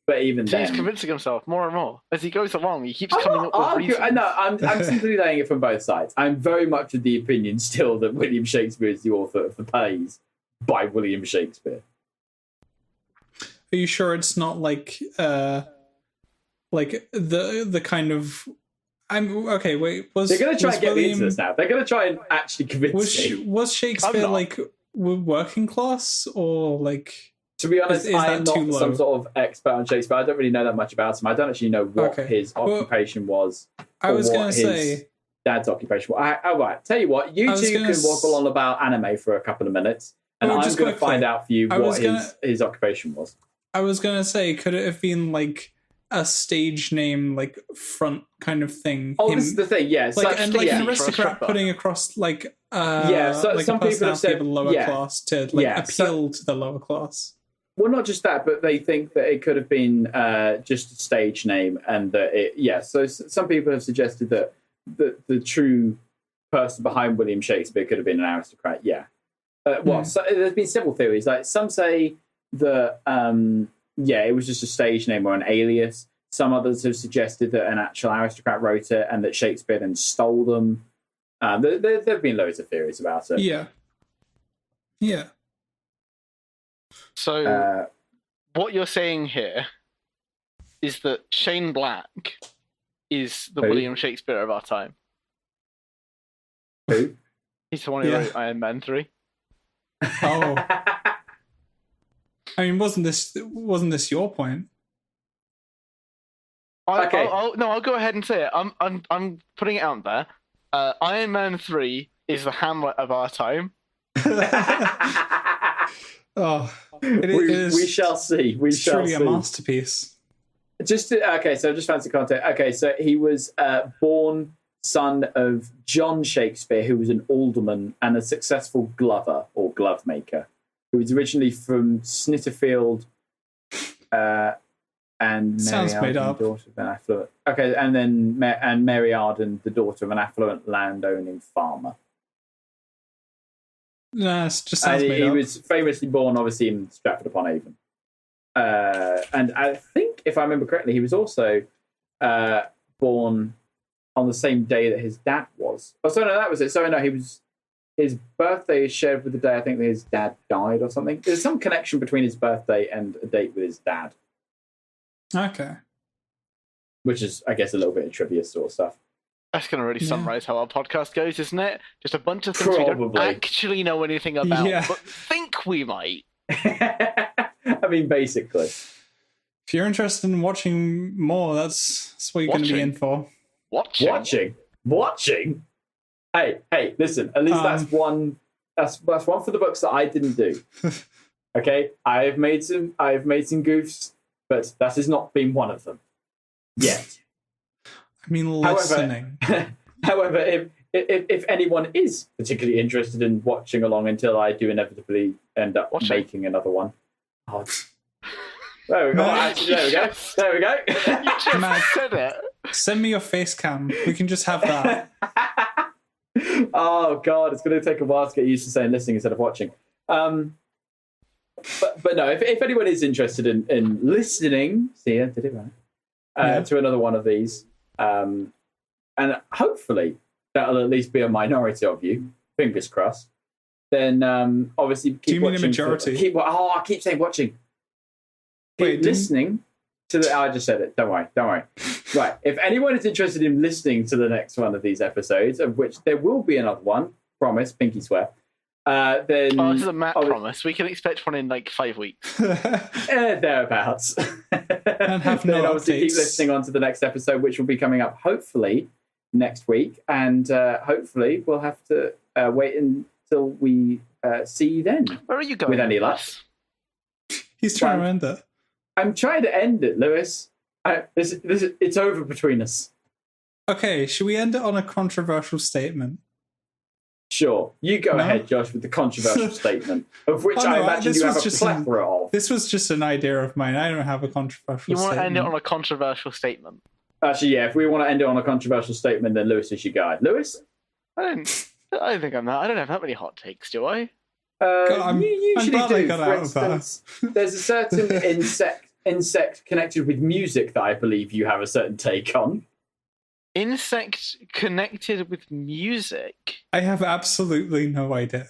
But even then... He's convincing himself more and more. As he goes along, he keeps coming up with reasons. No, I'm simply laying it from both sides. I'm very much of the opinion still that William Shakespeare is the author of the plays by William Shakespeare. Are you sure it's not like the kind of... okay, wait. They're going to try and get me into this now. They're going to try and actually convince me. Was Shakespeare like working class or like... To be honest, I'm not some sort of expert on Shakespeare. I don't really know that much about him. I don't actually know what his occupation was. I was going to say... dad's occupation was. All right, tell you what, you two can waffle on about anime for a couple of minutes, and I'm going to find out for you what his occupation was. I was going to say, could it have been like a stage name, like front kind of thing? This is the thing, yeah. Like, and like an aristocrat putting across like so like some people have said lower class to appeal to the lower class. Well, not just that, but they think that it could have been just a stage name, and that it. So some people have suggested that the true person behind William Shakespeare could have been an aristocrat. Yeah. So there's been several theories. Like some say that it was just a stage name or an alias. Some others have suggested that an actual aristocrat wrote it and that Shakespeare then stole them. There have been loads of theories about it. Yeah. Yeah. So, what you're saying here is that Shane Black is the William Shakespeare of our time. Who? He's the one who wrote Iron Man 3. Oh. I mean, wasn't this your point? I'll go ahead and say it. I'm putting it out there. Iron Man 3 is the Hamlet of our time. We shall see. We shall truly see. A masterpiece. So just fancy context. Okay, so he was born son of John Shakespeare, who was an alderman and a successful glover or glove maker, who was originally from Snitterfield, and sounds made up. Daughter of an affluent. Okay, and then Mary Arden, the daughter of an affluent landowning farmer. No, it just sounds made up. He was famously born, obviously, in Stratford-upon-Avon. And I think, if I remember correctly, he was also born on the same day that his dad was. Oh, so no, that was it. So no, his birthday is shared with the day I think that his dad died or something. There's some connection between his birthday and a date with his dad. Okay. Which is, I guess, a little bit of trivia sort of stuff. That's going to really summarize how our podcast goes, isn't it? Just a bunch of things we don't actually know anything about, but think we might. I mean, basically. If you're interested in watching more, that's what you're going to be in for. Watching? Hey, listen, at least that's one for the books that I didn't do. Okay? I have made some goofs, but that has not been one of them. Yet. I mean, listening. However, if anyone is particularly interested in watching along until I do inevitably end up making another one. Oh. There we go. Actually, there we go. There we go. You just said it. Send me your face cam. We can just have that. Oh God, it's going to take a while to get used to saying listening instead of watching. But no, if anyone is interested in listening, see, I did it right, to another one of these, and hopefully that'll at least be a minority of you, fingers crossed, then obviously keep Do you watching. mean a majority? I keep saying watching. Keep listening to the... I just said it. Don't worry. Right. If anyone is interested in listening to the next one of these episodes, of which there will be another one, promise, pinky swear, then... Oh, this is a Matt promise. We can expect one in like 5 weeks. Thereabouts. And have then no obviously updates. keep listening on to the next episode, which will be coming up hopefully next week. And hopefully we'll have to wait until we see you then. Where are you going with any luck? He's trying to end it. I'm trying to end it, Lewis. It's over between us. Okay, should we end it on a controversial statement? Sure. You go ahead, Josh, with the controversial statement, of which I imagine you have a plethora of. This was just an idea of mine. I don't have a controversial statement. You want to end it on a controversial statement? Actually, yeah, if we want to end it on a controversial statement, then Lewis is your guy. Lewis? I don't think I'm that. I don't have that many hot takes, do I? I'm usually glad do. I got For out of instance, there's a certain insect connected with music that I believe you have a certain take on. Insect connected with music? I have absolutely no idea.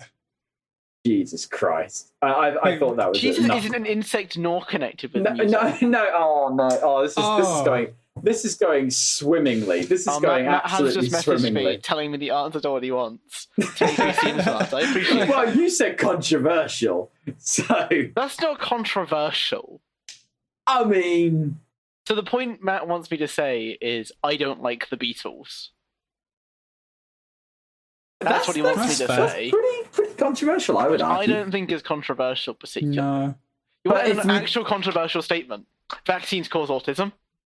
Jesus Christ. I thought that was Jesus enough. isn't an insect nor connected with music. No. Oh, no. Oh, this is going swimmingly. This is going Matt absolutely has just messaged swimmingly. me telling me the answer to what he wants. I appreciate Well, you said controversial, so... That's not controversial. I mean... So the point Matt wants me to say is, I don't like the Beatles. That's what he wants me to say. Pretty controversial, I would argue. I don't think it's controversial, particularly. No. You want an actual controversial statement? Vaccines cause autism?